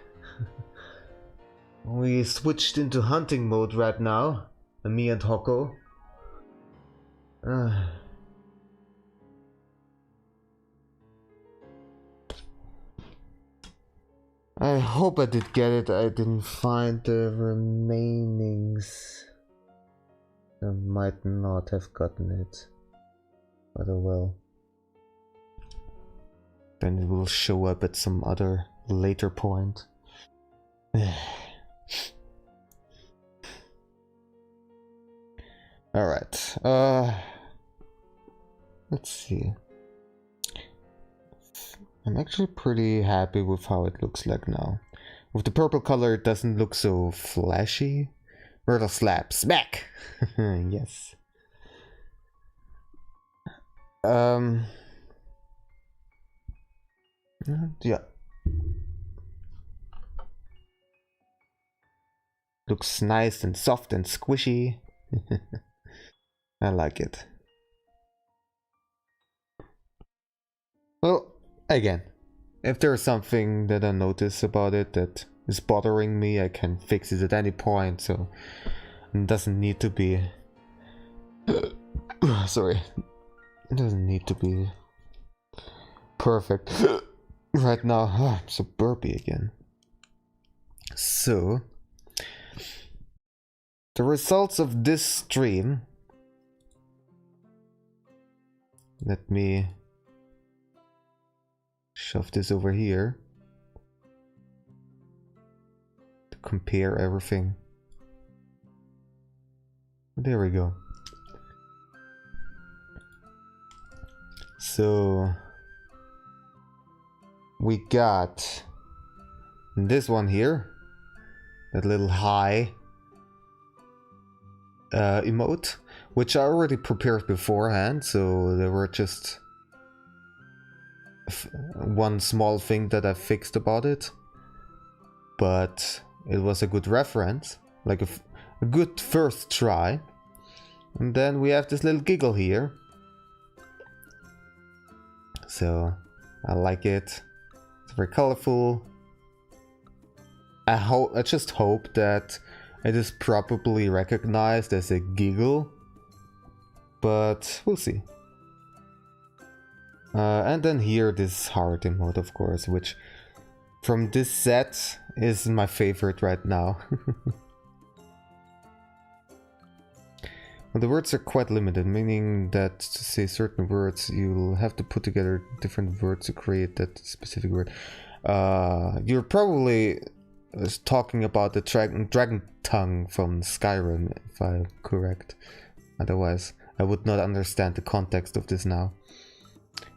We switched into hunting mode right now, me and Hoko. I hope I did get it. I didn't find the remainings. I might not have gotten it. But oh well. Then it will show up at some other later point. Alright. Let's see. I'm actually pretty happy with how it looks like now. With the purple color, it doesn't look so flashy. Myrtle slap, smack! Yes. Yeah. Looks nice and soft and squishy. I like it. Well, again, if there's something that I notice about it that is bothering me, I can fix it at any point, so it doesn't need to be... Sorry. It doesn't need to be perfect. Right now, I'm so burpy again. So, the results of this stream... Let me shove this over here to compare everything. There we go. So we got this one here, that little high emote, which I already prepared beforehand, so there were just one small thing that I fixed about it, but it was a good reference, like a good first try. And then we have this little giggle here, so I like it. It's very colorful. I just hope that it is properly recognized as a giggle, but we'll see. And then here this heart emote, of course, which from this set is my favorite right now. Well, the words are quite limited, meaning that to say certain words you'll have to put together different words to create that specific word. You're probably talking about the dragon tongue from Skyrim, if I'm correct. Otherwise, I would not understand the context of this now.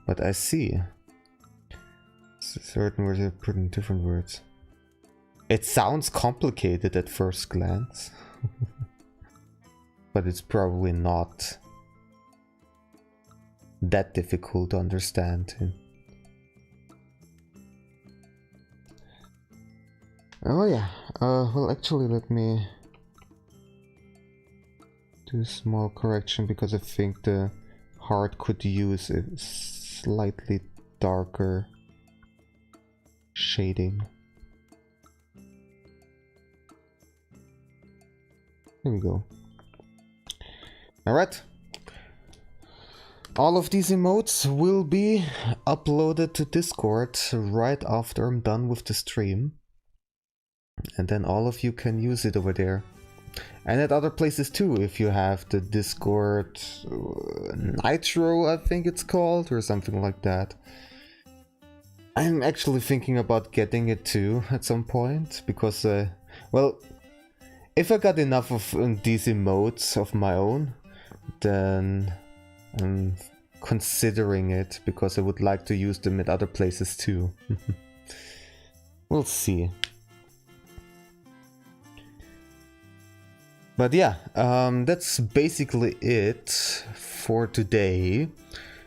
But I see. Certain words are put in different words. It sounds complicated at first glance. But it's probably not that difficult to understand. Oh yeah, well actually let me do a small correction, because I think the heart could use a slightly darker shading. There we go. Alright. All of these emotes will be uploaded to Discord right after I'm done with the stream. And then all of you can use it over there. And at other places too, if you have the Discord Nitro, I think it's called, or something like that. I'm actually thinking about getting it too at some point, because, well, if I got enough of these emotes of my own, then I'm considering it, because I would like to use them at other places too. We'll see. But yeah, that's basically it for today.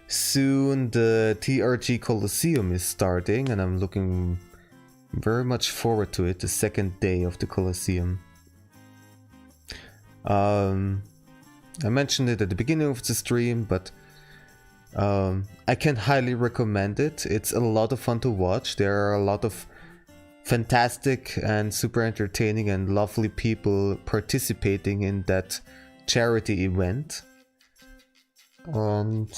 Soon the TRG Colosseum is starting, and I'm looking very much forward to it, the second day of the Colosseum. I mentioned it at the beginning of the stream, but I can highly recommend it. It's a lot of fun to watch. There are a lot of fantastic and super entertaining and lovely people participating in that charity event. And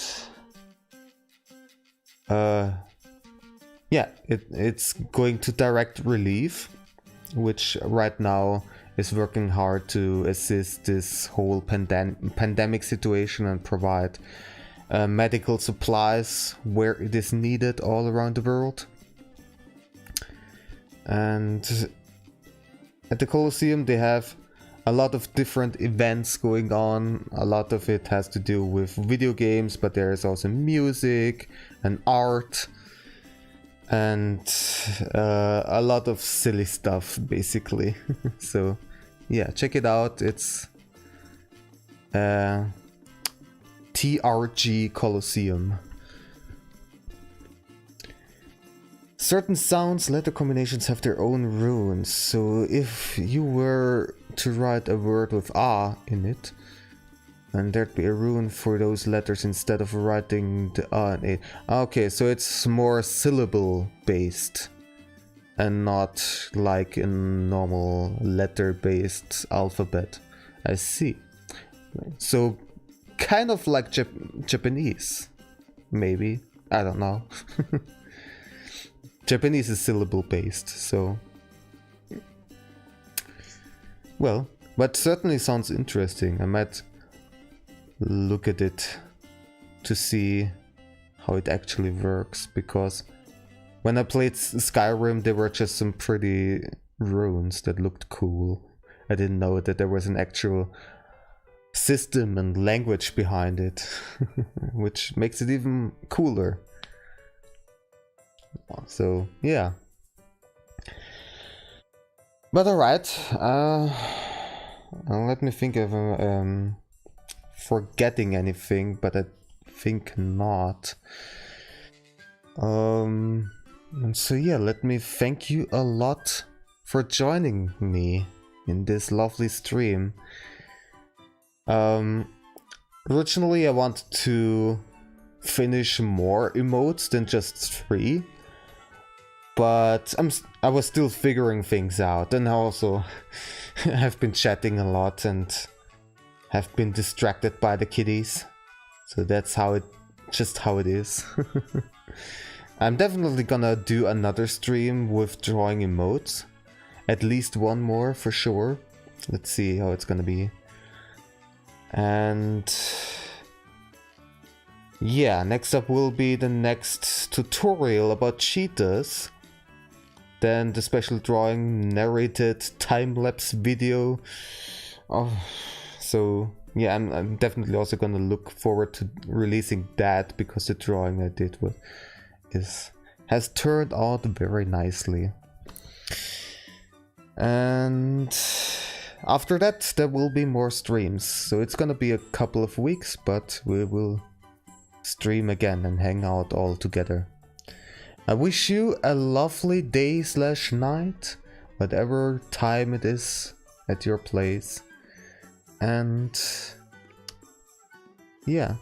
yeah, it's going to Direct Relief, which right now is working hard to assist this whole pandemic situation and provide medical supplies where it is needed all around the world. And at the Colosseum they have a lot of different events going on. A lot of it has to do with video games, but there is also music and art and a lot of silly stuff basically. So yeah, check it out. It's TRG Colosseum. Certain sounds letter combinations have their own runes, so if you were to write a word with A in it, and there'd be a rune for those letters instead of writing the A and A. Okay, so it's more syllable based and not like a normal letter based alphabet. I see. So kind of like Japanese, maybe. I don't know. Japanese is syllable based, so well, but certainly sounds interesting. I might look at it to see how it actually works, because when I played Skyrim there were just some pretty runes that looked cool. I didn't know that there was an actual system and language behind it, which makes it even cooler. So yeah, but alright, let me think of forgetting anything, but I think not. And so yeah, let me thank you a lot for joining me in this lovely stream. Originally I wanted to finish more emotes than just 3. But I was still figuring things out, and also have been chatting a lot and have been distracted by the kitties. So that's just how it is. I'm definitely gonna do another stream with drawing emotes. At least one more for sure. Let's see how it's gonna be. And yeah, next up will be the next tutorial about cheetahs. Then the special drawing narrated time-lapse video. Oh, so yeah, I'm definitely also gonna look forward to releasing that, because the drawing I did has turned out very nicely. And after that there will be more streams, so it's gonna be a couple of weeks, but we will stream again and hang out all together. I wish you a lovely day/night, whatever time it is at your place. And yeah,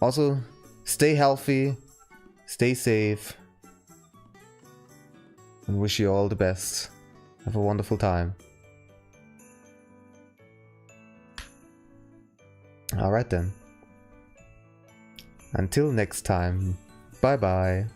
also stay healthy, stay safe, and wish you all the best. Have a wonderful time. Alright then. Until next time, bye bye.